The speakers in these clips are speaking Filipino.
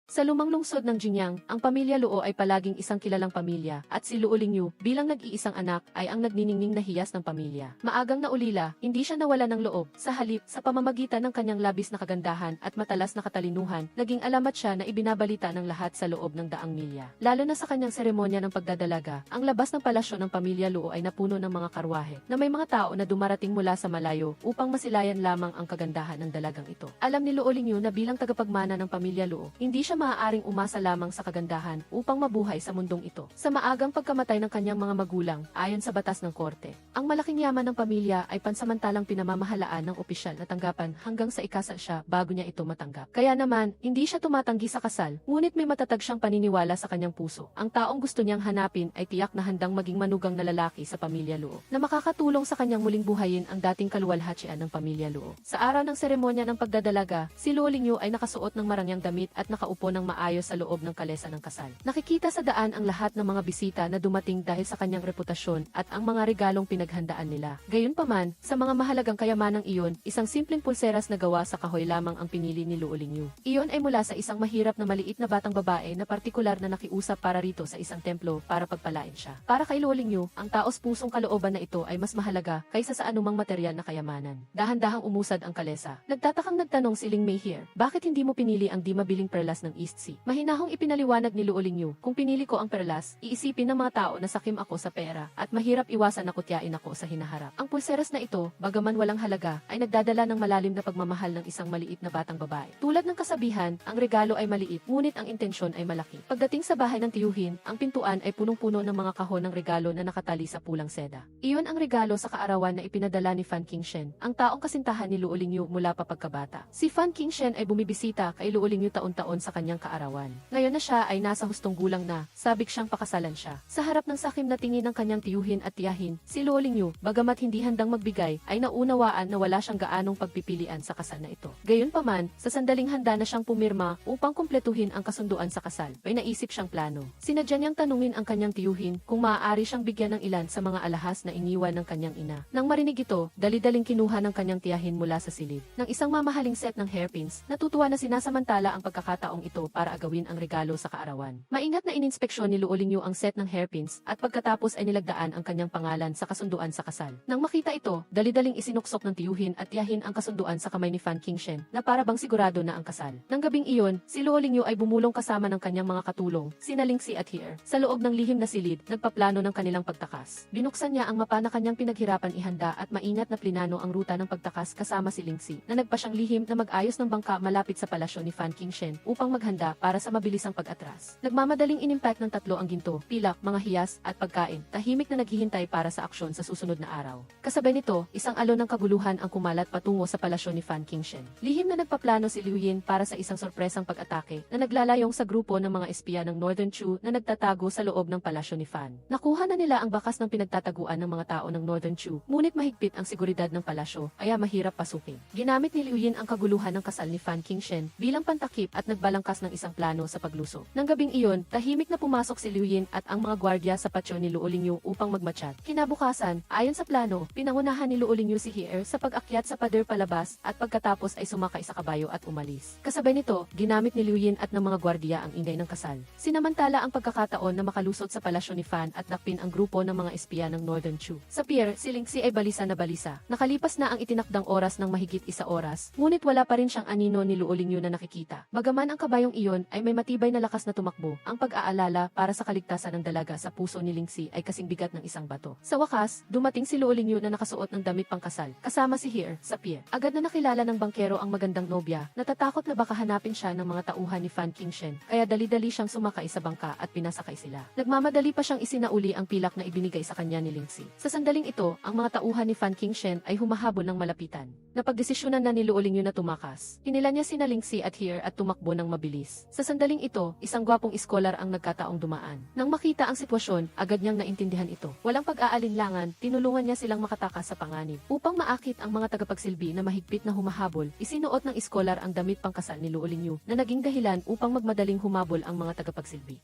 Sa lumang lungsod ng Jinyang, ang pamilya Luo ay palaging isang kilalang pamilya, at si Luo Lingyu, bilang nag-iisang anak, ay ang nagniningning na hiyas ng pamilya. Maagang naulila, hindi siya nawala ng loob, sa halip, sa pamamagitan ng kanyang labis na kagandahan at matalas na katalinuhan, naging alamat siya na ibinabalita ng lahat sa loob ng daang milya. Lalo na sa kanyang seremonya ng pagdadalaga, ang labas ng palasyo ng pamilya Luo ay napuno ng mga karwahe, na may mga tao na dumarating mula sa malayo, upang masilayan lamang ang kagandahan ng dalagang ito. Alam ni Luo Lingyu na bilang tagapagmana ng pamilya Luo, hindi siya maaaring umasa lamang sa kagandahan upang mabuhay sa mundong ito. Sa maagang pagkamatay ng kanyang mga magulang, ayon sa batas ng korte, ang malaking yaman ng pamilya ay pansamantalang pinamamahalaan ng opisyal na tanggapan hanggang sa ikasal siya bago niya ito matanggap. Kaya naman, hindi siya tumatanggi sa kasal, ngunit may matatag siyang paniniwala sa kanyang puso. Ang taong gusto niyang hanapin ay tiyak na handang maging manugang na lalaki sa pamilya Luo, na makakatulong sa kanyang muling buhayin ang dating kaluwalhatian ng pamilya Luo. Sa araw ng seremonya ng pagdadalaga, si Luo Lingyu ay nakasuot ng marangyang damit at nakaupo ng maayos sa loob ng kalesa ng kasal. Nakikita sa daan ang lahat ng mga bisita na dumating dahil sa kanyang reputasyon at ang mga regalong pinaghandaan nila. Gayunpaman, sa mga mahalagang kayamanang iyon, isang simpleng pulseras na gawa sa kahoy lamang ang pinili ni Luo Lingyu. Iyon ay mula sa isang mahirap na maliit na batang babae na partikular na nakiusap para rito sa isang templo para pagpalain siya. Para kay Luo Lingyu, ang taos-pusong kalooban na ito ay mas mahalaga kaysa sa anumang material na kayamanan. Dahan-dahang umusad ang kalesa. Nagtatakang nagtanong si Ling Mei here, bakit hindi mo pinili ang di mabiling perlas ng East Sea? Mahinahong ipinaliwanag ni Luo Lingyu, kung pinili ko ang perlas, iisipin ng mga tao na sakim ako sa pera, at mahirap iwasan na kutyain ako sa hinaharap. Ang pulseras na ito, bagaman walang halaga, ay nagdadala ng malalim na pagmamahal ng isang maliit na batang babae. Tulad ng kasabihan, ang regalo ay maliit, ngunit ang intensyon ay malaki. Pagdating sa bahay ng tiyuhin, ang pintuan ay punong-puno ng mga kahon ng regalo na nakatali sa pulang seda. Iyon ang regalo sa kaarawan na ipinadala ni Fan Qingshen, ang taong kasintahan ni Luo Lingyu mula pa pagkabata. Si Fan Qingshen ay bumibisita kay Luo Lingyu taon-taon sa kanyang kaarawan. Ngayon na siya ay nasa hustong gulang na, sabik siyang pakasalan siya. Sa harap ng sakim na tingin ng kanyang tiyuhin at tiyahin, si Luo Lingyu, bagamat hindi handang magbigay, ay naunawaan na wala siyang gaanong pagpipilian sa kasal na ito. Gayunpaman, sa sandaling handa na siyang pumirma upang kumpletuhin ang kasunduan sa kasal, may naisip siyang plano. Sinadya niyang tanungin ang kanyang tiyuhin kung maaari siyang bigyan ng ilan sa mga alahas na iniwan ng kanyang ina. Nang marinig ito, dali-daling kinuha ng kanyang tiyahin mula sa silid ng isang mamahaling set ng hairpins, natutuwa na sinasamantala ang pagkakataong ito para agawin ang regalo sa kaarawan. Maingat na ininspeksyon ni Luo Lingyu ang set ng hairpins at pagkatapos ay nilagdaan ang kanyang pangalan sa kasunduan sa kasal. Nang makita ito, dali-daling isinuksok ng tiyuhin at tiyahin ang kasunduan sa kamay ni Fan Qingshen na para bang sigurado na ang kasal. Nang gabing iyon, si Luo Lingyu ay bumulong kasama ng kanyang mga katulong, sina Lingxi at Heer, sa loob ng lihim na silid, nagpaplano ng kanilang pagtakas. Binuksan niya ang mapa na kanyang pinaghirapan ihanda at maingat na plinano ang ruta ng pagtakas kasama si Lingxi, na nagpa siyang lihim na mag-ayos ng bangka malapit sa palasyo ni Fan Qingshen upang maghanda para sa mabilisang pag-atras. Nagmamadaling inimpact ng tatlo ang ginto, pilak, mga hiyas, at pagkain, tahimik na naghihintay para sa aksyon sa susunod na araw. Kasabay nito, isang alon ng kaguluhan ang kumalat patungo sa palasyo ni Fan Qingshen. Lihim na nagpaplano si Liu Yin para sa isang sorpresang pag-atake na naglalayong sa grupo ng mga espiya ng Northern Chu na nagtatago sa loob ng palasyo ni Fan. Nakuha na nila ang bakas ng pinagtataguan ng mga tao ng Northern Chu, ngunit mahigpit ang seguridad ng palasyo, kaya mahirap pasukin. Ginamit ni Liu Yin ang kaguluhan ng kasal ni Fan Qingshen bilang pantakip at nagbalangkas ng isang plano sa pagluso. Nang gabing iyon, tahimik na pumasok si Liu Yin at ang mga gwardya sa patio ni Luo Lingyu upang magmatsyat. Kinabukasan, ayon sa plano, pinangunahan ni Luo Lingyu si Heer sa pag-akyat sa pader palabas at pagkatapos ay sumakay sa kabayo at umalis. Kasabay nito, ginamit ni Liu Yin at ng mga gwardya ang ingay ng kasal. Sinamantala ang pagkakataon na makalusot sa palasyo ni Fan at dakpin ang grupo ng mga espiya ng Northern Chu. Sa pier, si Lingxi ay balisa na balisa. Nakalipas na ang itinakdang oras ng mahigit 1 oras, ngunit wala pa rin siyang anino ni Luo Lingyu na nakikita. Bagaman ang kabayong iyon ay may matibay na lakas na tumakbo, ang pag-aalala para sa kaligtasan ng dalaga sa puso ni Lingxi ay kasing bigat ng isang bato. Sa wakas, dumating si Luo Lingyu na nakasuot ng damit pangkasal, kasama si Heer, sa pier. Agad na nakilala ng bangkero ang magandang nobya, natatakot na baka hanapin siya ng mga tauhan ni Fan Qingshen, kaya dali-dali siyang sumakay sa bangka at pinasakay sila. Nagmamadali pa siyang isinauli ang pilak na ibinigay sa kanya ni Lingxi. Sa sandaling ito, ang mga tauhan ni Fan Qingshen ay humahabol ng malapitan. Napagdesisyonan na ni Luo Lingyu na tumakas. Hinila niya sina Lingxi at Heer at tumakbo ng mabilis. Sa sandaling ito, isang gwapong iskolar ang nagkataong dumaan. Nang makita ang sitwasyon, agad niyang naintindihan ito. Walang pag-aalinlangan, tinulungan niya silang makatakas sa panganib. Upang maakit ang mga tagapagsilbi na mahigpit na humahabol, isinuot ng iskolar ang damit pangkasal ni Luo Lingyu na naging dahilan upang magmadaling humabol ang mga tagapagsilbi.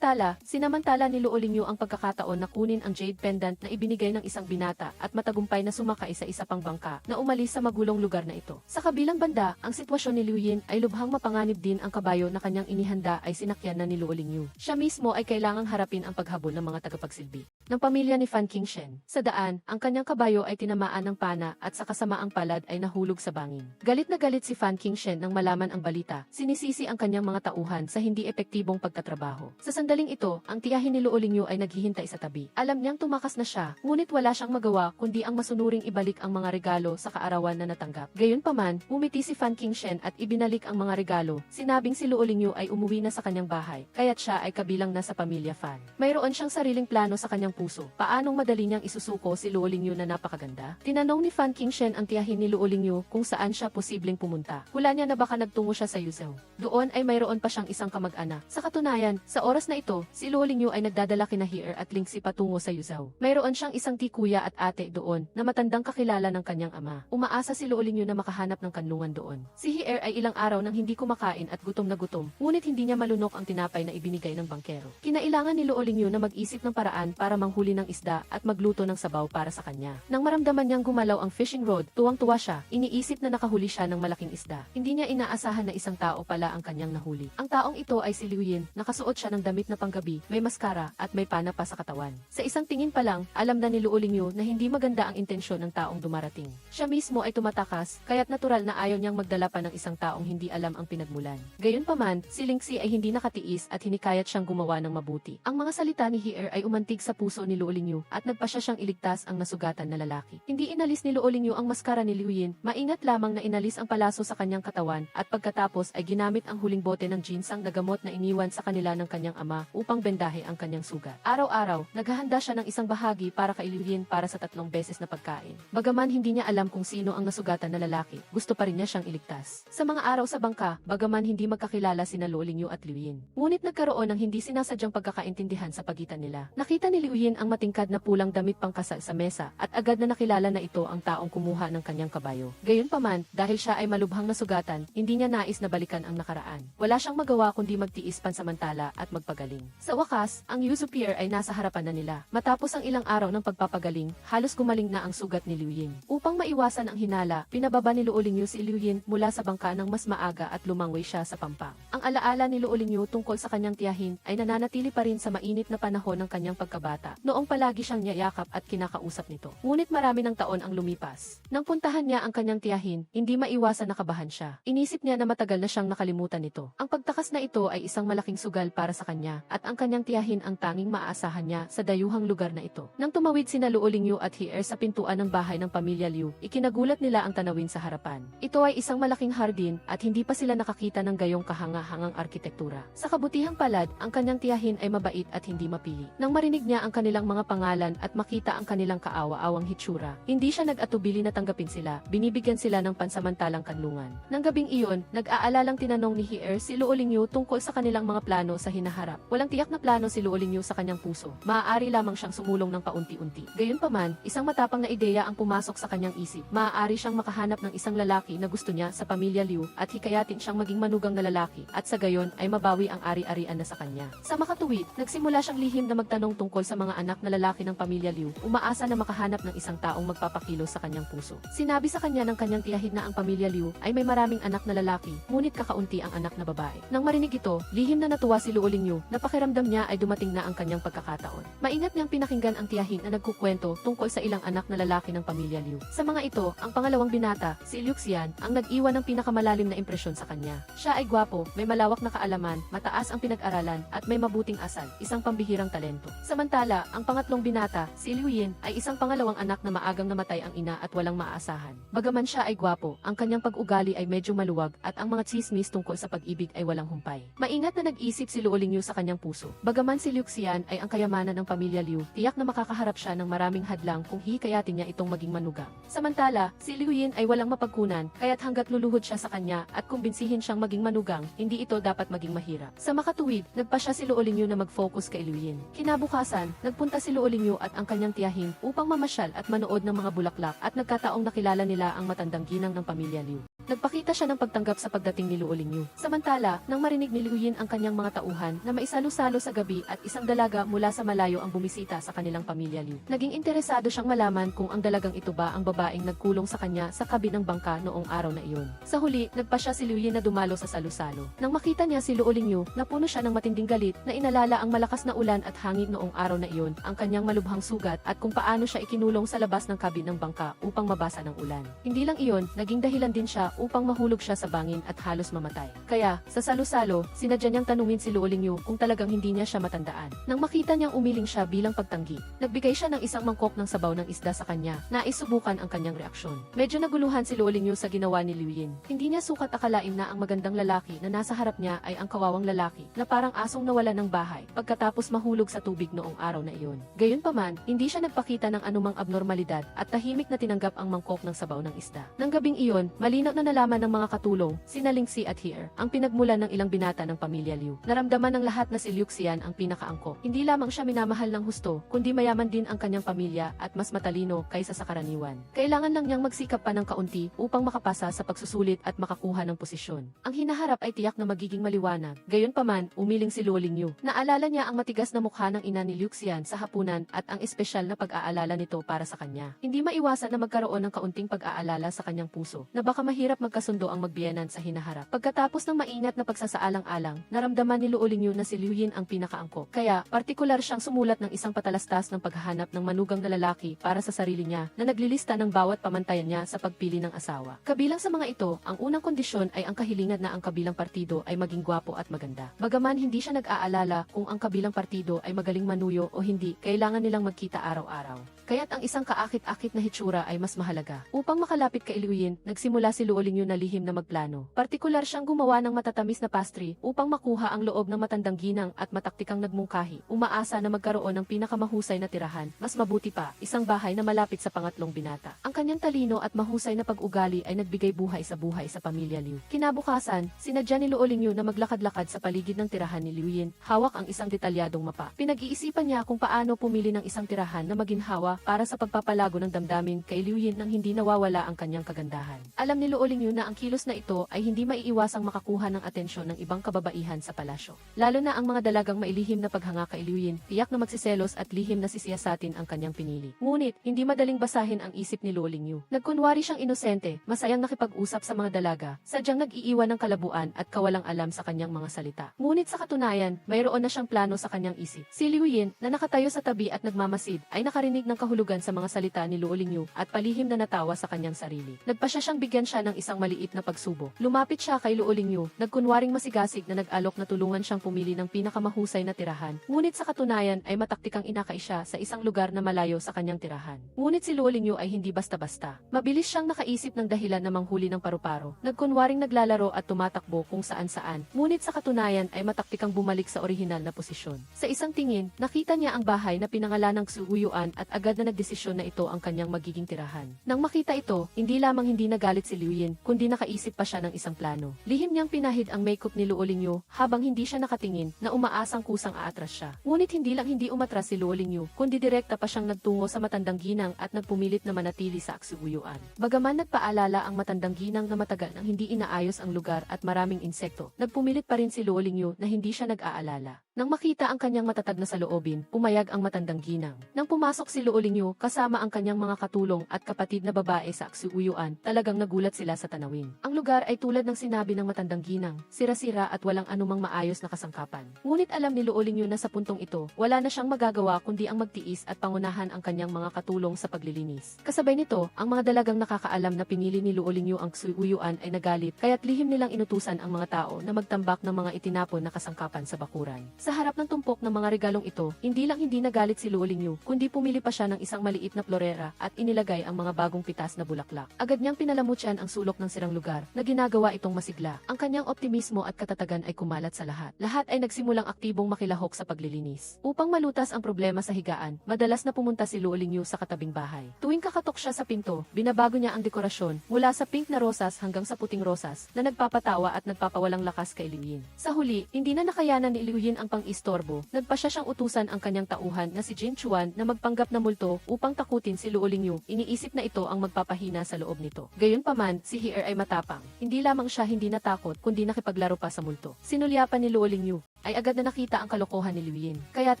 Sinamantala ni Luo Lingyu ang pagkakataon na kunin ang jade pendant na ibinigay ng isang binata at matagumpay na sumakay sa isa pang bangka na umalis sa magulong lugar na ito. Sa kabilang banda, ang sitwasyon ni Liu Yin ay lubhang mapanganib din ang kabayo kabayo na kanyang inihanda ay sinakyan na ni Luo Lingyu. Siya mismo ay kailangang harapin ang paghabol ng mga tagapagsilbi ng pamilya ni Fan Qingshen. Sa daan, ang kanyang kabayo ay tinamaan ng pana at sa kasamaang palad ay nahulog sa bangin. Galit na galit si Fan Qingshen nang malaman ang balita. Sinisisi ang kanyang mga tauhan sa hindi epektibong pagtatrabaho. Sa sandaling ito, ang tiyahin ni Luo Lingyu ay naghihintay sa tabi. Alam niyang tumakas na siya, ngunit wala siyang magawa kundi ang masunuring ibalik ang mga regalo sa kaarawan na natanggap. Gayunpaman, umiti si Fan Qingshen at ibinalik ang mga regalo. Sinabing si Luo Lingyu ay umuwi na sa kanyang bahay, kaya't siya ay kabilang na sa pamilya Fan. Mayroon siyang sariling plano sa kanyang puso. Paanong madali niyang isusuko si Luo Lingyu na napakaganda? Tinanong ni Fan Qingshen ang tiyahin ni Luo Lingyu kung saan siya posibleng pumunta. Hula niya na baka nagtungo siya sa Yuzhou. Doon ay mayroon pa siyang isang kamag-anak. Sa katunayan, sa oras na ito, si Luo Lingyu ay nagdadala kina Heer at Lingxi patungo sa Yuzhou. Mayroon siyang isang tikuya at ate doon na matandang kakilala ng kanyang ama. Umaasa si Luo Lingyu na makahanap ng kanlungan doon. Si Heer ay ilang araw nang hindi kumakain at gutom na gutom, ngunit hindi niya malunok ang tinapay na ibinigay ng bangkero. Kinailangan ni Luo Lingyu na mag-isip ng paraan para manghuli ng isda at magluto ng sabaw para sa kanya. Nang maramdaman niyang gumalaw ang fishing rod, tuwang-tuwa siya, iniisip na nakahuli siya ng malaking isda. Hindi niya inaasahan na isang tao pala ang kanyang nahuli. Ang taong ito ay si Liu Yin, nakasuot siya ng damit na panggabi, may maskara, at may pana pa sa katawan. Sa isang tingin pa lang, alam na ni Luo Lingyu na hindi maganda ang intensyon ng taong dumarating. Siya mismo ay tumatakas, kaya't natural na ayaw niyang magdala pa ng isang taong hindi alam ang pinagmulan. Gayunpaman, si Lingxi ay hindi nakatiis at hinikayat siyang gumawa ng mabuti. Ang mga salita ni Heer ay umantig sa puso ni Luo Lingyu at nagpasya siyang iligtas ang nasugatan na lalaki. Hindi inalis ni Luo Lingyu ang maskara ni Liu Yin, maingat lamang na inalis ang palaso sa kanyang katawan at pagkatapos ay ginamit ang huling bote ng ginseng na gamot na iniwan sa kanila ng kanyang ama upang bendahe ang kanyang sugat. Araw-araw, naghahanda siya ng isang bahagi para kay Liu Yin para sa 3 beses na pagkain. Bagaman hindi niya alam kung sino ang nasugatan na lalaki, gusto pa rin niya siyang iligtas. Sa mga araw sa bangka, bagaman hindi magkakilala sina Luo Lingyu at Liu Yin, ngunit nagkaroon ng hindi sinasadyang pagkakaintindihan sa pagitan nila. Nakita ni Liu Yin ang matingkad na pulang damit pangkasal sa mesa at agad na nakilala na ito ang taong kumuha ng kanyang kabayo. Gayunpaman, dahil siya ay malubhang nasugatan, hindi niya nais na balikan ang nakaraan. Wala siyang magawa kundi magtiis pansamantala at magpagaling. Sa wakas, ang Yuzu Pier ay nasa harapan na nila. Matapos ang ilang araw ng pagpapagaling, halos gumaling na ang sugat ni Liu Yin. Upang maiwasan ang hinala, pinababa ni Luo Lingyu si Liu Yin mula sa bangka ng mas maaga at lumangway siya sa pampang. Ang alaala ni Luo Lingyu tungkol sa kanyang tiyahin ay nananatili pa rin sa mainit na panahon ng kanyang pagkabata. Noong palagi siyang niyayakap at kinakausap nito. Ngunit marami ng taon ang lumipas. Nang puntahan niya ang kanyang tiyahin, hindi maiwasan na kabahan siya. Inisip niya na matagal na siyang nakalimutan nito. Ang pagtakas na ito ay isang malaking sugal para sa kanya at ang kanyang tiyahin ang tanging maaasahan niya sa dayuhang lugar na ito. Nang tumawid sina Luo Lingyu at Heer sa pintuan ng bahay ng pamilya Liu, ikinagulat nila ang tanawin sa harapan. Ito ay isang malaking hardin at hindi pa sila nakakita ng gayong kahanga-hangang arkitektura. Sa kabutihang palad, ang kanyang tiyahin ay mabait at hindi mapili. Nang marinig niya ang kanilang mga pangalan at makita ang kanilang kaawa-awang hitsura, hindi siya nag-atubili na tanggapin sila, binibigyan sila ng pansamantalang kanlungan. Nang gabing iyon, nag-aalalang tinanong ni Heer si Luo Lingyu tungkol sa kanilang mga plano sa hinaharap. Walang tiyak na plano si Luo Lingyu sa kanyang puso. Maaari lamang siyang sumulong ng paunti-unti. Gayunpaman, isang matapang na ideya ang pumasok sa kanyang isip. Maaari siyang makahanap ng isang lalaki na gusto niya sa pamilya Liu at hikayatin siyang maging manugang na lalaki at sa gayon ay mabawi ang ari-arian na sa kanya. Sa makatuwid, nagsimula siyang lihim na magtanong tungkol sa mga anak na lalaki ng pamilya Liu, umaasa na makahanap ng isang taong magpapakilo sa kanyang puso. Sinabi sa kanya ng kanyang tiyahin na ang pamilya Liu ay may maraming anak na lalaki, ngunit kakaunti ang anak na babae. Nang marinig ito, lihim na natuwa si Luo Lingyu na pakiramdam niya ay dumating na ang kanyang pagkakataon. Maingat niyang pinakinggan ang tiyahin na nagkukwento tungkol sa ilang anak na lalaki ng pamilya Liu. Sa mga ito, ang pangalawang binata, si Liu Xian, ang nag-iwan ng pinakamalalim na impresyon sa kanya. Siya ay gwapo, may malawak na kaalaman, mataas ang pinag-aralan, at may mabuting asal, isang pambihirang talento. Samantala, ang pangatlong binata, si Liu Yin, ay isang pangalawang anak na maagang namatay ang ina at walang maaasahan. Bagaman siya ay gwapo, ang kanyang pag-ugali ay medyo maluwag at ang mga tsismis tungkol sa pag-ibig ay walang humpay. Maingat na nag-isip si Luo Lingyu sa kanyang puso. Bagaman si Liu Xian ay ang kayamanan ng pamilya Liu, tiyak na makakaharap siya ng maraming hadlang kung hikayatin niya itong maging manugang. Samantala, si Liu Yin ay walang mapagkunan, kaya't hanggat luluhod siya sa kanya at kumbinsihin siyang maging manugang, hindi ito dapat maging mahirap. Sa makatuwid, nagpa siya si Luo Lingyu na mag-focus kay Liu Yin. Kinabukasan, nagpunta si Luo Lingyu at ang kanyang tiyahin upang mamasyal at manood ng mga bulaklak at nagkataong nakilala nila ang matandang ginang ng pamilya Liu. Nagpakita siya ng pagtanggap sa pagdating ni Luo Lingyu. Samantala, nang marinig ni Liu Yin ang kanyang mga tauhan na maisalo-salo sa gabi at isang dalaga mula sa malayo ang bumisita sa kanilang pamilya Liu. Naging interesado siyang malaman kung ang dalagang ito ba ang babaeng nagkulong sa kanya sa kabi ng bangka noong araw na iyon. Sa huli, nagpa siya si Liu Yin na dumalo sa salo-salo. Nang makita niya si Luo Lingyu, napuno siya ng matinding galit na inalala ang malakas na ulan at hangin noong araw na iyon, ang kanyang malubhang sugat at kung paano siya ikinulong sa labas ng kabi ng bangka upang mabasa ng ulan. Hindi lang iyon, naging dahilan din siya upang mahulog siya sa bangin at halos mamatay. Kaya, sa salo-salo, sinadya niyang tanungin si Luo Lingyu kung talagang hindi niya siya matandaan. Nang makita niyang umiling siya bilang pagtanggi, nagbigay siya ng isang mangkok ng sabaw ng isda sa kanya, na isubukan ang kanyang reaksyon. Medyo naguluhan si Luo Lingyu sa ginawa ni Liu Yin. Hindi niya sukat akalain na ang magandang lalaki na nasa harap niya ay ang kawawang lalaki na parang asong nawala ng bahay pagkatapos mahulog sa tubig noong araw na iyon. Gayunpaman, hindi siya nagpakita ng anumang abnormalidad at tahimik na tinanggap ang mangkok ng sabaw ng isda. Nang gabing iyon, malinaw na nalaman ng mga katulong, sina Lingxi at Heer, ang pinagmulan ng ilang binata ng pamilya Liu. Naramdaman ng lahat na si Liu Xian ang pinakaangkop. Hindi lamang siya minamahal ng husto, kundi mayaman din ang kanyang pamilya at mas matalino kaysa sa karaniwan. Kailangan lang niyang magsikap pa ng kaunti upang makapasa sa pagsusulit at makakuha ng posisyon. Ang hinaharap ay tiyak na magiging maliwanag. Gayunpaman, umiling si Luo Lingyu. Naalala niya ang matigas na mukha ng ina ni Liu Xian sa hapunan at ang espesyal na pag-aalala nito para sa kanya. Hindi maiwasan na magkaroon ng kaunting pag-aalala sa kanyang puso na baka mahirap magkasundo ang magbiyenan sa hinaharap. Pagkatapos ng maingat na pagsasaalang-alang, naramdaman ni Luo Lingyu na si Liu Yin ang pinakaangkop. Kaya, partikular siyang sumulat ng isang patalastas ng paghahanap ng manugang na lalaki para sa sarili niya na naglilista ng bawat pamantayan niya sa pagpili ng asawa. Kabilang sa mga ito, ang unang kondisyon ay ang kahilingan na ang kabilang partido ay maging gwapo at maganda. Bagaman hindi siya nag-aalala kung ang kabilang partido ay magaling manuyo o hindi, kailangan nilang magkita araw-araw. Kaya't ang isang kaakit-akit na hitsura ay mas mahalaga. Upang makalapit kay Liu Yin, nagsimula si Luo Lingyu na lihim na magplano. Partikular siyang gumawa ng matatamis na pastry upang makuha ang loob ng matandang ginang at mataktikang nagmungkahi. Umaasa na magkaroon ng pinakamahusay na tirahan, mas mabuti pa, isang bahay na malapit sa pangatlong binata. Ang kanyang talino at mahusay na pag-ugali ay nagbigay buhay sa pamilya Liu. Kinabukasan, sinadya ni Luo Lingyu na maglakad-lakad sa paligid ng tirahan ni Liu Yin, hawak ang isang detalyadong mapa. Pinag-iisipan niya kung paano pumili ng isang tirahan na maginhawa para sa pagpapalago ng damdamin kay Liu Yin nang hindi nawawala ang kanyang kagandahan. Alam ni Luo Lingyu na ang kilos na ito ay hindi maiiwasang makakuha ng atensyon ng ibang kababaihan sa palasyo. Lalo na ang mga dalagang mailihim na paghanga kay Liu Yin, tiyak na magsiselos at lihim na sisiyasatin ang kanyang pinili. Ngunit, hindi madaling basahin ang isip ni Luo Lingyu. Nagkunwari siyang inosente, masayang nakipag-usap sa mga dalaga, sadyang nag-iiwan ng kalabuan at kawalang alam sa kanyang mga salita. Ngunit sa katunayan, mayroon na siyang plano sa kanyang isip. Si Liu Yin, na nakatayo sa tabi at nagmamasid, ay nakarinig ng kahulugan sa mga salita ni Luo Lingyu at palihim na natawa sa kanyang sarili. Nagpasya siyang bigyan siya ng isang maliit na pagsubo. Lumapit siya kay Luo Lingyu, nagkunwaring masigasig na nag-alok na tulungan siyang pumili ng pinakamahusay na tirahan. Ngunit sa katunayan ay mataktikang inakay siya sa isang lugar na malayo sa kanyang tirahan. Ngunit si Luo Lingyu ay hindi basta-basta. Mabilis siyang nakaisip ng dahilan na manghuli ng paru-paro. Nagkunwaring naglalaro at tumatakbo kung saan-saan. Ngunit sa katunayan ay mataktikang bumalik sa orihinal na posisyon. Sa isang tingin, nakita niya ang bahay na pinangalanang Suyuan at agad na nagdesisyon na ito ang kanyang magiging tirahan. Nang makita ito, hindi lamang hindi nagalit si Liu Yin, kundi nakaisip pa siya ng isang plano. Lihim niyang pinahid ang makeup ni Luo Lingyu habang hindi siya nakatingin na umaasang kusang aatras siya. Ngunit hindi umatras si Luo Lingyu, kundi direkta pa siyang nagtungo sa matandang ginang at nagpumilit na manatili sa Aksuyuan. Bagaman nagpaalala ang matandang ginang na matagal nang hindi inaayos ang lugar at maraming insekto, nagpumilit pa rin si Luo Lingyu na hindi siya nag-aalala. Nang makita ang kanyang matatag na saloobin, pumayag ang matandang ginang. Nang pumasok si Luo Lingyu kasama ang kanyang mga katulong at kapatid na babae sa Aksuyuan, talagang nagulat sila sa tanawin. Ang lugar ay tulad ng sinabi ng matandang ginang, sira-sira at walang anumang maayos na kasangkapan. Ngunit alam ni Luo Lingyu na sa puntong ito, wala na siyang magagawa kundi ang magtiis at pangunahan ang kanyang mga katulong sa paglilinis. Kasabay nito, ang mga dalagang nakakaalam na pinili ni Luo Lingyu ang Aksuyuan ay nagalit, kaya't lihim nilang inutusan ang mga tao na magtambak ng mga itinapon na kasangkapan sa bakuran. Sa harap ng tumpok ng mga regalong ito, hindi nagalit si Luo Lingyu, kundi pumili pa siya ng isang maliit na florera at inilagay ang mga bagong pitas na bulaklak. Agad niyang pinalamutyan ang sulok ng sirang lugar na ginagawa itong masigla. Ang kanyang optimismo at katatagan ay kumalat sa lahat. Lahat ay nagsimulang aktibong makilahok sa paglilinis. Upang malutas ang problema sa higaan, madalas na pumunta si Luo Lingyu sa katabing bahay. Tuwing kakatok siya sa pinto, binabago niya ang dekorasyon mula sa pink na rosas hanggang sa puting rosas na nagpapatawa at nagpapawalang lakas kay Liu Yin. Sa huli, hindi na nakayanan ni Liu Yin ang pang-istorbo. Nagpasya siyang utusan ang kanyang tauhan na si Jin Chuan na magpanggap na multo ito upang takutin si Luo Lingyu. Iniisip na ito ang magpapahina sa loob nito. Gayunpaman, si He ay matapang. Hindi lamang siya hindi natakot kundi nakipaglaro pa sa multo. Sinulyapan ni Luo Lingyu ay agad na nakita ang kalokohan ni Liu Yin. Kaya't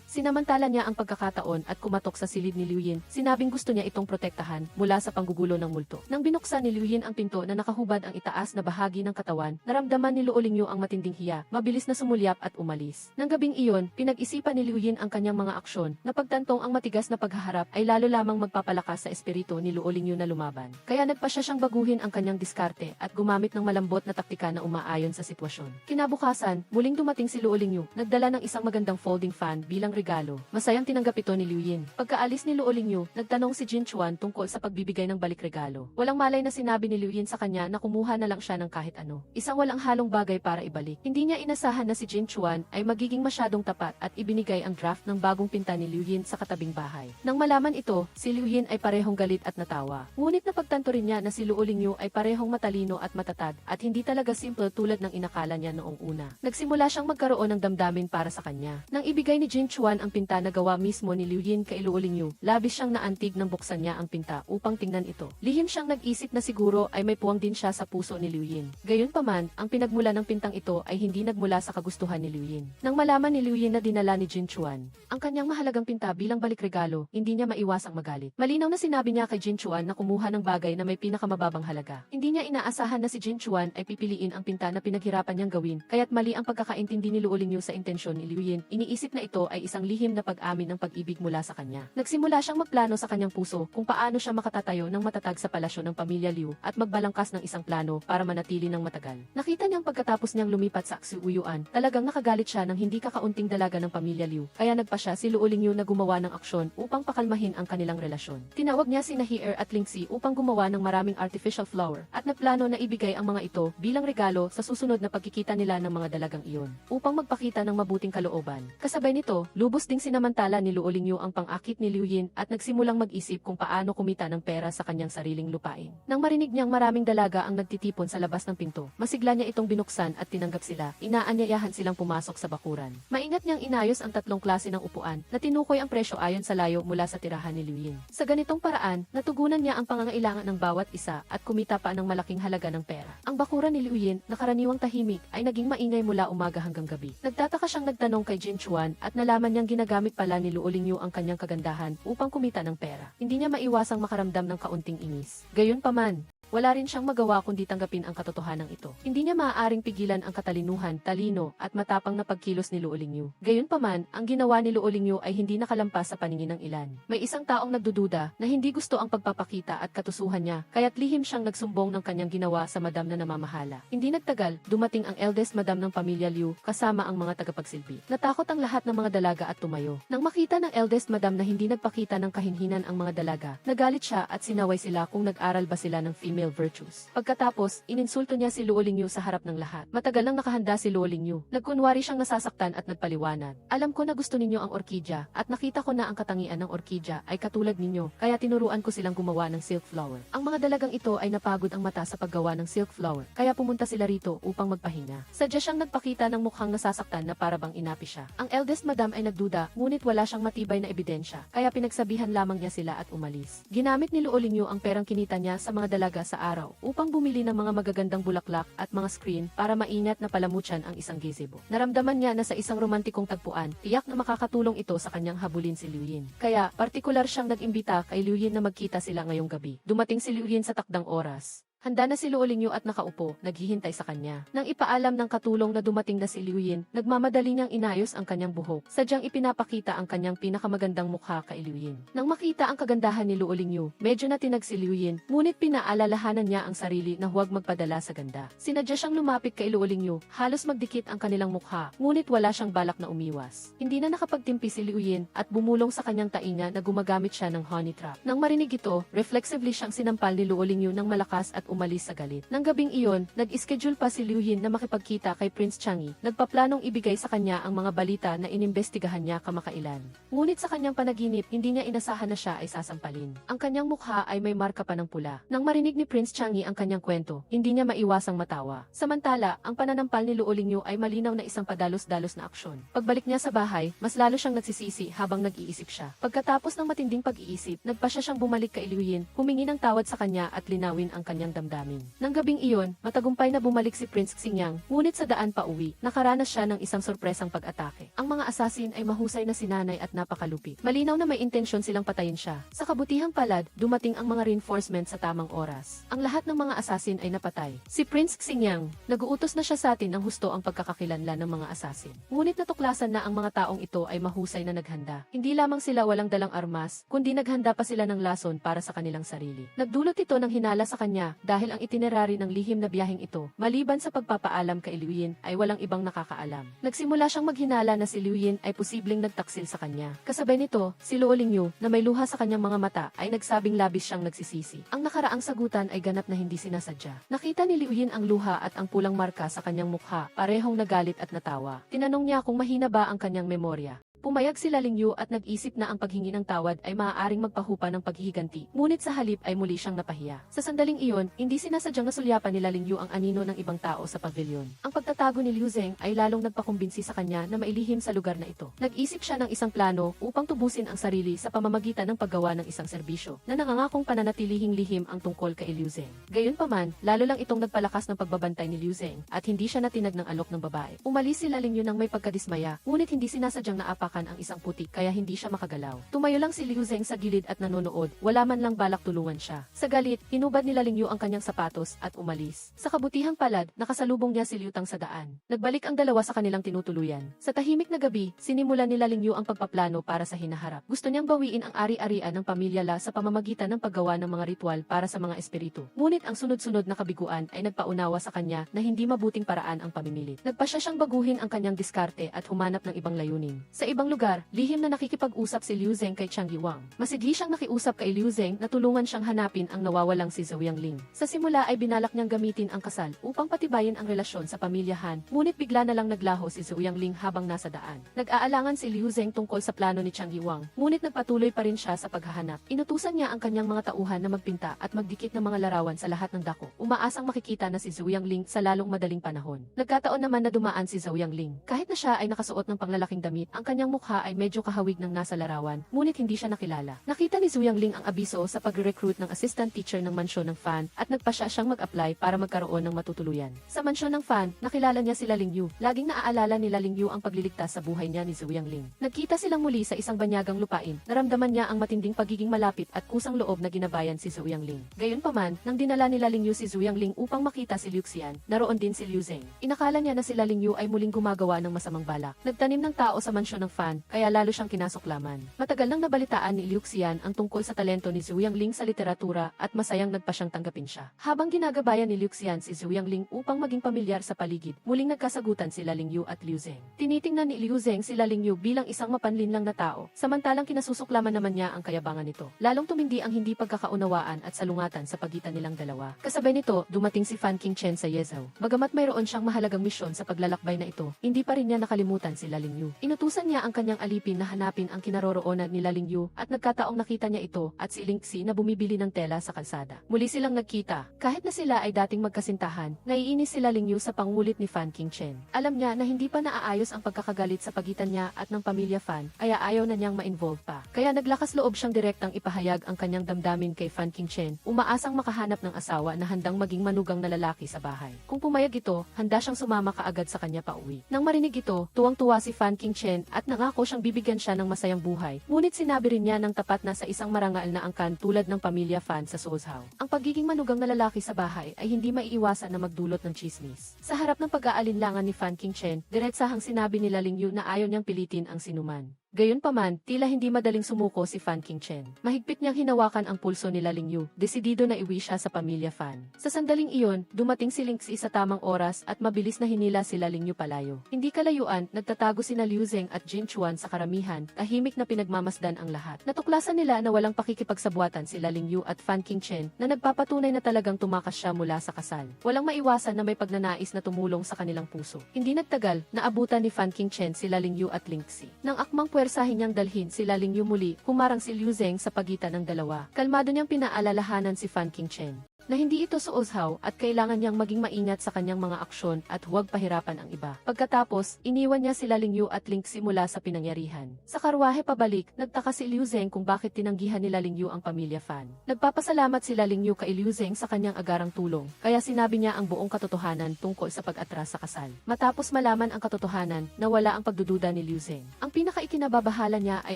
sinamantala niya ang pagkakataon at kumatok sa silid ni Liu Yin. Sinabing gusto niya itong protektahan mula sa panggugulo ng multo. Nang binuksan ni Liu Yin ang pinto na nakahubad ang itaas na bahagi ng katawan, naramdaman ni Luo Lingyu ang matinding hiya. Mabilis na sumulyap at umalis. Nang gabing iyon, pinag-isipan ni Liu Yin ang kanyang mga aksyon na pagtantong ang matigas na paghaharap ay lalo lamang magpapalakas sa espiritu ni Luo Lingyu na lumaban. Kaya nagpasya siyang baguhin ang kanyang diskarte at gumamit ng malambot na taktika na umaayon sa sitwasyon. Kinabukasan, muling dumating si Luo Lingyu, nagdala ng isang magandang folding fan bilang regalo. Masayang tinanggap ito ni Liu Yin. Pagkaalis ni Luo Lingyu, nagtanong si Jin Chuan tungkol sa pagbibigay ng balik regalo. Walang malay na sinabi ni Liu Yin sa kanya na kumuha na lang siya ng kahit ano. Isang walang halong bagay para ibalik. Hindi niya inasahan na si Jin Chuan ay magiging masyadong tapat at ibinigay ang draft ng bagong pinta ni Liu Yin sa katabing bahay. Nang malaman ito, si Liu Yin ay parehong galit at natawa. Ngunit napagtanto rin niya na si Luo Lingyu ay parehong matalino at matatag at hindi talaga simple tulad ng inakala niya noong una. Nagsimula siyang magkaroon ng damdamin para sa kanya. Nang ibigay ni Jin Chuan ang pinta na gawa mismo ni Liu Yin kay Luo Lingyu, labis siyang naantig nang buksan niya ang pinta upang tingnan ito. Lihim siyang nag-isip na siguro ay may puwang din siya sa puso ni Liu Yin. Gayunpaman, ang pinagmula ng pintang ito ay hindi nagmula sa kagustuhan ni Liu Yin. Nang malaman ni Liu Yin na dinala ni Jin Chuan ang kanyang mahalagang pinta bilang balik regalo, hindi niya maiwasang magalit. Malinaw na sinabi niya kay Jin Chuan na kumuha ng bagay na may pinakamababang halaga. Hindi niya inaasahan na si Jin Chuan ay pipiliin ang pinta na pinaghirapan niyang gawin, kaya't mali ang pagkakaintindi ni Luo Lingyu sa intensyon ni Liu Yin. Iniisip na ito ay isang lihim na pag-amin ng pag-ibig mula sa kanya. Nagsimula siyang magplano sa kanyang puso kung paano siya makatatayo ng matatag sa palasyo ng pamilya Liu at magbalangkas ng isang plano para manatili ng matagal. Nakita niyang pagkatapos niyang lumipat sa Xuyuan, talagang nakagalit siya ng hindi kakaunting dalaga ng pamilya Liu, kaya nagpasya si Luo Lingyu na gumawa ng aksyon upang pakalmahin ang kanilang relasyon. Tinawag niya sina He at Lingxi upang gumawa ng maraming artificial flower at nagplano na ibigay ang mga ito bilang regalo sa susunod na pagkikita nila ng mga dalagang iyon upang magpakita ng mabuting kalooban. Kasabay nito, lubos ding sinamantala ni Luo Lingyu ang pang-akit ni Liu Yin at nagsimulang mag-isip kung paano kumita ng pera sa kanyang sariling lupain. Nang marinig niyang maraming dalaga ang nagtitipon sa labas ng pinto, masigla niya itong binuksan at tinanggap sila. Inaanyayahan silang pumasok sa bakuran. Maingat niyang inayos ang tatlong klase ng upuan na tinukoy ang presyo ayon sa layo mula sa tirahan ni Liu Yin. Sa ganitong paraan, natugunan niya ang pangangailangan ng bawat isa at kumita pa ng malaking halaga ng pera. Ang bakuran ni Liu Yin, na karaniwang tahimik, ay naging maingay mula umaga hanggang gabi. Nagtataka siyang nagtanong kay Jin Chuan at nalaman niyang ginagamit pala ni Luo Lingyu ang kanyang kagandahan upang kumita ng pera. Hindi niya maiwasang makaramdam ng kaunting inis. Gayunpaman, wala rin siyang magawa kundi tanggapin ang katotohanan ito. Hindi niya maaaring pigilan ang katalinuhan, talino, at matapang na pagkilos ni Luo Lingyu. Gayunpaman, ang ginawa ni Luo Lingyu ay hindi nakalampas sa paningin ng ilan. May isang taong nagdududa na hindi gusto ang pagpapakita at katusuhan niya, kaya't lihim siyang nagsumbong ng kanyang ginawa sa madam na namamahala. Hindi nagtagal, dumating ang eldest madam ng pamilya Liu kasama ang mga tagapagsilbi. Natakot ang lahat ng mga dalaga at tumayo. Nang makita ng eldest madam na hindi nagpakita ng kahinhinan ang mga dalaga, nagalit siya at sinaway sila kung nag-aral ba sila ng female virtues. Pagkatapos, ininsulto niya si Luo Lingyu sa harap ng lahat. Matagal nang nakahanda si Luo Lingyu. Nagkunwari siyang nasasaktan at nagpaliwanag. Alam ko na gusto ninyo ang orkidya at nakita ko na ang katangian ng orkidya ay katulad ninyo, kaya tinuruan ko silang gumawa ng silk flower. Ang mga dalagang ito ay napagod ang mata sa paggawa ng silk flower, kaya pumunta sila rito upang magpahinga. Sadya siyang nagpakita ng mukhang nasasaktan na para bang inapi siya. Ang eldest madam ay nagduda, ngunit wala siyang matibay na ebidensya, kaya pinagsabihan lamang niya sila at umalis. Ginamit ni Luo Lingyu ang perang kinita niya sa mga dalaga sa araw upang bumili ng mga magagandang bulaklak at mga screen para maingat na palamutyan ang isang gazebo. Naramdaman niya na sa isang romantikong tagpuan, tiyak na makakatulong ito sa kanyang habulin si Liu Yin. Kaya, partikular siyang nag-imbita kay Liu Yin na magkita sila ngayong gabi. Dumating si Liu Yin sa takdang oras. Handa na si Luo Lingyu at nakaupo, naghihintay sa kanya. Nang ipaalam ng katulong na dumating na si Liu Yin, nagmamadali niyang inayos ang kanyang buhok. Sadyang ipinapakita ang kanyang pinakamagandang mukha kay Liu Yin. Nang makita ang kagandahan ni Luo Lingyu, medyo natinag si Liu Yin, ngunit pinaalalahanan niya ang sarili na huwag magpadala sa ganda. Sinadya siyang lumapit kay Luo Lingyu, halos magdikit ang kanilang mukha, ngunit wala siyang balak na umiwas. Hindi na nakapagtimpi si Liu Yin at bumulong sa kanyang tainga na gumagamit siya ng honey trap. Nang marinig ito, reflexively siyang sinampal ni Luo Lingyu ng malakas at umalis sa galit. Nang gabing iyon, nag-schedule pa si Liu Yin na makipagkita kay Prince Chang'e. Nagpaplanong ibigay sa kanya ang mga balita na inimbestigahan niya kamakailan. Ngunit sa kanyang panaginip, hindi niya inasahan na siya ay sasampalin. Ang kanyang mukha ay may marka pa ng pula. Nang marinig ni Prince Chang'e ang kanyang kwento, hindi niya maiwasang matawa. Samantala, ang pananampal ni Luo Lingyu ay malinaw na isang padalos-dalos na aksyon. Pagbalik niya sa bahay, mas lalo siyang nagsisisi habang nag-iisip siya. Pagkatapos ng matinding pag-iisip, nagpa siya siyang bumalik kay Liu Yin, humingi ng tawad sa kanya at linawin ang kanyang damdamin. Nang gabing iyon, matagumpay na bumalik si Prince Xingyang, ngunit sa daan pa uwi, nakaranas siya ng isang sorpresang pag-atake. Ang mga asasin ay mahusay na sinanay at napakalupit. Malinaw na may intensyon silang patayin siya. Sa kabutihang palad, dumating ang mga reinforcement sa tamang oras. Ang lahat ng mga asasin ay napatay. Si Prince Xingyang, nag-uutos na siya sa atin ng husto ang pagkakakilanlan ng mga asasin. Ngunit natuklasan na ang mga taong ito ay mahusay na naghanda. Hindi lamang sila walang dalang armas, kundi naghanda pa sila ng lason para sa kanilang sarili. Nagdulot ito ng hinala sa kanya dahil ang itinerary ng lihim na biyaheng ito, maliban sa pagpapaalam kay Liu Yin, ay walang ibang nakakaalam. Nagsimula siyang maghinala na si Liu Yin ay posibleng nagtaksil sa kanya. Kasabay nito, si Luo Lingyu, na may luha sa kanyang mga mata, ay nagsabing labis siyang nagsisisi. Ang nakaraang sagutan ay ganap na hindi sinasadya. Nakita ni Liu Yin ang luha at ang pulang marka sa kanyang mukha, parehong nagalit at natawa. Tinanong niya kung mahina ba ang kanyang memorya. Pumayag sila Lingyu at nag-isip na ang paghingi ng tawad ay maaaring magpahupa ng paghihiganti, ngunit sa halip ay muli siyang napahiya. Sa sandaling iyon, hindi sinasadyang nasulyapan nila Lingyu ang anino ng ibang tao sa pavilion. Ang pagtatago ni Liu Zeng ay lalong nagpakumbinsi sa kanya na mailihim sa lugar na ito. Nag-isip siya ng isang plano upang tubusin ang sarili sa pamamagitan ng paggawa ng isang serbisyo na nangangakong pananatilihing lihim ang tungkol kay Liu Zeng. Gayunpaman, lalo lang itong nagpalakas ng pagbabantay ni Liu Zeng at hindi siya natinag ng alok ng babae. Umalis sila Lingyu nang may pagkadismaya, ngunit hindi sinasadyang naapakan ang isang putik kaya hindi siya makagalaw. Tumayo lang si Liu Zeng sa gilid at nanonood, wala man lang balak tulungan siya. Sa galit, hinubad nila Lingyu ang kanyang sapatos at umalis. Sa kabutihang palad, nakasalubong niya si Liu Tang sa daan. Nagbalik ang dalawa sa kanilang tinutuluyan. Sa tahimik na gabi, sinimulan nila Lingyu ang pagpaplano para sa hinaharap. Gusto niyang bawiin ang ari-arian ng pamilya La sa pamamagitan ng paggawa ng mga ritual para sa mga espiritu. Ngunit ang sunod-sunod na kabiguan ay nagpaunawa sa kanya na hindi mabuting paraan ang pamimilit. Nagpasya siyang baguhin ang kanyang diskarte at humanap ng ibang layunin. Sa ibang lugar, lihim na nakikipag-usap si Liu Zeng kay Chang Yiwang. Masighi siyang nakiusap kay Liu Zeng na tulungan siyang hanapin ang nawawalang si Zhou Yangling. Sa simula ay binalak niyang gamitin ang kasal upang patibayin ang relasyon sa pamilya Han, ngunit bigla na lang naglaho si Zhou Yangling habang nasa daan. Nag-aalangan si Liu Zeng tungkol sa plano ni Chang Yiwang, ngunit nagpatuloy pa rin siya sa paghahanap. Inutusan niya ang kanyang mga tauhan na magpinta at magdikit ng mga larawan sa lahat ng dako. Umaasang makikita na si Zhou Yangling sa lalong madaling panahon. Nagkataon naman na dumaan si Zhou Yangling. Kahit na siya ay nakasuot ng panglalaking damit, ang kanyang mukha ay medyo kahawig ng nasa larawan, ngunit hindi siya nakilala. Nakita ni Zhou Yangling ang abiso sa pag-recruit ng assistant teacher ng mansyon ng Fan at nagpasya siyang mag-apply para magkaroon ng matutuluyan. Sa mansyon ng Fan, nakilala niya sila Lingyu. Laging naaalala nila Lingyu ang pagliligtas sa buhay niya ni Zhou Yangling. Nagkita silang muli sa isang banyagang lupain. Naramdaman niya ang matinding pagiging malapit at kusang loob na ginabayan si Zhou Yangling. Gayunpaman, nang dinala nila Lingyu si Zhou Yangling upang makita si Liu Xian, naroon din si Liu Zeng. Inakala niya na sila Lingyu ay muling gumagawa ng masamang balak. Nagtanim ng tao sa mansyon ng Fan, kaya lalo siyang kinasuklaman. Matagal nang nabalitaan ni Liu Xian ang tungkol sa talento ni Zhou Yangling sa literatura at masayang nagpa siyang tanggapin siya. Habang ginagabayan ni Liu Xian si Zhou Yangling upang maging pamilyar sa paligid, muling nagkasagutan sila Lingyu at Liu Zeng. Tinitingnan ni Liu Zeng sila Lingyu bilang isang mapanlinlang na tao, samantalang kinasusuklaman naman niya ang kayabangan nito. Lalong tumindi ang hindi pagkakaunawaan at salungatan sa pagitan nilang dalawa. Kasabay nito, dumating si Fan Qingchen sa Yezhou. Bagamat mayroon siyang mahalagang misyon sa paglalakbay na ito, hindi pa rin niya nakalimutan sila Lingyu. Inutusan niya ang kanyang alipin na hanapin ang kinaroroonan nila Lingyu at nagkataong nakita niya ito at si Lingxi na bumibili ng tela sa kalsada. Muli silang nagkita. Kahit na sila ay dating magkasintahan, naiinis sila Lingyu sa pangulit ni Fan Qingchen. Alam niya na hindi pa naaayos ang pagkakagalit sa pagitan niya at ng pamilya Fan, kaya ayaw na niyang ma-involve pa. Kaya naglakas loob siyang direktang ipahayag ang kanyang damdamin kay Fan Qingchen, umaasang makahanap ng asawa na handang maging manugang na lalaki sa bahay. Kung pumayag ito, handa siyang sumama kaagad sa kanya pauwi. Nang marinig ito, tuwang-tuwa si Fan Qingchen at nangako siyang bibigyan siya ng masayang buhay. Ngunit sinabi rin niya ng tapat na sa isang marangal na angkan tulad ng pamilya Fan sa Sozhou. Ang pagiging manugang na lalaki sa bahay ay hindi maiiwasan na magdulot ng chismis. Sa harap ng pag-aalinlangan ni Fan Qingchen, diretsahang sinabi nila Lingyu na ayaw niyang pilitin ang sinuman. Gayunpaman, tila hindi madaling sumuko si Fan Qingchen. Mahigpit niyang hinawakan ang pulso ni Ling Yu, desidido na iwi siya sa pamilya Fan. Sa sandaling iyon, dumating si Ling Xi sa tamang oras at mabilis na hinila sila Ling Yu palayo. Hindi kalayuan, nagtatago sina Liu Zeng at Jin Chuan sa karamihan, tahimik na pinagmamasdan ang lahat. Natuklasan nila na walang pakikipagsabuatan sila Ling Yu at Fan Qingchen na nagpapatunay na talagang tumakas siya mula sa kasal. Walang maiwasan na may pagnanais na tumulong sa kanilang puso. Hindi nagtagal, naabutan ni Fan Qingchen sila Ling Yu at Ling Xi. Nang akmang puwersahin niyang dalhin sila Ling Yu muli, humarang si Liu Zeng sa pagitan ng dalawa. Kalmado niyang pinaalalahanan si Fan Qingchen na hindi ito suoshaw at kailangan niyang maging maingat sa kanyang mga aksyon at huwag pahirapan ang iba. Pagkatapos, iniwan niya sila Ling Yu at Ling Xi mula sa pinangyarihan. Sa karwahe pabalik, nagtaka si Liu Zeng kung bakit tinanggihan nila Ling Yu ang pamilya Fan. Nagpapasalamat sila Ling Yu kay Liu Zeng sa kanyang agarang tulong, kaya sinabi niya ang buong katotohanan tungkol sa pag-atras sa kasal. Matapos malaman ang katotohanan, nawala ang pagdududa ni Liu Zeng. Ang pinaka-ikinababahala niya ay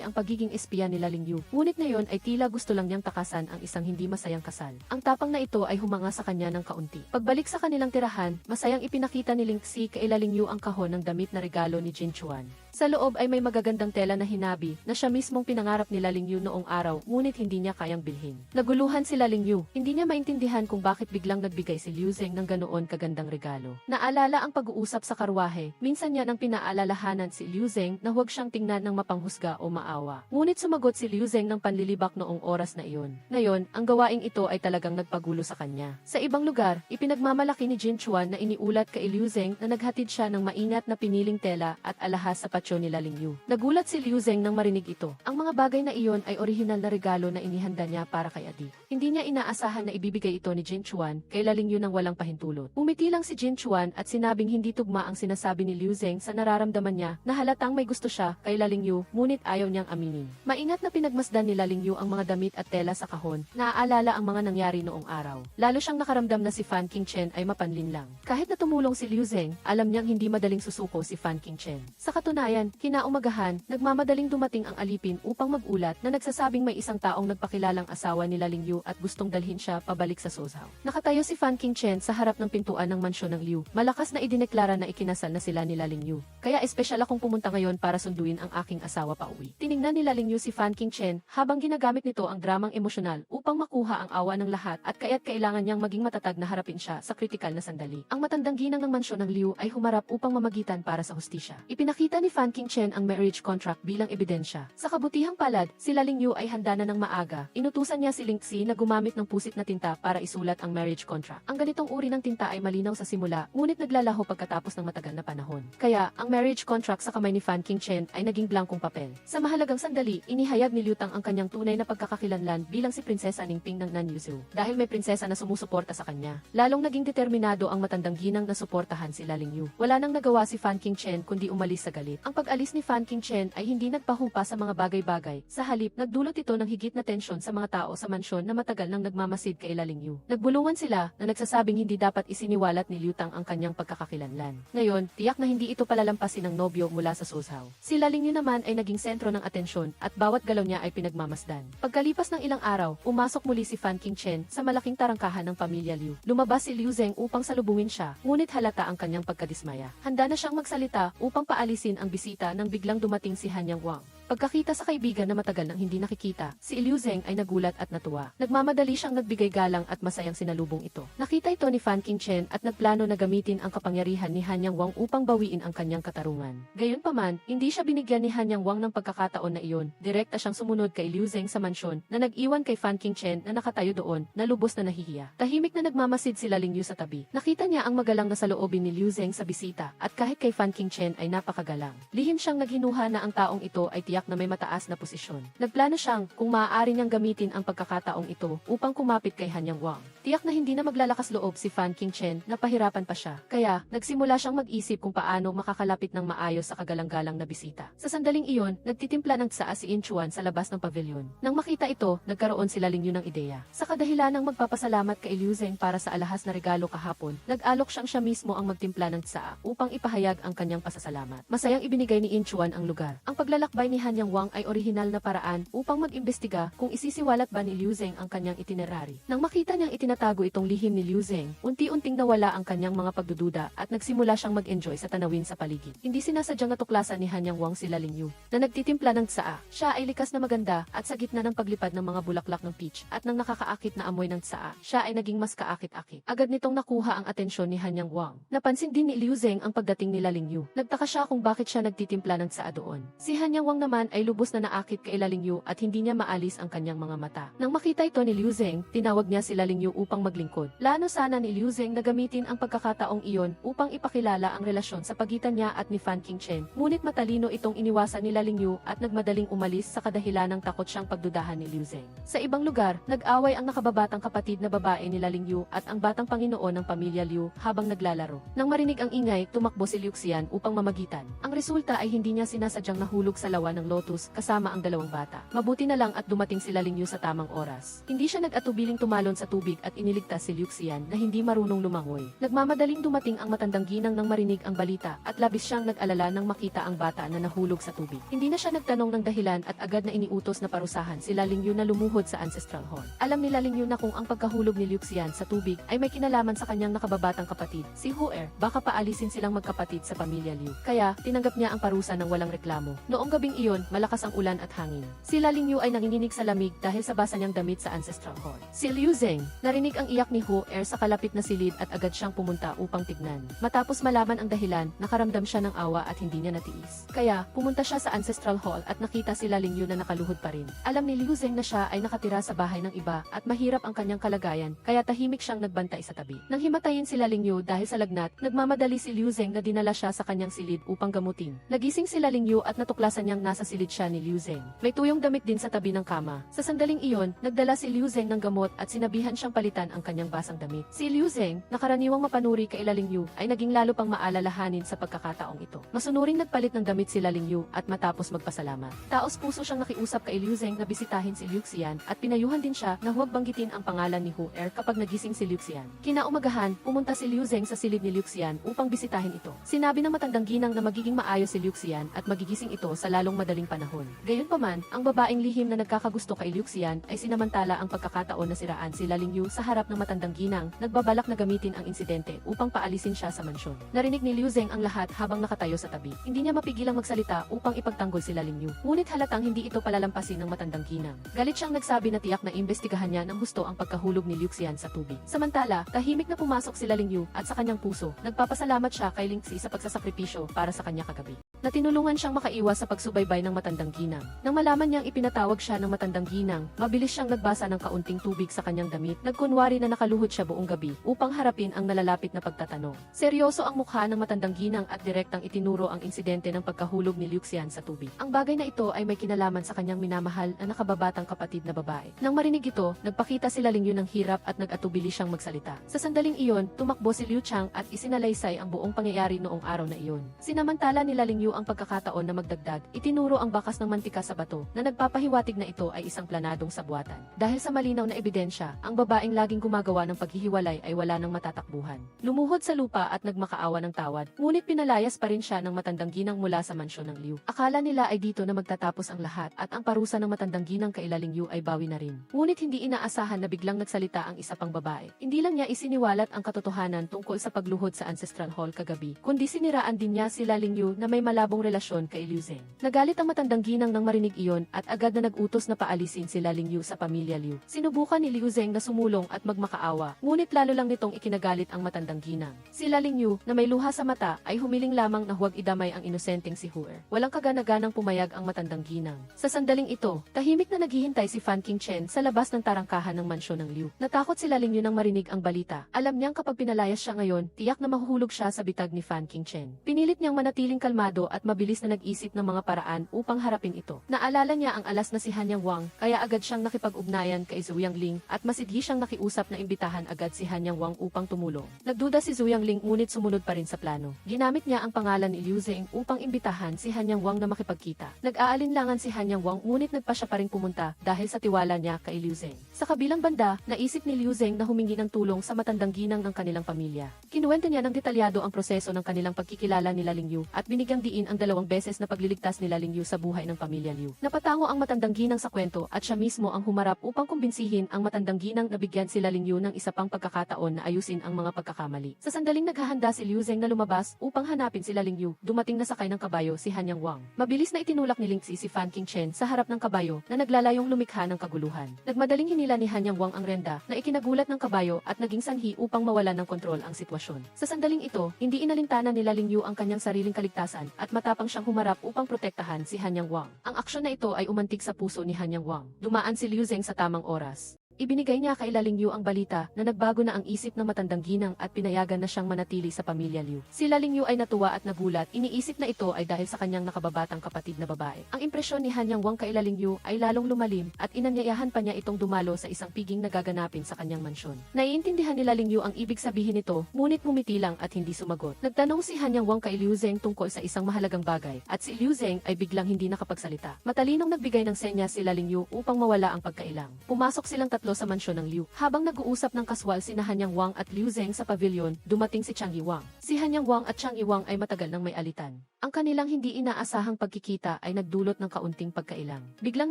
ang pagiging espiya nila Ling Yu. Ngunit ngayon ay tila gusto lang niyang takasan ang isang hindi masayang kasal. Ang tapang na ito ay humanga sa kanya ng kaunti. Pagbalik sa kanilang tirahan, masayang ipinakita ni Ling Xi kay Ling Yu ang kahon ng damit na regalo ni Jin Chuan. Sa loob ay may magagandang tela na hinabi na siya mismong pinangarap ni Ling Yu noong araw, ngunit hindi niya kayang bilhin. Naguluhan si Ling Yu, hindi niya maintindihan kung bakit biglang nagbigay si Liu Zeng ng ganoon kagandang regalo. Naalala ang pag-uusap sa karwahe, minsan niya nang pinaalalahanan si Liu Zeng na huwag siyang tingnan ng mapanghusga o maawa. Ngunit sumagot si Liu Zeng ng panlilibak noong oras na iyon. Ngayon, ang gawaing ito ay talagang nagpagulo sa kanya. Sa ibang lugar, ipinagmamalaki ni Jin Chuan na iniulat kay Liu Zeng na naghatid siya ng maingat na piniling tela at alahas sa nila Ling Yu. Nagulat si Liu Zeng nang marinig ito. Ang mga bagay na iyon ay orihinal na regalo na inihanda niya para kay Adi. Hindi niya inaasahan na ibibigay ito ni Jin Chuan kay Ling Yu nang walang pahintulot. Umiti lang si Jin Chuan at sinabing hindi tugma ang sinasabi ni Liu Zeng sa nararamdaman niya na halatang may gusto siya kay Ling Yu, ngunit ayaw niyang aminin. Maingat na pinagmasdan ni Ling Yu ang mga damit at tela sa kahon, naaalala ang mga nangyari noong araw. Lalo siyang nakaramdam na si Fan Qingchen ay mapanlin lang. Kahit na tumulong si Liu Zeng, alam niyang hindi madaling susuko si Fan Qingchen. Sa katunayan, kinaumagahan, nagmamadaling dumating ang alipin upang magulat na nagsasabing may isang taong nagpakilalang asawa ni Ling Yu at gustong dalhin siya pabalik sa Sozhao. Nakatayo si Fan Qingchen sa harap ng pintuan ng mansyon ng Liu. Malakas na idineklara na ikinasal na sila ni Ling Yu. Kaya espesyal akong pumunta ngayon para sunduin ang aking asawa pauwi. Tiningnan ni Ling Yu si Fan Qingchen habang ginagamit nito ang dramang emosyonal upang makuha ang awa ng lahat at kaya't kailangan niyang maging matatag na harapin siya sa kritikal na sandali. Ang matandang ginang ng mansyon ng Liu ay humarap upang mamagitan para sa hustisya. Ipinakita ni Fan Qingchen ang marriage contract bilang ebidensya. Sa kabutihang palad, si Ling Yu ay handa na ng maaga. Inutusan niya si Ling Xi na gumamit ng pusit na tinta para isulat ang marriage contract. Ang ganitong uri ng tinta ay malinaw sa simula, ngunit naglalaho pagkatapos ng matagal na panahon. Kaya, ang marriage contract sa kamay ni Fan Qingchen ay naging blankong papel. Sa mahalagang sandali, inihayag ni Liu Tang ang kanyang tunay na pagkakakilanlan bilang si Prinsesa Ningping ng Nanyuzu. Dahil may prinsesa na sumusuporta sa kanya, lalong naging determinado ang matandang ginang na suportahan si Ling Yu. Wala nang nagawa si Fan Qingchen kundi umalis sa galit. Ang pag-alis ni Fan Qingchen ay hindi nagpahumpa sa mga bagay-bagay. Sa halip, nagdulot ito ng higit na tensyon sa mga tao sa mansyon na matagal nang nagmamasid kay Ling Yu. Nagbulungan sila na nagsasabing hindi dapat isiniwalat ni Liu Tang ang kanyang pagkakakilanlan. Ngayon, tiyak na hindi ito palalampasin ng nobyo mula sa Sozhao. Si Ling Yu naman ay naging sentro ng atensyon at bawat galaw niya ay pinagmamasdan. Pagkalipas ng ilang araw, umasok muli si Fan Qingchen sa malaking tarangkahan ng pamilya Liu. Lumabas si Liu Zeng upang salubungin siya, ngunit halata ang kanyang pagkadismaya. Handa na siyang magsalita upang paalisin ang bisita nang biglang dumating si Han Yang Wang. Pagkakita sa kaibigan na matagal nang hindi nakikita, si Liu Zeng ay nagulat at natuwa. Nagmamadali siyang nagbigay galang at masayang sinalubong ito. Nakita ito ni Fan Qingchen at nagplano na gamitin ang kapangyarihan ni Han Yang Wang upang bawiin ang kanyang katarungan. Gayunpaman, hindi siya binigyan ni Han Yang Wang ng pagkakataon na iyon. Direkta siyang sumunod kay Liu Zeng sa mansyon na nag-iwan kay Fan Qingchen na nakatayo doon, na lubos na nahihiya. Tahimik na nagmamasid sila Ling Yu sa tabi. Nakita niya ang magalang na saloobin ni Liu Zeng sa bisita at kahit kay Fan Qingchen ay napakagalang. Lihim siyang naghinuha na ang taong ito ay tiyak na may mataas na posisyon. Nagplano siyang kung maaari niyang gamitin ang pagkakataong ito upang kumapit kay Han Yang Wang. Tiyak na hindi na maglalakas loob si Fan Qingchen na pahirapan pa siya. Kaya, nagsimula siyang mag-isip kung paano makakalapit ng maayos sa kagalang-galang na bisita. Sa sandaling iyon, nagtitimpla ng tsaa si In Chuan sa labas ng pavilion. Nang makita ito, nagkaroon sila Ling Yu ng ideya. Sa kadahilan ng magpapasalamat kay Liu Zeng para sa alahas na regalo kahapon, nag-alok siyang siya mismo ang magtimpla ng tsaa upang ipahayag ang kanyang pasasalamat. Masayang ibinigay ni In Chuan ang lugar. Ang paglalakbay ni Hanyang Wang ay orihinal na paraan upang mag-imbestiga kung isisiwalat ba ni Liu Zeng ang kanyang itinerary. Nang makita niyang itinatago itong lihim ni Liu Zeng, unti-unting nawala ang kanyang mga pagdududa at nagsimula siyang mag-enjoy sa tanawin sa paligid. Hindi sinasadyang natuklasan ni Hanyang Wang sila Ling Yu na nagtitimpla ng tsaa. Siya ay likas na maganda at sa gitna ng paglipad ng mga bulaklak ng peach at ng nakakaakit na amoy ng tsaa, siya ay naging mas kaakit-akit. Agad nitong nakuha ang atensyon ni Hanyang Wang. Napansin din ni Liu Zeng ang pagdating nila Ling Yu. Nagtaka siya kung bakit siya nagtitimpla ng tsaa doon. Si Hanyang Wang naman ay lubos na naakit kay Ling Yu at hindi niya maalis ang kanyang mga mata. Nang makita ito ni Liu Zeng, tinawag niya si Ling Yu upang maglingkod. Plano sana ni Liu Zeng na gamitin ang pagkakataong iyon upang ipakilala ang relasyon sa pagitan niya at ni Fan Qingchen. Ngunit matalino itong iniwasan ni Ling Yu at nagmadaling umalis sa kadahilan ng takot siyang pagdudahan ni Liu Zeng. Sa ibang lugar, nag-away ang nakababatang kapatid na babae ni Ling Yu at ang batang Panginoon ng pamilya Liu habang naglalaro. Nang marinig ang ingay, tumakbo si Liu Xian upang mamagitan. Ang resulta ay hindi niya sinasadyang nahulog sa lawa ng lotus kasama ang dalawang bata. Mabuti na lang at dumating si Ling Yu sa tamang oras. Hindi siya nag-atubiling tumalon sa tubig at iniligtas si Liu Xian na hindi marunong lumangoy. Nagmamadaling dumating ang matandang ginang nang marinig ang balita at labis siyang nag-alala nang makita ang bata na nahulog sa tubig. Hindi na siya nagtanong ng dahilan at agad na iniutos na parusahan si Ling Yu na lumuhod sa ancestral hall. Alam ni Ling Yu na kung ang pagkahulog ni Liu Xian sa tubig ay may kinalaman sa kanyang nakababatang kapatid, si Huer, baka paalisin silang magkapatid sa pamilya Liu. Kaya, tinanggap niya ang parusa ng walang reklamo. Noong gabing iyon, malakas ang ulan at hangin. Si Ling Yu ay nanginginig sa lamig dahil sa basa niyang damit sa ancestral hall. Si Liu Zeng, narinig ang iyak ni Huer sa kalapit na silid at agad siyang pumunta upang tignan. Matapos malaman ang dahilan, nakaramdam siya ng awa at hindi niya natiis. Kaya, pumunta siya sa ancestral hall at nakita si Ling Yu na nakaluhod pa rin. Alam ni Liu Zeng na siya ay nakatira sa bahay ng iba at mahirap ang kanyang kalagayan, kaya tahimik siyang nagbantay sa tabi. Nang himatayin si Ling Yu dahil sa lagnat, nagmamadali si Liu Zeng na dinala siya sa kanyang silid upang gamutin. Nagising si Ling Yu at natuklasan niyang nasa silid siya ni Liu Zeng. May tuyong damit din sa tabi ng kama. Sa sandaling iyon, nagdala si Liu Zeng ng gamot at sinabihan siyang palitan ang kanyang basang damit. Si Liu Zeng, nakaraniwang mapanuri kay Ling Yu, ay naging lalo pang maalalahanin sa pagkakataong ito. Masunuring nagpalit ng damit si Ling Yu at matapos magpasalamat, taos puso siyang nakiusap kay Liu Zeng na bisitahin si Liu Xian at pinayuhan din siya na huwag banggitin ang pangalan ni Huer kapag nagising si Liu Xian. Kinaumagahan, pumunta si Liu Zeng sa silid ni Liu Xian upang bisitahin ito. Sinabi ng matandang ginang na magiging maayos si Liu Xian at magigising ito sa lalong madaling panahon. Gayunpaman, ang babaeng lihim na nagkakagusto kay Liu Xian ay sinamantala ang pagkakataon na siraan si Ling Yu sa harap ng matandang ginang, nagbabalak na gamitin ang insidente upang paalisin siya sa mansyon. Narinig ni Liu Zeng ang lahat habang nakatayo sa tabi. Hindi niya mapigilang magsalita upang ipagtanggol si Ling Yu. Ngunit halatang hindi ito palalampasin ng matandang ginang. Galit siyang nagsabi na tiyak na imbestigahan niya ng gusto ang pagkahulog ni Liu Xian sa tubig. Samantala, tahimik na pumasok si Ling Yu at sa kanyang puso, nagpapasalamat siya kay Ling Xi sa pagsasakripisyo para sa kanya kagabi. Na tinulungan siyang makaiwas sa pagsubaybay ng matandang ginang. Nang malaman niyang ipinatawag siya ng matandang ginang, mabilis siyang nagbasa ng kaunting tubig sa kanyang damit, nagkunwari na nakaluhod siya buong gabi upang harapin ang nalalapit na pagtatanong. Seryoso ang mukha ng matandang ginang at direktang itinuro ang insidente ng pagkahulog ni Liu Xian sa tubig. Ang bagay na ito ay may kinalaman sa kanyang minamahal na nakababatang kapatid na babae. Nang marinig ito, nagpakita si Ling Yu ng hirap at nag-atubili siyang magsalita. Sa sandaling iyon, tumakbo si Liu Chang at isinalaysay ang buong pangyayari noong araw na iyon. Sinamantala ni Ling Yu ang pagkakataon na magdagdag, itinuro ang bakas ng mantika sa bato na nagpapahiwatig na ito ay isang planadong sabwatan. Dahil sa malinaw na ebidensya, ang babaeng laging gumagawa ng paghihiwalay ay wala ng matatakbuhan. Lumuhod sa lupa at nagmakaawa ng tawad, ngunit pinalayas pa rin siya ng matandang ginang mula sa mansyon ng Liu. Akala nila ay dito na magtatapos ang lahat at ang parusa ng matandang ginang kay Ling Yu ay bawi na rin. Ngunit hindi inaasahan na biglang nagsalita ang isa pang babae. Hindi lang niya isiniwalat ang katotohanan tungkol sa pagluhod sa ancestral hall kagabi, kundi siniraan din niya si Ling Yu na may malabong relasyon kay Liu Zeng. Nagalit ang matandang ginang nang marinig iyon at agad na nag-utos na paalisin si Ling Yu sa pamilya Liu. Sinubukan ni Liu Zeng na sumulong at magmakaawa, ngunit lalo lang nitong ikinagalit ang matandang ginang. Si Ling Yu, na may luha sa mata, ay humiling lamang na huwag idamay ang inosenteng si Huer. Walang kaganaganang pumayag ang matandang ginang. Sa sandaling ito, tahimik na naghihintay si Fan Qingchen sa labas ng tarangkahan ng mansyon ng Liu. Natakot si Ling Yu nang marinig ang balita. Alam niyang kapag pinalayas siya ngayon, tiyak na mahuhulog siya sa bitag ni Fan Qingchen. Pinilit niyang manatiling kalmado at mabilis na nag-isip ng mga paraan upang harapin ito. Naalala niya ang alas na si Hanyang Wang, kaya agad siyang nakipag-ugnayan kay Zhu Yangling at masidhi siyang nakiusap na imbitahan agad si Hanyang Wang upang tumulong. Nagduda si Zhu Yangling ngunit sumunod pa rin sa plano. Ginamit niya ang pangalan ni Liu Zeng upang imbitahan si Hanyang Wang na makipagkita. Nag-aalinlangan si Hanyang Wang ngunit nagpa siya pa rin pumunta dahil sa tiwala niya kay Liu Zeng. Sa kabilang banda, naisip ni Liu Zeng na humingi ng tulong sa matandang ginang ng kanilang pamilya. Kinuwento niya ng detalyado ang proseso ng kanilang pagkikilala ni Ling Yu at binigyang diin diin ang 2 beses na pagliligtas ni Ling Yu sa buhay ng pamilya Liu. Napatango ang matandang ginang sa kwento at siya mismo ang humarap upang kumbinsihin ang matandang ginang na bigyan si Ling Yu ng isa pang pagkakataon na ayusin ang mga pagkakamali. Sa sandaling naghahanda si Liu Zeng na lumabas upang hanapin si Ling Yu, dumating na sakay ng kabayo si Han Yang Wang. Mabilis na itinulak ni Ling Xi si Fan Qingchen sa harap ng kabayo na naglalayong lumikha ng kaguluhan. Nagmadaling hinila ni Han Yang Wang ang renda na ikinagulat ng kabayo at naging sanhi upang mawalan ng kontrol ang sitwasyon. Sa sandaling ito, hindi inalintana ni Ling Yu ang kanyang sariling kaligtasan at matapang siyang humarap upang protektahan si Han Yang Wang. Ang aksyon na ito ay umantig sa puso ni Han Yang Wang. Dumaan si Liu Zeng sa tamang oras. Ibinigay niya kay Ling Yu ang balita na nagbago na ang isip ng matandang ginang at pinayagan na siyang manatili sa pamilya Liu. Si Ling Yu ay natuwa at nagulat, iniisip na ito ay dahil sa kanyang nakababatang kapatid na babae. Ang impresyon ni Han Yang Wang kay Ling Yu ay lalong lumalim at inanyayahan pa niya itong dumalo sa isang piging na gaganapin sa kanyang mansyon. Naiintindihan ni Ling Yu ang ibig sabihin nito, ngunit ngumiti lang at hindi sumagot. Nagtanong si Han Yang Wang kay Liu Zeng tungkol sa isang mahalagang bagay at si Liu Zeng ay biglang hindi nakapagsalita. Matalinong nagbigay ng senyas si Ling Yu upang mawala ang pagkailang. Pumasok silang tatlo sa mansyon ng Liu. Habang nag-uusap ng kaswal sina Han Yang Wang at Liu Zeng sa pavilion, dumating si Chang Yiwang. Si Han Yang Wang at Chang Yiwang ay matagal nang may alitan. Ang kanilang hindi inaasahang pagkikita ay nagdulot ng kaunting pagkailang. Biglang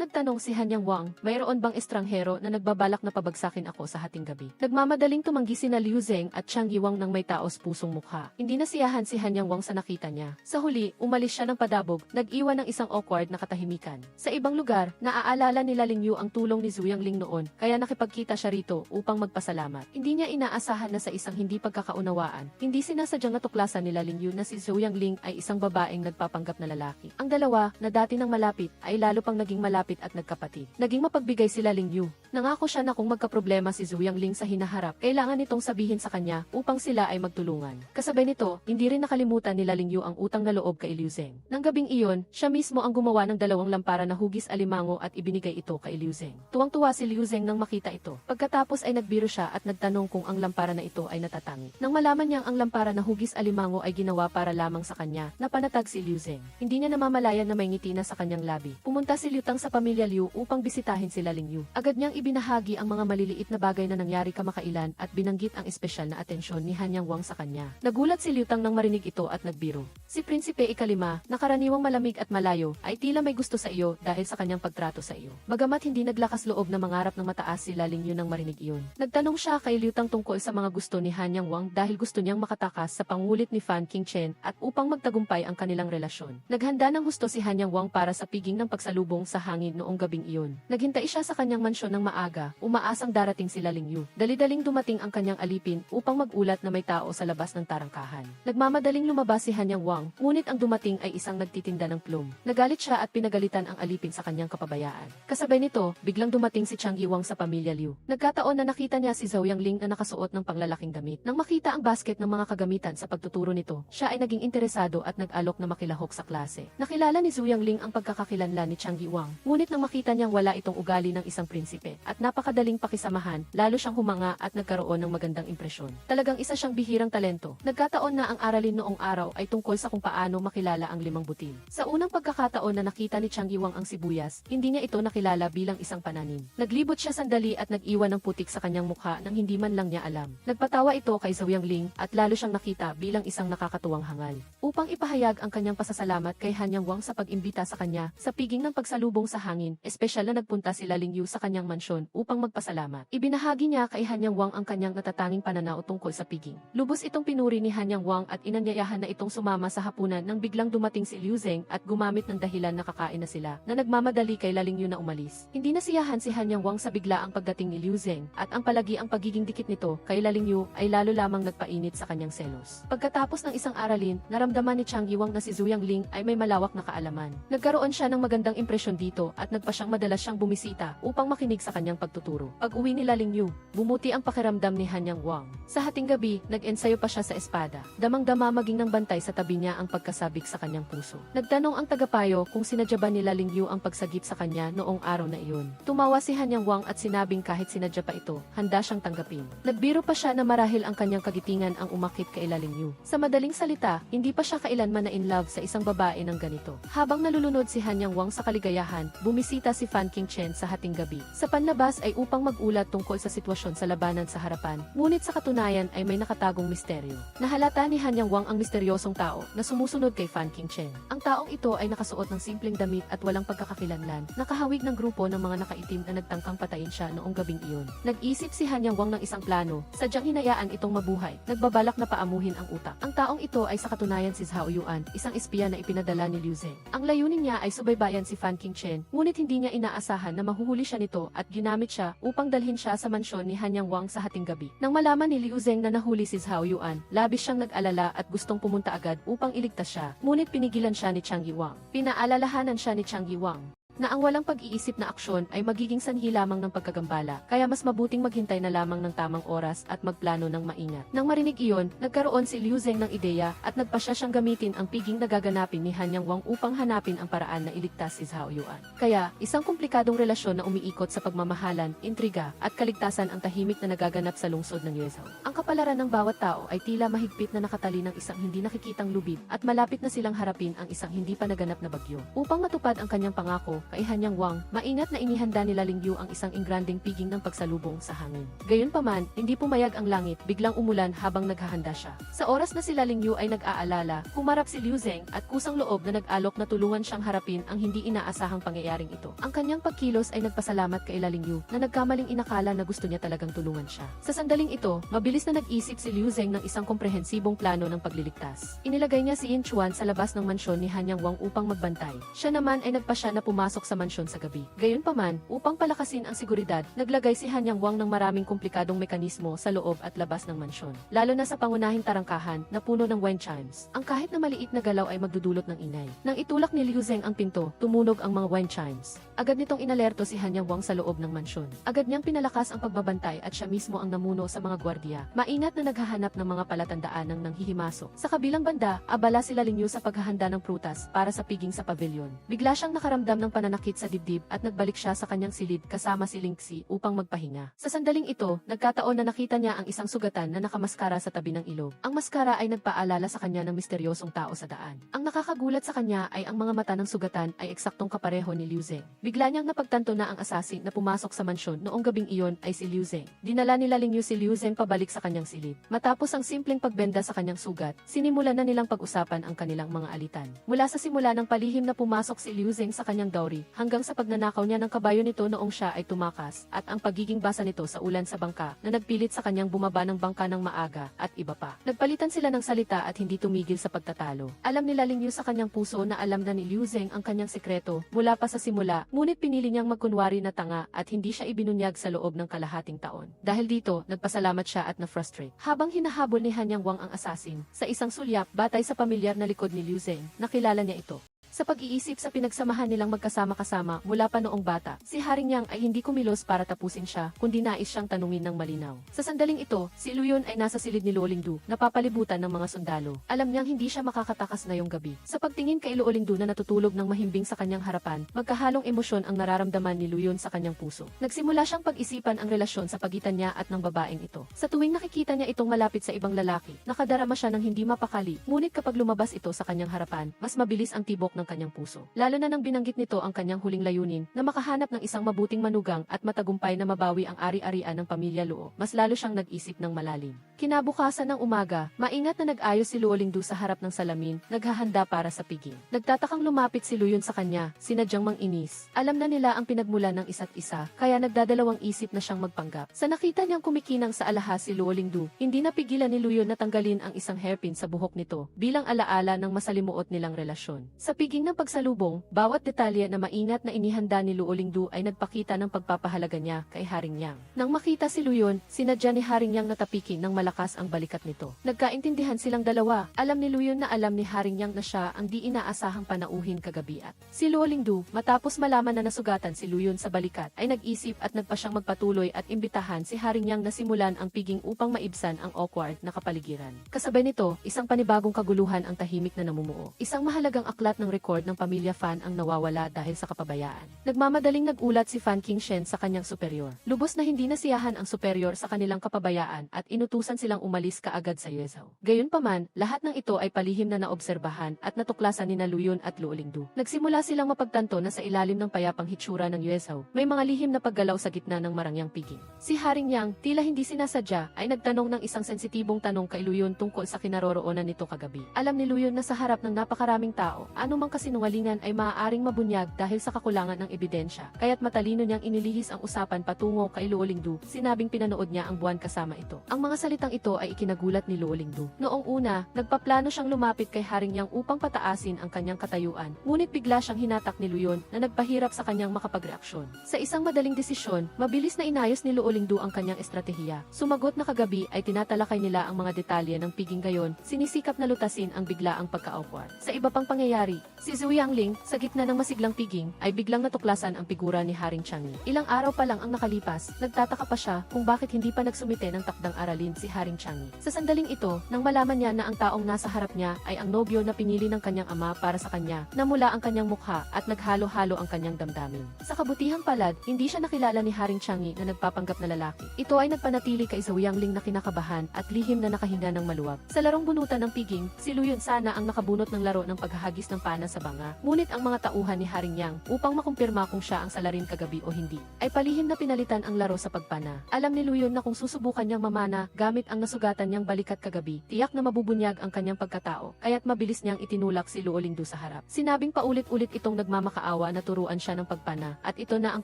nagtanong si Han Yang Wang, mayroon bang estranghero na nagbabalak na pabagsakin ako sa hating gabi? Nagmamadaling tumanggi sina Liu Zeng at Chang Yiwang ng may taos pusong mukha. Hindi nasiyahan si Han Yang Wang sa nakita niya. Sa huli, umalis siya ng padabog, nag-iwan ng isang awkward na katahimikan. Sa ibang lugar, naaalala ni Ling Yu ang tulong ni Zhu Yangling noon, kaya nakipagkita siya rito upang magpasalamat. Hindi niya inaasahan na sa isang hindi pagkakaunawaan, hindi sinasadyang natuklasan ni Ling Yu na si Zhu Yangling ay isang babaeng nagpapanggap na lalaki. Ang dalawa, na dati nang malapit, ay lalo pang naging malapit at nagkapatid. Naging mapagbigay si Ling Yu. Nangako siya na kung magkaproblema si Zhu Yangling sa hinaharap, kailangan nitong sabihin sa kanya upang sila ay magtulungan. Kasabay nito, hindi rin nakalimutan ni Ling Yu ang utang na loob kay Liu Zeng. Nang gabing iyon, siya mismo ang gumawa ng 2 lampara na hugis alimango at ibinigay ito kay Liu Zeng. Tuwang-tuwa si Liu Zeng nang makita ito. Pagkatapos ay nagbiro siya at nagtanong kung ang lampara na ito ay natatangi. Nang malaman niyang ang lampara na hugis alimango ay ginawa para lamang sa kanya, napanatag si Liu Zeng. Hindi niya namamalayan na may ngiti na sa kanyang labi. Pumunta si Liu Tang sa pamilya Liu upang bisitahin si Ling Yu. Agad niyang ibinahagi ang mga maliliit na bagay na nangyari kamakailan at binanggit ang espesyal na atensyon ni Han Yang Wang sa kanya. Nagulat si Liu Tang nang marinig ito at nagbiro. Si Prinsipe Ikalima, na karaniwang malamig at malayo, ay tila may gusto sa iyo dahil sa kanyang pagtrato sa iyo. Bagamat hindi naglakas loob na mangarap ng mataas si Ling Yu nang marinig iyon. Nagtanong siya kay Liu Tang tungkol sa mga gusto ni Han Yang Wang dahil gusto niyang makatakas sa pangulit ni Fan Qingchen at upang magtagumpay ang kanilang relasyon. Naghanda ng husto si Han Yang Wang para sa piging ng pagsalubong sa hangin noong gabing iyon. Naghintay siya sa kanyang mansyon ng maaga, umaasang darating si Ling Yu. Dali-daling dumating ang kanyang alipin upang magulat na may tao sa labas ng tarangkahan. Nagmamadaling lumabas si Han Yang Wang, ngunit ang dumating ay isang nagtitinda ng plum. Nagalit siya at pinagalitan ang alipin sa kanyang kapabayaan. Kasabay nito, biglang dumating si Chang Yiwang sa pamilya Liu. Nagkataon na nakita niya si Zhou Yangling na nakasuot ng panglalaking damit. Nang makita ang basket ng mga kagamitan sa pagtuturo nito, siya ay naging interesado at nag-alok na makilahok sa klase. Nakilala ni Zhou Yangling ang pagkakakilanlan ni Chang Yiwang, ngunit nang makita niyang wala itong ugali ng isang prinsipe at napakadaling pakisamahan, lalo siyang humanga at nagkaroon ng magandang impresyon. Talagang isa siyang bihirang talento. Nagkataon na ang aralin noong araw ay tungkol sa kung paano makilala ang 5 butil. Sa unang pagkakataon na nakita ni Chang Yiwang ang sibuyas, hindi niya ito nakilala bilang isang pananim. Naglibot siya sandali at nag-iwan ng putik sa kanyang mukha nang hindi man lang niya alam. Nagpatawa ito kay Zhou Yangling at lalo siyang nakita bilang isang nakakatuwang hangal. Upang ipahayag ang kanyang pasasalamat kay Han Yang Wang sa pag-imbita sa kanya sa piging ng pagsalubong sa hangin, espesyal na nagpunta si Ling Yu sa kanyang mansyon upang magpasalamat. Ibinahagi niya kay Han Yang Wang ang kanyang natatanging pananaw tungkol sa piging. Lubos itong pinuri ni Han Yang Wang at inanyayahan na itong sumama sa hapunan nang biglang dumating si Liu Zeng at gumamit ng dahilan na kakain na sila, na nagmamadali kay Ling Yu na umalis. Hindi nasiyahan si Han Yang Wang sa biglaang pagdating ni Liu Zeng at ang pagiging dikit nito kay Ling Yu ay lalo lamang nagpainit sa kanyang selos. Pagkatapos ng isang aralin, naramdaman ni Chang Yiwang na si Zhu Yangling ay may malawak na kaalaman. Nagkaroon siya ng magandang impresyon dito at nagpa siyang madalas siyang bumisita upang makinig sa kanyang pagtuturo. Pag-uwi ni Ling Yu, bumuti ang pakiramdam ni Han Yang Wang. Sa hating gabi, nag-ensayo pa siya sa espada. Damang-dama maging ng bantay sa tabi niya ang pagkasabik sa kanyang puso. Nagtanong ang tagapayo kung sinadya ba ni Ling Yu ang pagsagip sa kanya noong araw na iyon. Tumawa si Han Yang Wang at sinabi sinabing kahit sinadya pa ito, handa siyang tanggapin. Nagbiro pa siya na marahil ang kanyang kagitingan ang umakit kay Ling Yu. Sa madaling salita, hindi pa siya kailanman na in love sa isang babae ng ganito. Habang nalulunod si Han Yang Wang sa kaligayahan, bumisita si Fan Qingchen sa hating gabi. Sa panlabas ay upang mag-ulat tungkol sa sitwasyon sa labanan sa harapan, ngunit sa katunayan ay may nakatagong misteryo. Nahalata ni Han Yang Wang ang misteryosong tao na sumusunod kay Fan Qingchen. Ang taong ito ay nakasuot ng simpleng damit at walang pagkakakilanlan, nakahawig ng grupo ng mga nakaitim na nagtangkang patayin siya noong gabing iyon. Nag-isip si Han Yang Wang ng isang plano, sadyang hinayaan itong mabuhay, nagbabalak na paamuhin ang utak. Ang taong ito ay sa katunayan si Zhao Yuan, isang espiya na ipinadala ni Liu Zeng. Ang layunin niya ay subaybayan si Fan Qingchen, ngunit hindi niya inaasahan na mahuhuli siya nito at ginamit siya upang dalhin siya sa mansyon ni Han Yang Wang sa hating gabi. Nang malaman ni Liu Zeng na nahuli si Zhao Yuan, labis siyang nag-alala at gustong pumunta agad upang iligtas siya, ngunit pinigilan siya ni Chang Yiwang. Pinaalalahanan siya ni Chang Yiwang na ang walang pag-iisip na aksyon ay magiging sanhi lamang ng pagkagambala, kaya mas mabuting maghintay na lamang ng tamang oras at magplano ng maingat. Nang marinig iyon, nagkaroon si Liu Zeng ng ideya at nagpasya siyang gamitin ang piging na gaganapin ni Han Yang Wang upang hanapin ang paraan na iligtas si Zhao Yuan. Kaya, isang komplikadong relasyon na umiikot sa pagmamahalan, intriga, at kaligtasan ang tahimik na nagaganap sa lungsod ng Yezhou. Ang kapalaran ng bawat tao ay tila mahigpit na nakatali ng isang hindi nakikitang lubid at malapit na silang harapin ang isang hindi pa naganap na bagyo. Upang matupad ang kanyang pangako, kay Han Yang Wang, maingat na inihanda nila Ling Yu ang isang ingranding piging ng pagsalubong sa hangin. Gayunpaman, hindi pumayag ang langit, biglang umulan habang naghahanda siya. Sa oras na sila Ling Yu ay nag-aalala, humarap si Liu Zeng at kusang loob na nag-alok na tulungan siyang harapin ang hindi inaasahang pangyayaring ito. Ang kanyang pagkilos ay nagpasalamat kay Ling Yu na nagkamaling inakala na gusto niya talagang tulungan siya. Sa sandaling ito, mabilis na nag-isip si Liu Zeng ng isang komprehensibong plano ng pagliligtas. Inilagay niya si Yin Chuan sa labas ng mansyon ni Han Yang Wang upang magbantay. Siya naman ay nagpasya na pumasok sa mansyon sa gabi. Gayunpaman, upang palakasin ang seguridad, naglagay si Han Yang Wang ng maraming komplikadong mekanismo sa loob at labas ng mansyon, lalo na sa pangunahing tarangkahan na puno ng wind chimes. Ang kahit na maliit na galaw ay magdudulot ng ingay. Nang itulak ni Liu Zeng ang pinto, tumunog ang mga wind chimes. Agad nitong inalerto si Han Yang Wang sa loob ng mansyon. Agad niyang pinalakas ang pagbabantay at siya mismo ang namuno sa mga gwardiya, maingat na naghahanap ng mga palatandaan ng nanghihimasok. Sa kabilang banda, abala sila Ling Yu sa paghahanda ng prutas para sa piging sa pavilion. Bigla siyang nakaramdam ng pananakit sa dibdib at nagbalik siya sa kanyang silid kasama si Lingxi upang magpahinga. Sa sandaling ito, nagkataon na nakita niya ang isang sugatan na nakamaskara sa tabi ng ilog. Ang maskara ay nagpaalala sa kanya ng misteryosong tao sa daan. Ang nakakagulat sa kanya ay ang mga mata ng sugatan ay eksaktong kapareho ni Liu Zeng. Bigla niyang napagtanto na ang assassin na pumasok sa mansyon noong gabing iyon ay si Liu Zeng. Dinala nila Ling Yu si Liu Zeng pabalik sa kanyang silid. Matapos ang simpleng pagbenda sa kanyang sugat, sinimulan na nilang pag-usapan ang kanilang mga alitan. Mula sa simula ng palihim na pumasok si Liu Zeng sa kanyang dowry, hanggang sa pagnanakaw niya ng kabayo nito noong siya ay tumakas, at ang pagiging basa nito sa ulan sa bangka na nagpilit sa kanyang bumaba ng bangka ng maaga, at iba pa. Nagpalitan sila ng salita at hindi tumigil sa pagtatalo. Alam nila Ling Yu sa kanyang puso na alam na ni Liu Zeng ang kanyang sekreto mula pa sa simula, ngunit pinili niyang magkunwari na tanga at hindi siya ibinunyag sa loob ng kalahating taon. Dahil dito, nagpasalamat siya at na-frustrate. Habang hinahabol ni Han Yang Wang ang assassin, sa isang sulyap batay sa pamilyar na likod ni Liu Zeng, nakilala niya ito. Sa pag-iisip sa pinagsamahan nilang magkasama-kasama mula pa noong bata, si Haring Yang ay hindi kumilos para tapusin siya, kundi nais siyang tanungin ng malinaw. Sa sandaling ito, si Lu Yun ay nasa silid ni Luo Lingdu, napapalibutan ng mga sundalo. Alam niyang hindi siya makakatakas na yung gabi. Sa pagtingin kay Luo Lingdu na natutulog ng mahimbing sa kanyang harapan, magkahalong emosyon ang nararamdaman ni Lu Yun sa kanyang puso. Nagsimula siyang pag-isipan ang relasyon sa pagitan niya at ng babaeng ito. Sa tuwing nakikita niya itong malapit sa ibang lalaki, nakadarama siya ng hindi mapakali, ngunit kapag lumabas ito sa kanyang harapan, mas mabilis ang tibok ng kanyang puso. Lalo na nang binanggit nito ang kanyang huling layunin na makahanap ng isang mabuting manugang at matagumpay na mabawi ang ari-arian ng pamilya Luo. Mas lalo siyang nag-isip ng malalim. Kinabukasan ng umaga, maingat na nag-ayos si Luo Lingdu sa harap ng salamin, naghahanda para sa piging. Nagtatakang lumapit si Lu Yun sa kanya, sinadyang mang-inis. Alam na nila ang pinagmulan ng isa't isa, kaya nagdadalawang isip na siyang magpanggap. Sa nakita niyang kumikinang sa alahas si Luo Lingdu, hindi napigilan ni Lu Yun na tanggalin ang isang hairpin sa buhok nito, bilang alaala ng masalimuot nilang relasyon. Sa piging ng pagsalubong, bawat detalye na maingat na inihanda ni Luo Lingdu ay nagpakita ng pagpapahalaga niya kay Haring Yang. Nang makita si Lu Yun, sinadya ni Haring Yang na tapikin ng malakas ang balikat nito. Nagkaintindihan silang dalawa. Alam ni Lu Yun na alam ni Haring Yang na siya ang di inaasahang panauhin kagabi at si Luo Lingdu, matapos malaman na nasugatan si Lu Yun sa balikat, ay nag-isip at nagpa siyang magpatuloy at imbitahan si Haring Yang na simulan ang piging upang maibsan ang awkward na kapaligiran. Kasabay nito, isang panibagong kaguluhan ang tahimik na namumuo. Isang mahalagang aklat ng record ng pamilya Fan ang nawawala dahil sa kapabayaan. Nagmamadaling nagulat si Fan Qingshen sa kanyang superior. Lubos na hindi nasiyahan ang superior sa kanilang kapabayaan at inutusan silang umalis kaagad sa Yezhou. Gayunpaman, lahat ng ito ay palihim na naobserbahan at natuklasan ni Luyon at Luo Lingdu. Nagsimula silang mapagtanto na sa ilalim ng payapang hitsura ng Yezhou, may mga lihim na paggalaw sa gitna ng marangyang piging. Si Haring Yang, tila hindi sinasadya, ay nagtanong ng isang sensitibong tanong kay Luyon tungkol sa kinaroroonan nito kagabi. Alam ni Luyon na sa harap ng napakaraming tao, anumang kasinungalingan ay maaaring mabunyag dahil sa kakulangan ng ebidensya, kaya't matalino niyang inilihis ang usapan patungo kay Luo Lingdu. Sinabing pinanood niya ang buwan kasama ito. Ang mga salitang ito ay ikinagulat ni Luo Lingdu. Noong una, nagpaplano siyang lumapit kay Haring Yang upang pataasin ang kanyang katayuan, ngunit bigla siyang hinatak ni Luyon na nagpahirap sa kanyang makapagreaksyon. Sa isang madaling desisyon, mabilis na inayos ni Luo Lingdu ang kanyang estratehiya. Sumagot na kagabi ay tinatalakay nila ang mga detalye ng piging gayon, sinisikap na lutasin ang biglaang pagka-awkward. Sa iba pang pangyayari, si Zhu Yangling, sa gitna ng masiglang piging, ay biglang natuklasan ang figura ni Haring Changi. Ilang araw pa lang ang nakalipas, nagtataka pa siya kung bakit hindi pa nagsumite ng takdang aralin si Haring Changi. Sa sandaling ito, nang malaman niya na ang taong nasa harap niya ay ang nobyo na pinili ng kanyang ama para sa kanya, namula ang kanyang mukha at naghalo-halo ang kanyang damdamin. Sa kabutihang palad, hindi siya nakilala ni Haring Changi na nagpapanggap na lalaki. Ito ay nagpanatili kay Zhu Yangling na kinakabahan at lihim na nakahinga ng maluwag. Sa larong bunutan ng piging, si Luyon sana ang nakabunot ng laro ng paghahagis ng pana sa banga. Ngunit ang mga tauhan ni Haring Yang, upang makumpirma kung siya ang salarin kagabi o hindi, ay palihim na pinalitan ang laro sa pagpana. Alam ni Luyon na kung susubukan niyang mamana gamit ang nasugatan niyang balikat kagabi, tiyak na mabubunyag ang kanyang pagkatao, kaya't mabilis niyang itinulak si Luo Lingdu sa harap. Sinabing paulit-ulit itong nagmamakaawa na turuan siya ng pagpana, at ito na ang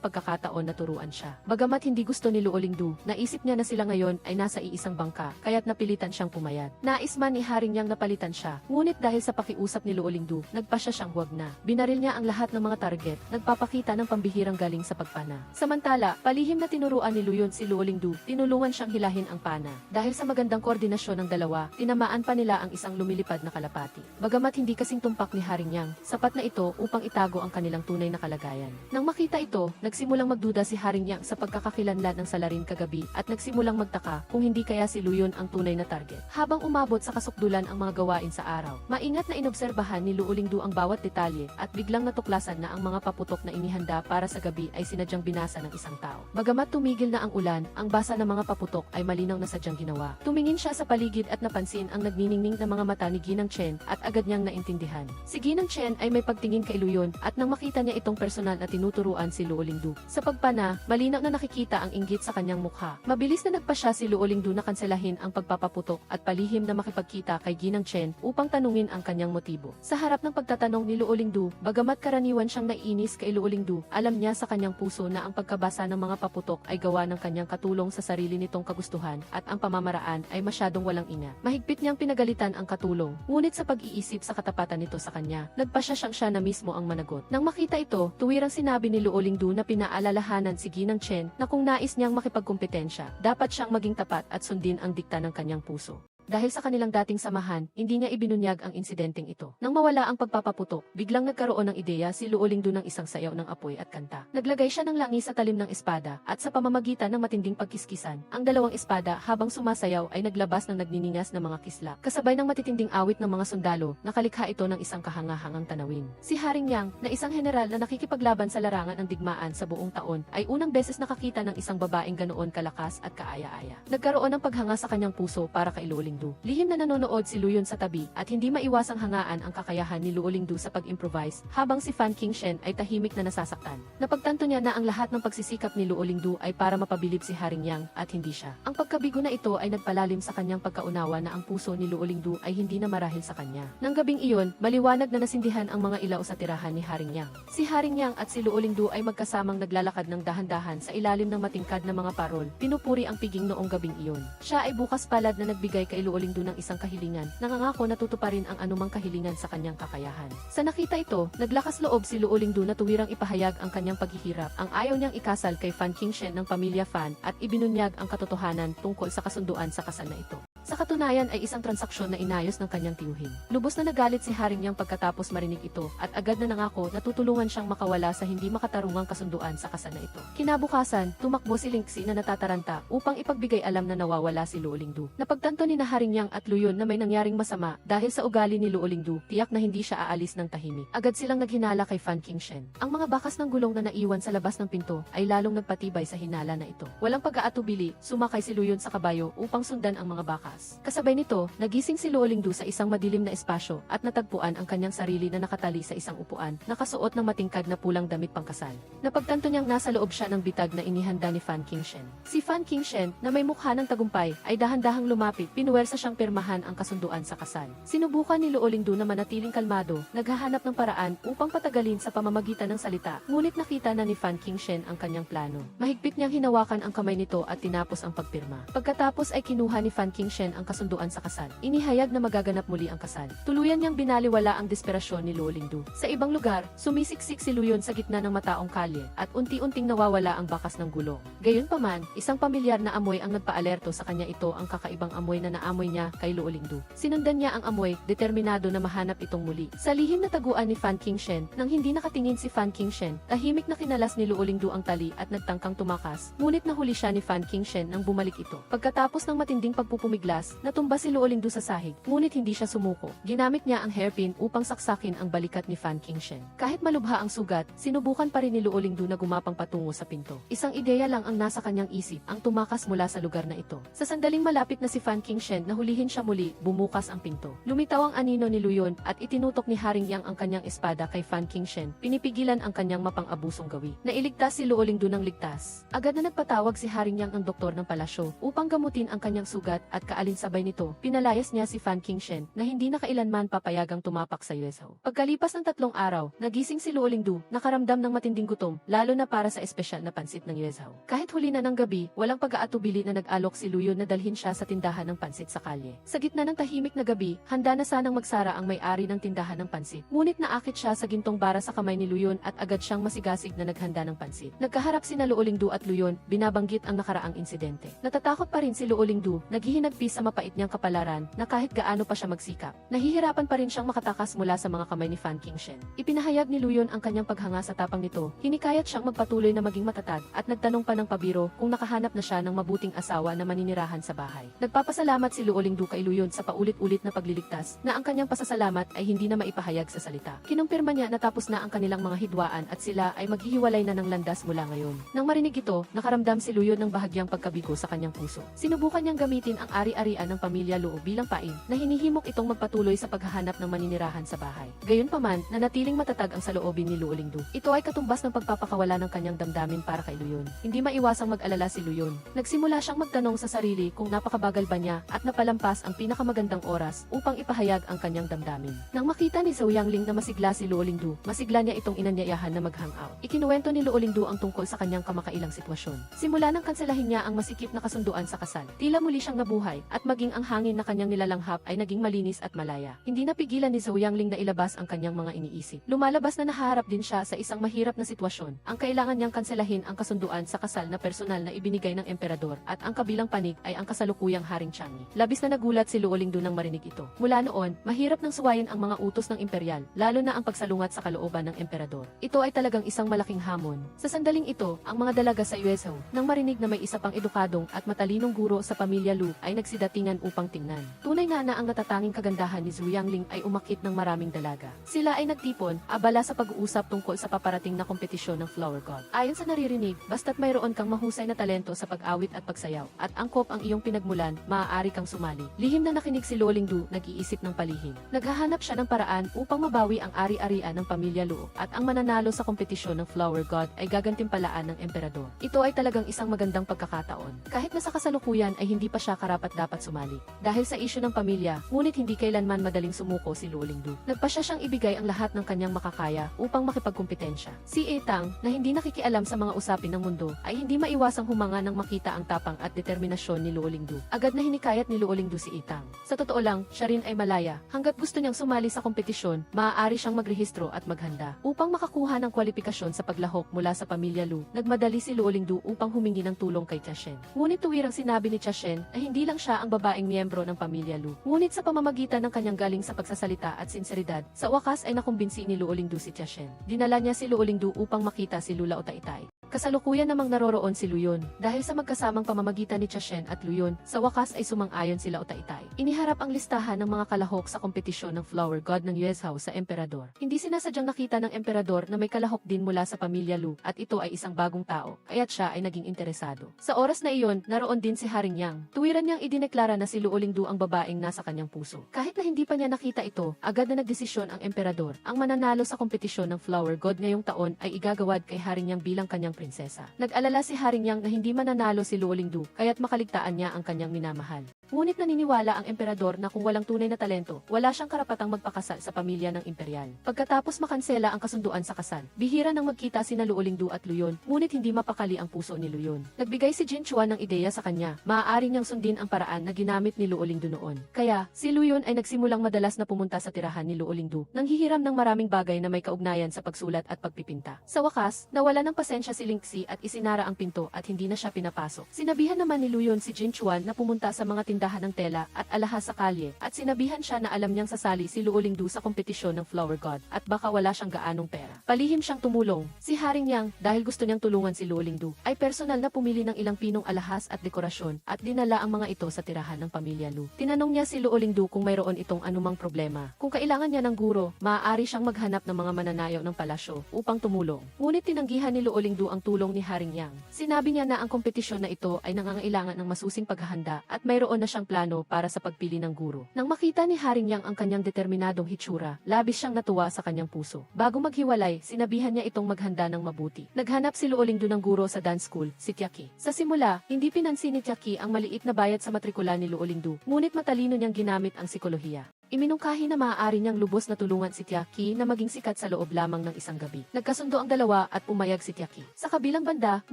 pagkakataon na turuan siya. Bagamat hindi gusto ni Luo Lingdu, naisip niya na sila ngayon ay nasa iisang bangka, kaya't napilitan siyang pumayat. Nais man ni Haring Yang napalitan siya, ngunit dahil sa pakiusap ni Luo Lingdu, nagpasya siyang huwag na. Binaril niya ang lahat ng mga target, nagpapakita ng pambihirang galing sa pagpana. Samantala, palihim na tinuruan ni Luyon si Luo Lingdu, tinulungan siyang hilahin ang pana. Dahil sa magandang koordinasyon ng dalawa, tinamaan pa nila ang isang lumilipad na kalapati. Bagamat hindi kasing tumpak ni Haring Yang, sapat na ito upang itago ang kanilang tunay na kalagayan. Nang makita ito, nagsimulang magduda si Haring Yang sa pagkakakilanlan ng salarin kagabi at nagsimulang magtaka kung hindi kaya si Luyon ang tunay na target. Habang umabot sa kasukdulan ang mga gawain sa araw, maingat na inobserbahan ni Luo Lingdu ang bawat detalye at biglang natuklasan na ang mga paputok na inihanda para sa gabi ay sinadyang binasa ng isang tao. Bagamat tumigil na ang ulan, ang basa ng mga paputok ay malinaw na sadyang ginawa. Tumingin siya sa paligid at napansin ang nagniningning na mga mata ni Ginang Chen at agad niyang naintindihan. Si Ginang Chen ay may pagtingin kay Luyon at nang makita niya itong personal na tinuturuan si Luo Lingdu. Sa pagpana, malinaw na nakikita ang inggit sa kanyang mukha. Mabilis na nagpasya si Luo Lingdu na kanselahin ang pagpapaputok at palihim na makipagkita kay Ginang Chen upang tanungin ang kanyang motibo. Sa harap ng pagtatanong ni Luo Lingdu, bagamat karaniwan siyang naiinis kay Luo Lingdu, alam niya sa kanyang puso na ang pagkabasa ng mga paputok ay gawa ng kanyang katulong sa sarili nitong kagustuhan at ang pamamaraan ay masyadong walang ina. Mahigpit niyang pinagalitan ang katulong, ngunit sa pag-iisip sa katapatan nito sa kanya, nagpasya siyang siya na mismo ang managot. Nang makita ito, tuwirang sinabi ni Luo Lingdu na pinaalalahanan si Ginang Chen na kung nais niyang makipagkumpetensya, dapat siyang maging tapat at sundin ang dikta ng kanyang puso. Dahil sa kanilang dating samahan, hindi niya ibinunyag ang insidenteng ito. Nang mawala ang pagpapaputok, biglang nagkaroon ng ideya si Luo Lingdu ng isang sayaw ng apoy at kanta. Naglagay siya ng langis sa talim ng espada, at sa pamamagitan ng matinding pagkiskisan, ang dalawang espada habang sumasayaw ay naglabas ng nagniningas na mga kislap. Kasabay ng matitinding awit ng mga sundalo, nakalikha ito ng isang kahangahangang tanawin. Si Haring Yang, na isang general na nakikipaglaban sa larangan ng digmaan sa buong taon, ay unang beses nakakita ng isang babaeng ganoon kalakas at kaaya-aya. Nagkaroon ng paghanga sa kanyang puso para kay Luo Lingdu. Lihim na nanonood si Luyon sa tabi at hindi maiwasang hangaan ang kakayahan ni Luo Lingdu sa pag-improvise habang si Fan Qingshen ay tahimik na nasasaktan. Napagtanto niya na ang lahat ng pagsisikap ni Luo Lingdu ay para mapabilib si Haring Yang at hindi siya. Ang pagkabigo na ito ay nagpalalim sa kanyang pagkaunawa na ang puso ni Luo Lingdu ay hindi na marahil sa kanya. Nang gabing iyon, maliwanag na nasindihan ang mga ilaw sa tirahan ni Haring Yang. Si Haring Yang at si Luo Lingdu ay magkasamang naglalakad ng dahan-dahan sa ilalim ng matingkad na mga parol. Pinupuri ang piging noong gabing iyon. Siya ay bukas palad na nagbigay kay Luo Lingdu ng isang kahilingan, nangangako na tutuparin ang anumang kahilingan sa kanyang kakayahan. Sa nakita ito, naglakas loob si Luo Lingdu na tuwirang ipahayag ang kanyang paghihirap, ang ayaw niyang ikasal kay Fan Qingshen ng pamilya Fan at ibinunyag ang katotohanan tungkol sa kasunduan sa kasal na ito. Sa katunayan ay isang transaksyon na inayos ng kanyang tiyuhin. Lubos na nagalit si Haring Yang pagkatapos marinig ito at agad na nangako na tutulungan siyang makawala sa hindi makatarungang kasunduan sa kasal na ito. Kinabukasan, tumakbo si Lingxi na natataranta upang ipagbigay alam na nawawala si Luo Lingdu. Napagtanto ni Haring Yang at Luyon na may nangyaring masama dahil sa ugali ni Luo Lingdu, tiyak na hindi siya aalis ng tahimik. Agad silang naghinala kay Fan Qingshen. Ang mga bakas ng gulong na naiwan sa labas ng pinto ay lalong nagpatibay sa hinala na ito. Walang pag-aatubili, sumakay si Luyon sa kabayo upang sundan ang mga bakas. Kasabay nito, nagising si Luo Lingdu sa isang madilim na espasyo at natagpuan ang kanyang sarili na nakatali sa isang upuan, nakasuot ng matingkad na pulang damit pangkasal. Napagtanto niyang nasa loob siya ng bitag na inihanda ni Fan Qingshen. Si Fan Qingshen, na may mukha ng tagumpay, ay dahan-dahang lumapit, pinuwersa siyang pirmahan ang kasunduan sa kasal. Sinubukan ni Luo Lingdu na manatiling kalmado, naghahanap ng paraan upang patagalin sa pamamagitan ng salita, ngunit nakita na ni Fan Qingshen ang kanyang plano. Mahigpit niyang hinawakan ang kamay nito at tinapos ang pagpirma. Pagkatapos ay kinuha ni Fan Qingshen ang kasunduan sa kasal. Inihayag na magaganap muli ang kasal. Tuluyan niyang binaliwala ang desperasyon ni Luo Lingdu. Sa ibang lugar, sumisiksik si Luyon sa gitna ng mataong kalye at unti-unting nawawala ang bakas ng gulong. Gayunpaman, isang pamilyar na amoy ang nagpaalerto sa kanya. Ito ang kakaibang amoy na naamoy niya kay Luo Lingdu. Sinundan niya ang amoy, determinado na mahanap itong muli. Sa lihim na taguan ni Fan Qingshen, nang hindi nakatingin si Fan Qingshen, tahimik na kinalas ni Luo Lingdu ang tali at nagtangkang tumakas, ngunit nahuli siya ni Fan Qingshen nang bumalik ito. Pagkatapos ng matinding pagpupumiglas, natumba si Luo Lingdu sa sahig, ngunit hindi siya sumuko. Ginamit niya ang hairpin upang saksakin ang balikat ni Fan Qingshen. Kahit malubha ang sugat, sinubukan pa rin ni Luo Lingdu na gumapang patungo sa pinto. Isang ideya lang ang nasa kanyang isip, ang tumakas mula sa lugar na ito. Sa sandaling malapit na si Fan Qingshen na hulihin siya muli, bumukas ang pinto. Lumitaw ang anino ni Luyon at itinutok ni Haring Yang ang kanyang espada kay Fan Qingshen, pinipigilan ang kanyang mapang-abusong gawi. Nailigtas si Luo Lingdu ng ligtas. Agad na nagpatawag si Haring Yang ang doktor ng palasyo upang gamutin ang kanyang sugat at kaalinsabay nito, pinalayas niya si Fan Qingshen na hindi na kailanman papayagang tumapak sa USO. Pagkalipas ng 3 araw, nagising si Luo Lingdu, nakaramdam ng matinding gutom, lalo na para sa espesyal na pansit ng USO. Kahit huli na ng gabi, walang pag-aatubili na nag-alok si Luyon na dalhin siya sa tindahan ng pansit sa kalye. Sa gitna ng tahimik na gabi, handa na sanang magsara ang may-ari ng tindahan ng pansit. Ngunit naakit siya sa gintong bara sa kamay ni Luyon at agad siyang masigasig na naghanda ng pansit. Nagkaharap sina Luo Lingdu at Luyon, binabanggit ang nakaraang insidente. Natatakot pa rin si Luo Lingdu, naghihinagpis sa mapait niyang kapalaran na kahit gaano pa siya magsikap, nahihirapan pa rin siyang makatakas mula sa mga kamay ni Fan Qingshen. Ipinahayag ni Luyon ang kanyang paghanga sa tapang nito, hinikayat siyang magpatuloy na maging matatag at nagtanong pa ng pabiro kung nakahanap na siya ng mabuting asawa na maninirahan sa bahay. Nagpapasalamat si Luo Lingdu kay Luyon sa paulit-ulit na pagliligtas na ang kanyang pasasalamat ay hindi na maipahayag sa salita. Kinumpirma niya na tapos na ang kanilang mga hidwaan at sila ay maghihiwalay na ng landas mula ngayon. Nang marinig ito, nakaramdam si Luyon ng bahagyang pagkabigo sa kanyang puso. Sinubukan niyang gamitin ang ari-arian ng pamilya Luo bilang pain na hinihimok itong magpatuloy sa paghahanap ng maninirahan sa bahay. Gayunpaman, nanatiling matatag ang saloobin ni Luo Lingdu. Ito ay katumbas ng pagpapakawala ng kanyang damdamin para kay Luyon. Hindi maiwasang mag-alala si Luyon. Nagsimula siyang magtanong sa sarili kung napakabagal ba niya at napalampas ang pinakamagandang oras upang ipahayag ang kanyang damdamin. Nang makita ni Zhou Yangling na masigla si Luo Lingdu, masigla niya itong inanyayahan na mag-hangout. Ikinuwento ni Luo Lingdu ang tungkol sa kanyang kamakailang sitwasyon. Simula nang kanselahin niya ang masikip na kasunduan sa kasal, tila muli siyang nabuhay at maging ang hangin na kanyang nilalanghap ay naging malinis at malaya. Hindi napigilan ni Zhou Yangling na ilabas ang kanyang mga iniisip. Lumalabas na nahaharap din siya sa isang mahirap na sitwasyon. Ang kailangan niyang kanselahin ang kasunduan sa kasal na personal na ibinigay ng emperador at ang kabilang panig ay ang kasalukuyang Haring Changi. Labis na nagulat si Luo Lingdu nang marinig ito. Mula noon, mahirap nang suwayin ang mga utos ng imperial, lalo na ang pagsalungat sa kalooban ng emperador. Ito ay talagang isang malaking hamon. Sa sandaling ito, ang mga dalaga sa USO, nang marinig na may isa pang edukadong at matalinong guro sa pamilya Lu, ay nagsidatingan upang tingnan. Tunay na ang natatanging kagandahan ni Zhou Yangling ay umakit ng maraming dalaga. Sila ay nagtipon, abala sa pag-uusap tungkol sa paparating na kompetisyon ng Flower God. Ayon sa naririnig, basta't mayroon kang mahusay na talento sa pag-awit at pagsayaw, at angkop ang iyong pinagmulan, maaari kang sumali. Lihim na nakinig si Luo Lingdu, nag-iisip ng palihim. Naghahanap siya ng paraan upang mabawi ang ari-arian ng pamilya Luo, at ang mananalo sa kompetisyon ng Flower God ay gagantimpalaan ng emperador. Ito ay talagang isang magandang pagkakataon. Kahit na sa kasalukuyan ay hindi pa siya karapat-dapat sumali. Dahil sa isyu ng pamilya, ngunit hindi kailanman madaling sumuko si Luo Lingdu. Nagpasya siyang ibigay ang lahat ng kanyang makakaya upang makipagkumpetensya. Si Etang, na hindi nakikialam sa mga usapin ng mundo, ay hindi maiwasang humanga nang makita ang tapang at determinasyon ni Luo Lingdu. Agad na hinikayat ni Luo Lingdu si Etang. Sa totoo lang, siya rin ay malaya. Hanggat gusto niyang sumali sa kompetisyon, maaari siyang magrehistro at maghanda. Upang makakuha ng kwalifikasyon sa paglahok mula sa pamilya Lu, nagmadali si Luo Lingdu upang humingi ng tulong kay Tia Shen. Ngunit tuwirang sinabi ni Tia Shen na hindi lang siya siya ang babaeng miyembro ng pamilya Lu. Ngunit sa pamamagitan ng kanyang galing sa pagsasalita at sinseridad, sa wakas ay nakumbinsi ni Lu Olingdu si Tia Shen. Dinala niya si Lu Olingdu upang makita si Lula Otaitai. Kasalukuyan namang naroroon si Luyon. Dahil sa magkasamang pamamagitan ni Tia Shen at Luyon, sa wakas ay sumang-ayon sila Otaitai. Iniharap ang listahan ng mga kalahok sa kompetisyon ng Flower God ng Yuezhao sa Emperador. Hindi sinasadyang nakita ng Emperador na may kalahok din mula sa pamilya Lu at ito ay isang bagong tao, kaya't siya ay naging interesado. Sa oras na iyon, naroon din si Haring Yang. Tuwiran niyang idineklara na si Lu Olingdu ang babaeng nasa kanyang puso. Kahit na hindi pa niya nakita ito, agad na nagdesisyon ang Emperador. Ang mananalo sa kompetisyon ng Flower God ngayong taon ay igagawad kay Haring Yang bilang kanyang prinsesa. Nag-alala si Haring Yang na hindi mananalo si Lu Olingdu, kaya't makaligtaan niya ang kanyang minamahal. Ngunit naniniwala ang emperador na kung walang tunay na talento, wala siyang karapatang magpakasal sa pamilya ng imperial. Pagkatapos makansela ang kasunduan sa kasal, bihira nang magkita sina Lu Olingdu at Luyon, ngunit hindi mapakali ang puso ni Luyon. Nagbigay si Jin Chuan ng ideya sa kanya, maaari niyang sundin ang paraan na ginamit ni Lu Olingdu noon. Kaya, si Luyon ay nagsimulang madalas na pumunta sa tirahan ni Lu Olingdu, nang hihiram ng maraming bagay na may kaugnayan sa pagsulat at pagpipinta. Sa wakas, nawala ng pasensya si Lingxi at isinara ang pinto at hindi na siya pinapasok. Sinabihan naman ni Luyon si Jin Chuan na pumunta sa mga tindahan ng tela at alahas sa kalye, at sinabihan siya na alam niyang sasali si Lu Olingdu sa kompetisyon ng Flower God at baka wala siyang gaanong pera. Palihim siyang tumulong. Si Haring Yang, dahil gusto niyang tulungan si Lu Olingdu, ay personal na pumili ng ilang pinong alahas at dekorasyon at dinala ang mga ito sa tirahan ng pamilya Lu. Tinanong niya si Lu Olingdu kung mayroon itong anumang problema. Kung kailangan niya ng guro, maaari siyang maghanap ng mga mananayaw ng palasyo upang tumulong. Ngunit tinanggihan ni Lu Olingdu ang tulong ni Haring Yang. Sinabi niya na ang kompetisyon na ito ay nangangailangan ng masusing paghahanda at mayroon na siyang plano para sa pagpili ng guro. Nang makita ni Haring Yang ang kanyang determinadong hitsura, labis siyang natuwa sa kanyang puso. Bago maghiwalay, sinabihan niya itong maghanda ng mabuti. Naghanap si Lu Olingdu ng guro sa dance school, si Tiaki. Sa simula, hindi pinansin ni Tiaki ang maliit na bayad sa matrikula ni Lu Olingdu, ngunit matalino niyang ginamit ang sikolohiya. Iminungkahi na maaari niyang lubos na tulungan si Tiaki na maging sikat sa loob lamang ng isang gabi. Nagkasundo ang dalawa at pumayag si Tiaki. Sa kabilang banda,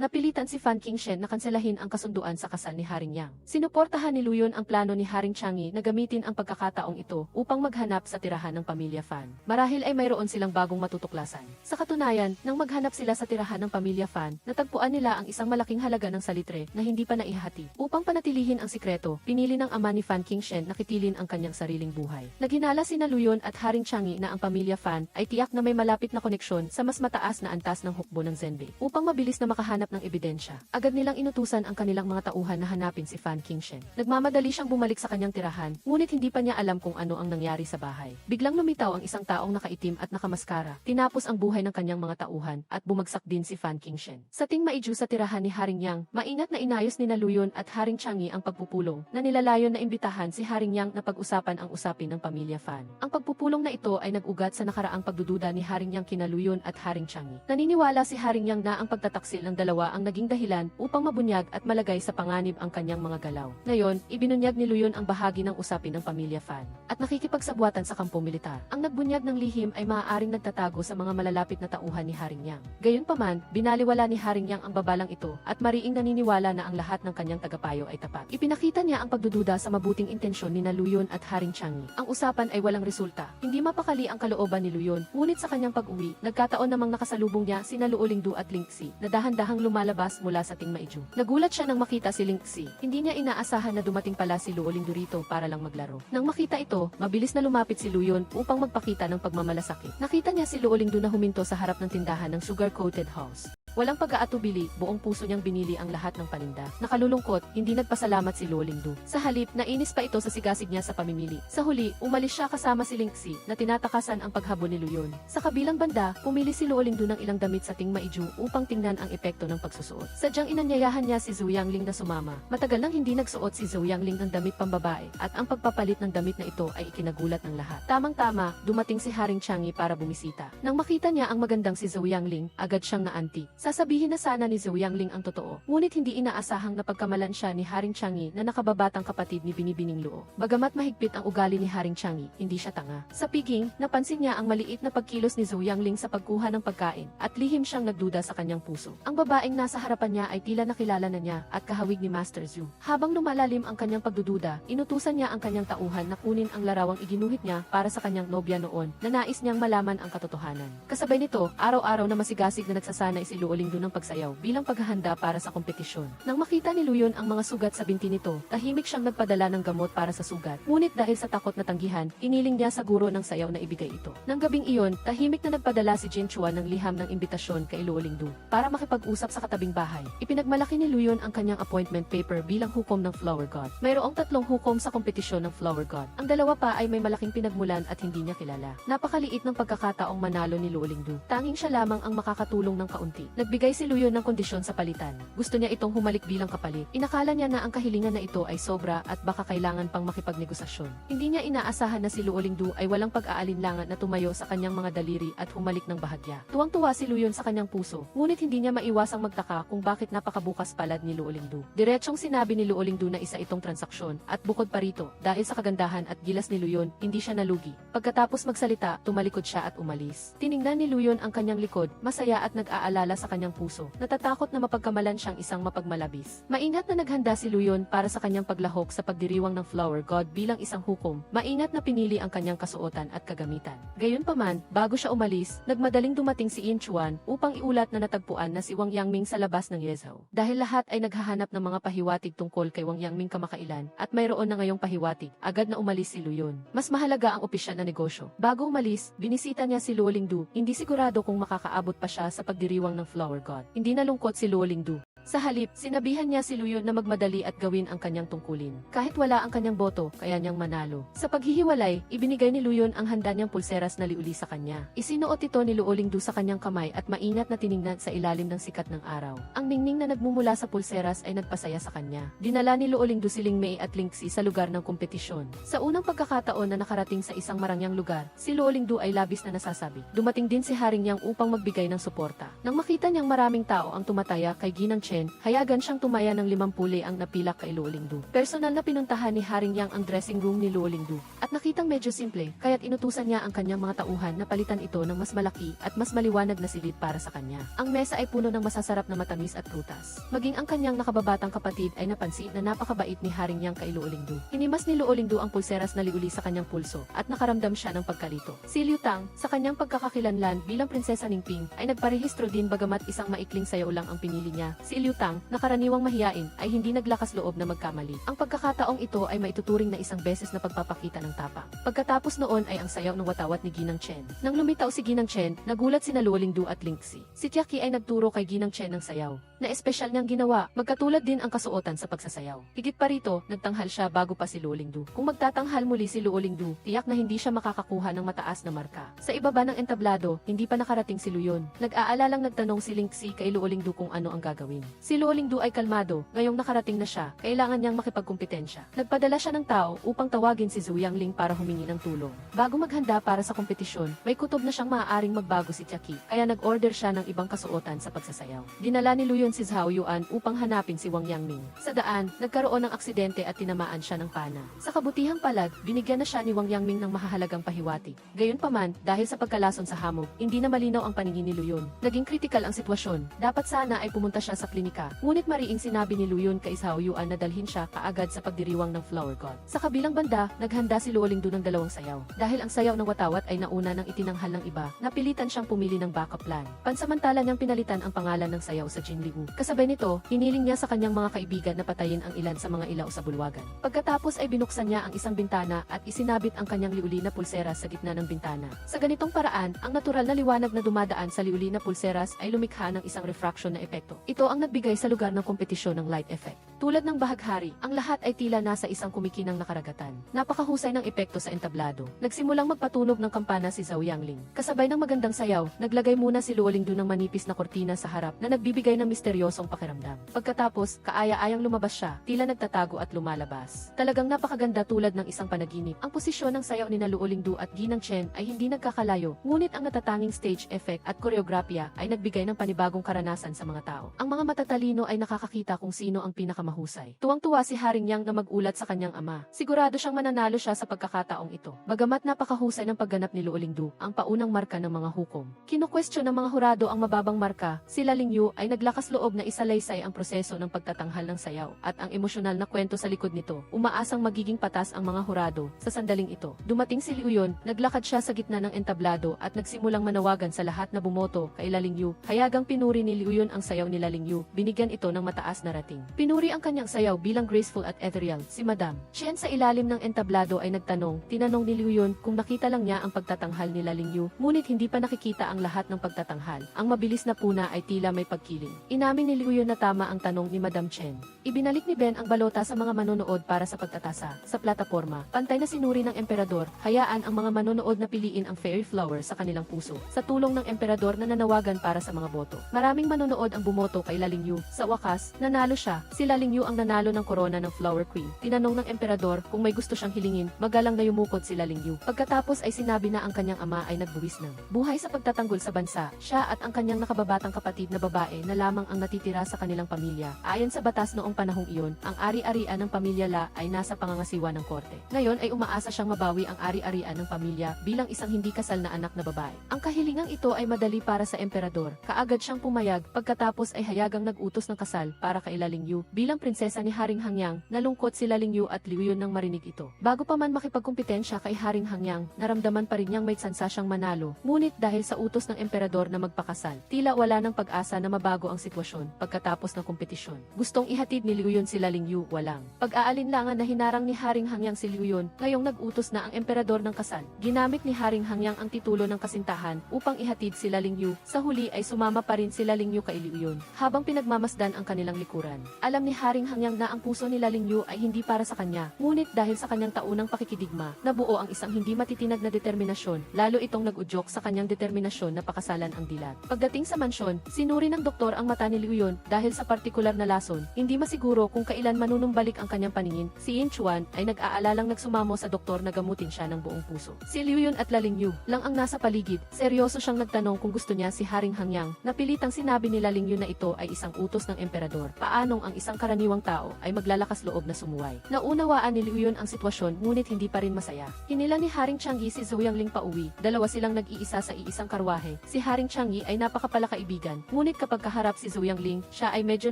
napilitan si Fan Qingshen na kanselahin ang kasunduan sa kasal ni Haring Yang. Sinuportahan ni Luyon ang plano ni Haring Changi na gamitin ang pagkakataong ito upang maghanap sa tirahan ng pamilya Fan. Marahil ay mayroon silang bagong matutuklasan. Sa katunayan, nang maghanap sila sa tirahan ng pamilya Fan, natagpuan nila ang isang malaking halaga ng salitre na hindi pa naihati. Upang panatilihin ang sikreto, pinili ng ama ni Fan Qingshen na kitilin ang kanyang sariling buhay. Naghinala sina Luyon at Haring Changi na ang pamilya Fan ay tiyak na may malapit na koneksyon sa mas mataas na antas ng hukbo ng Zenbei. Upang mabilis na makahanap ng ebidensya, agad nilang inutusan ang kanilang mga tauhan na hanapin si Fan Qingshen. Nagmamadali siyang bumalik sa kanyang tirahan, ngunit hindi pa niya alam kung ano ang nangyari sa bahay. Biglang lumitaw ang isang taong nakaitim at nakamaskara, tinapos ang buhay ng kanyang mga tauhan at bumagsak din si Fan Qingshen. Sa tingmaidyu sa tirahan ni Haring Yang, maingat na inayos nina Luyon at Haring Changi ang pagpupulong na nilalayon na imbitahan si Haring Yang na pag-usapan ang usapin ng pamilya Fan. Ang pagpupulong na ito ay nag-ugat sa nakaraang pagdududa ni Haring Yang kina Luyon at Haring Changi. Naniniwala si Haring Yang na ang pagtataksil ng dalawa ang naging dahilan upang mabunyag at malagay sa panganib ang kanyang mga galaw. Ngayon, ibinunyag ni Luyon ang bahagi ng usapin ng pamilya Fan at nakikipagsabwatan sa kampo militar. Ang nagbunyag ng lihim ay maaaring nagtatago sa mga malalapit na tauhan ni Haring Yang. Gayunpaman, binaliwala ni Haring Yang ang babalang ito at mariing naniniwala na ang lahat ng kanyang tagapayo ay tapat. Ipinakita niya ang pagdududa sa mabuting intensyon ni Luyon at Haring Changi. Ang usapan ay walang resulta. Hindi mapakali ang kalooban ni Luyon, ngunit sa kanyang pag-uwi, nagkataon namang nakasalubong niya sina Lu Olingdu at Lingxi na dahan-dahang lumalabas mula sa tingmaidyu. Nagulat siya nang makita si Lingxi. Hindi niya inaasahan na dumating pala si Lu Olingdu rito para lang maglaro. Nang makita ito, mabilis na lumapit si Luyon upang magpakita ng pagmamalasakit. Nakita niya si Lu Olingdu na huminto sa harap ng tindahan ng sugar-coated house. Walang pag-aatubili, buong puso niyang binili ang lahat ng paninda. Nakalulungkot, hindi nagpasalamat si Lu Olingdu. Sa halip, nainis pa ito sa sigasig niya sa pamimili. Sa huli, umalis siya kasama si Lingxi na tinatakasan ang paghabol ni Luyon. Sa kabilang banda, pumili si Lu Olingdu ng ilang damit sa tingmaidyu upang tingnan ang epekto ng pagsusuot. Sadyang inanyayahan niya si Zhou Yangling na sumama. Matagal nang hindi nagsuot si Zhou Yangling ng damit pambabae at ang pagpapalit ng damit na ito ay ikinagulat ng lahat. Tamang-tama, dumating si Haring Changi para bumisita. Nang makita niya ang magandang si Zhou Yangling, agad siyang naanti. Sasabihin na sana ni Zhou Yangling ang totoo, ngunit hindi inaasahang napagkamalan siya ni Haring Changi na nakababatang kapatid ni Binibining Luo. Bagamat mahigpit ang ugali ni Haring Changi, hindi siya tanga. Sa piging, napansin niya ang maliit na pagkilos ni Zhou Yangling sa pagkuha ng pagkain at lihim siyang nagduda sa kanyang puso. Ang babaeng nasa harapan niya ay tila nakilala na niya at kahawig ni Master Zhu. Habang lumalalim ang kanyang pagdududa, inutusan niya ang kanyang tauhan na kunin ang larawang iginuhit niya para sa kanyang nobya noon na nais niyang malaman ang katotohanan. Kasabay nito, araw-araw na masigasig na nagsasanay si Lu Luolingdu ng pagsayaw bilang paghahanda para sa kompetisyon. Nang makita ni Luyon ang mga sugat sa binti nito, tahimik siyang nagpadala ng gamot para sa sugat. Ngunit dahil sa takot na tanggihan, iniling niya sa guro ng sayaw na ibigay ito. Nang gabing iyon, tahimik na nagpadala si Jin Chuan ng liham ng imbitasyon kay Luolingdu para makipag-usap sa katabing bahay. Ipinagmalaki ni Luyon ang kanyang appointment paper bilang hukom ng Flower God. Mayroong 3 hukom sa kompetisyon ng Flower God. Ang 2 pa ay may malaking pinagmulan at hindi niya kilala. Napakaliit ng pagkakataong manalo ni Luolingdu. Tanging siya lamang ang makakatulong ng kaunti. Nagbigay si Luyon ng kondisyon sa palitan. Gusto niya itong humalik bilang kapalit. Inakala niya na ang kahilingan na ito ay sobra at baka kailangan pang makipagnegosasyon. Hindi niya inaasahan na si Luolingdu ay walang pag-aalinlangan na tumayo sa kanyang mga daliri at humalik ng bahagya. Tuwang-tuwa si Luyon sa kanyang puso, ngunit hindi niya maiwasang magtaka kung bakit napakabukas palad ni Luolingdu. Diretsong sinabi ni Luolingdu na isa itong transaksyon at bukod pa rito, dahil sa kagandahan at gilas ni Luyon, hindi siya nalugi. Pagkatapos magsalita, tumalikod siya at umalis. Tiningnan ni Luyon ang kanyang likod, masaya at nag-aalala sa kanyang puso. Natatakot na mapagkamalan siyang isang mapagmalabis. Maingat na naghanda si Luyon para sa kanyang paglahok sa pagdiriwang ng Flower God bilang isang hukom. Maingat na pinili ang kanyang kasuotan at kagamitan. Gayunpaman, bago siya umalis, nagmadaling dumating si Yin Chuan upang iulat na natagpuan na si Wang Yangming sa labas ng Yezhou. Dahil lahat ay naghahanap ng mga pahiwatig tungkol kay Wang Yangming kamakailan at mayroon na ngayong pahiwatig, agad na umalis si Luyon. Mas mahalaga ang opisyal na negosyo. Bago umalis, binisita niya si Luolingdu. Hindi sigurado kung makakaabot pa siya sa pagdiriwang ng Flower God. Hindi nalungkot si Luolingdu. Sa halip, sinabihan niya si Luyon na magmadali at gawin ang kanyang tungkulin. Kahit wala ang kanyang boto, kaya niyang manalo. Sa paghihiwalay, ibinigay ni Luyon ang handa niyang pulseras na liuli sa kanya. Isinuot ito ni Luolingdu sa kanyang kamay at mainat na tiningnan sa ilalim ng sikat ng araw. Ang ningning na nagmumula sa pulseras ay nagpasaya sa kanya. Dinala ni Luolingdu si Lingmei at Lingxi sa lugar ng kompetisyon. Sa unang pagkakataon na nakarating sa isang marangyang lugar, si Luolingdu ay labis na nasasabi. Dumating din si Haring Yang upang magbigay ng suporta. Nang makita niyang maraming tao ang tumataya kay Ginang Chen, hayagan siyang tumaya ng 50 ang napila kay Luolingdu. Personal na pinuntahan ni Haring Yang ang dressing room ni Luolingdu at nakitang medyo simple, kaya't inutusan niya ang kanyang mga tauhan na palitan ito ng mas malaki at mas maliwanag na silid para sa kanya. Ang mesa ay puno ng masasarap na matamis at prutas. Maging ang kanyang nakababatang kapatid ay napansin na napakabait ni Haring Yang kay Luolingdu. Hinimas ni Luolingdu ang pulseras na liuli sa kanyang pulso at nakaramdam siya ng pagkalito. Si Liu Tang, sa kanyang pagkakakilanlan bilang prinsesa Ningping, ay nagparehistro din bagamat isang maikling sayaw lang ang pinili niya. Si Liu Tang, na karaniwang mahiyain, ay hindi naglakas loob na magkamali. Ang pagkakataong ito ay maituturing na isang beses na pagpapakita ng tapang. Pagkatapos noon ay ang sayaw ng watawat ni Ginang Chen. Nang lumitaw si Ginang Chen, nagulat sina Luolingdu at Lingxi. Si Tiaki ay nagturo kay Ginang Chen ng sayaw, na espesyal niyang ginawa, magkatulad din ang kasuotan sa pagsasayaw. Higit pa rito, nagtanghal siya bago pa si Luolingdu. Kung magtatanghal muli si Luolingdu, tiyak na hindi siya makakakuha ng mataas na marka. Sa ibaba ng entablado, hindi pa nakarating si Luyon. Nag-aalalang nagtanong si Lingxi kay Luolingdu kung ano ang gagawin. Si Luolingdu ay kalmado, ngayong nakarating na siya, kailangan niyang makipagkumpetensya. Nagpadala siya ng tao upang tawagin si Zhu Yangling para humingi ng tulong. Bago maghanda para sa kompetisyon, may kutob na siyang maaaring magbago si Tiaki, kaya nag-order siya ng ibang kasuotan sa pagsasayaw. Dinala ni Luyon si Zhao Yuan upang hanapin si Wang Yangming. Sa daan, nagkaroon ng aksidente at tinamaan siya ng pana. Sa kabutihang palad, binigyan na siya ni Wang Yangming ng mahahalagang pahiwatig. Gayunpaman, dahil sa pagkalason sa hamog, hindi na malinaw ang paningin ni Luyon. Naging kritikal ang sitwasyon. Dapat sana ay pumunta siya sa klinika. Ngunit mariing sinabi ni Luyon kay Zhao Yuan na dalhin siya kaagad sa pagdiriwang ng Flower God. Sa kabilang banda, naghanda si Luolingdu ng 2 sayaw. Dahil ang sayaw ng watawat ay nauna ng itinanghal ng iba, napilitan siyang pumili ng backup plan. Pansamantala niyang pinalitan ang pangalan ng sayaw sa Jinliu. Kasabay nito, hiniling niya sa kanyang mga kaibigan na patayin ang ilan sa mga ilaw sa bulwagan. Pagkatapos ay binuksan niya ang isang bintana at isinabit ang kanyang liuli na pulseras sa gitna ng bintana. Sa ganitong paraan, ang natural na liwanag na dumadaan sa liuli na pulseras ay lumikha ng isang refraction na epekto. Ito ang nagbigay sa lugar ng kompetisyon ng light effect. Tulad ng bahaghari, ang lahat ay tila nasa isang kumikinang nakaragatan. Napakahusay ng epekto sa entablado. Nagsimulang magpatunog ng kampana si Zhao Yangling. Kasabay ng magandang sayaw, naglagay muna si Luolingdu ng manipis na kortina sa harap na nagbibigay ng misteryosong pakiramdam. Pagkatapos, kaaya-ayang lumabas siya, tila nagtatago at lumalabas. Talagang napakaganda tulad ng isang panaginip. Ang posisyon ng sayaw ni Luolingdu at Ginang Chen ay hindi nagkakalayo, ngunit ang natatanging stage effect at koreografya ay nagbigay ng panibagong karanasan sa mga tao. Ang mga matatalino ay nakakakita kung sino ang pinakamahusay mahusay. Tuwang-tuwa si Haring Yang na mag-ulat sa kanyang ama. Sigurado siyang mananalo siya sa pagkakataong ito. Bagamat napakahusay ng pagganap ni Luo Lingdu, ang paunang marka ng mga hukom. Kinukwestiyon ng mga hurado ang mababang marka. Sila Lingyu ay naglakas loob na isalaysay ang proseso ng pagtatanghal ng sayaw at ang emosyonal na kwento sa likod nito. Umaasang magiging patas ang mga hurado sa sandaling ito. Dumating si Liu Yun, naglakad siya sa gitna ng entablado at nagsimulang manawagan sa lahat na bumoto kay Lingyu. Hayagang pinuri ni Liu Yun ang sayaw ni Lingyu, binigyan ito ng mataas na rating. Pinuri ang kanyang sayaw bilang graceful at ethereal. Si Madam Chen sa ilalim ng entablado ay tinanong ni Liu Yun kung nakita lang niya ang pagtatanghal ni Lingyu, ngunit hindi pa nakikita ang lahat ng pagtatanghal. Ang mabilis na puna ay tila may pagkiling. Inamin ni Liu Yun na tama ang tanong ni Madam Chen. Ibinalik ni Ben ang balota sa mga manonood para sa pagtatasa. Sa plataporma, pantay na sinuri ng emperador, hayaan ang mga manonood na piliin ang fairy flower sa kanilang puso. Sa tulong ng emperador na nanawagan para sa mga boto. Maraming manonood ang bumoto kay Lingyu. Sa wakas, nanalo siya. Si Lingyu ang nanalo ng korona ng Flower Queen. Tinanong ng emperador kung may gusto siyang hilingin, magalang na yumukod si Lingyu. Pagkatapos ay sinabi na ang kanyang ama ay nagbuwis ng buhay sa pagtatanggol sa bansa. Siya at ang kanyang nakababatang kapatid na babae na lamang ang natitira sa kanilang pamilya. Ayon sa batas noong panahong iyon, ang ari-arian ng pamilya La ay nasa pangangasiwa ng korte. Ngayon ay umaasa siyang mabawi ang ari-arian ng pamilya bilang isang hindi kasal na anak na babae. Ang kahilingang ito ay madali para sa emperador. Kaagad siyang pumayag, pagkatapos ay hayagang nag-utos ng kasal para kay Lingyu. Bilang prinsesa ni Haring Hangyang, nalungkot si Lingyu at Liu Yun nang marinig ito. Bago pa man makipagkumpetensya kay Haring Hangyang, naramdaman pa rin niyang may tsansa siyang manalo. Ngunit dahil sa utos ng emperador na magpakasal, tila wala ng pag-asa na mabago ang sitwasyon pagkatapos ng kompetisyon. Gustong ihatid ni Liu Yun si Lingyu, walang pag-aalinlangan na hinarang ni Haring Hangyang si Liu Yun. Ngayong nag-utos na ang emperador ng kasal, ginamit ni Haring Hangyang ang titulo ng kasintahan upang ihatid si Lingyu. Sa huli ay sumama pa rin si Lingyu kay Liu Yun habang pinagmamasdan ang kanilang likuran. Alam ni Haring Hangyang na ang puso ni Lingyu ay hindi para sa kanya, ngunit dahil sa kanyang taunang pakikidigma, nabuo ang isang hindi matitinag na determinasyon, lalo itong nag-udyok sa kanyang determinasyon na pakasalan ang dilat. Pagdating sa mansyon, sinuri ng doktor ang mata ni Liu Yun dahil sa partikular na lason, hindi masiguro kung kailan manunumbalik ang kanyang paningin. Si Yin Chuan ay nag-aalalang nagsumamo sa doktor na gamutin siya ng buong puso. Si Liu Yun at Lingyu lang ang nasa paligid. Seryoso siyang nagtanong kung gusto niya si Haring Hangyang. Napilitang sinabi ni Lingyu na ito ay isang utos ng emperador. Paanong ang isang karaniwang tao ay maglalakas loob na sumuway? Naunawaan ni Liu Yun ang sitwasyon, ngunit hindi pa rin masaya. Hinila ni Haring Changyi si Zhou Yangling pauwi. Dalawa silang nag-iisa sa iisang karwahe. Si Haring Changyi ay napakapalakaibigan, ngunit kapag kaharap si Zhou Yangling, siya ay medyo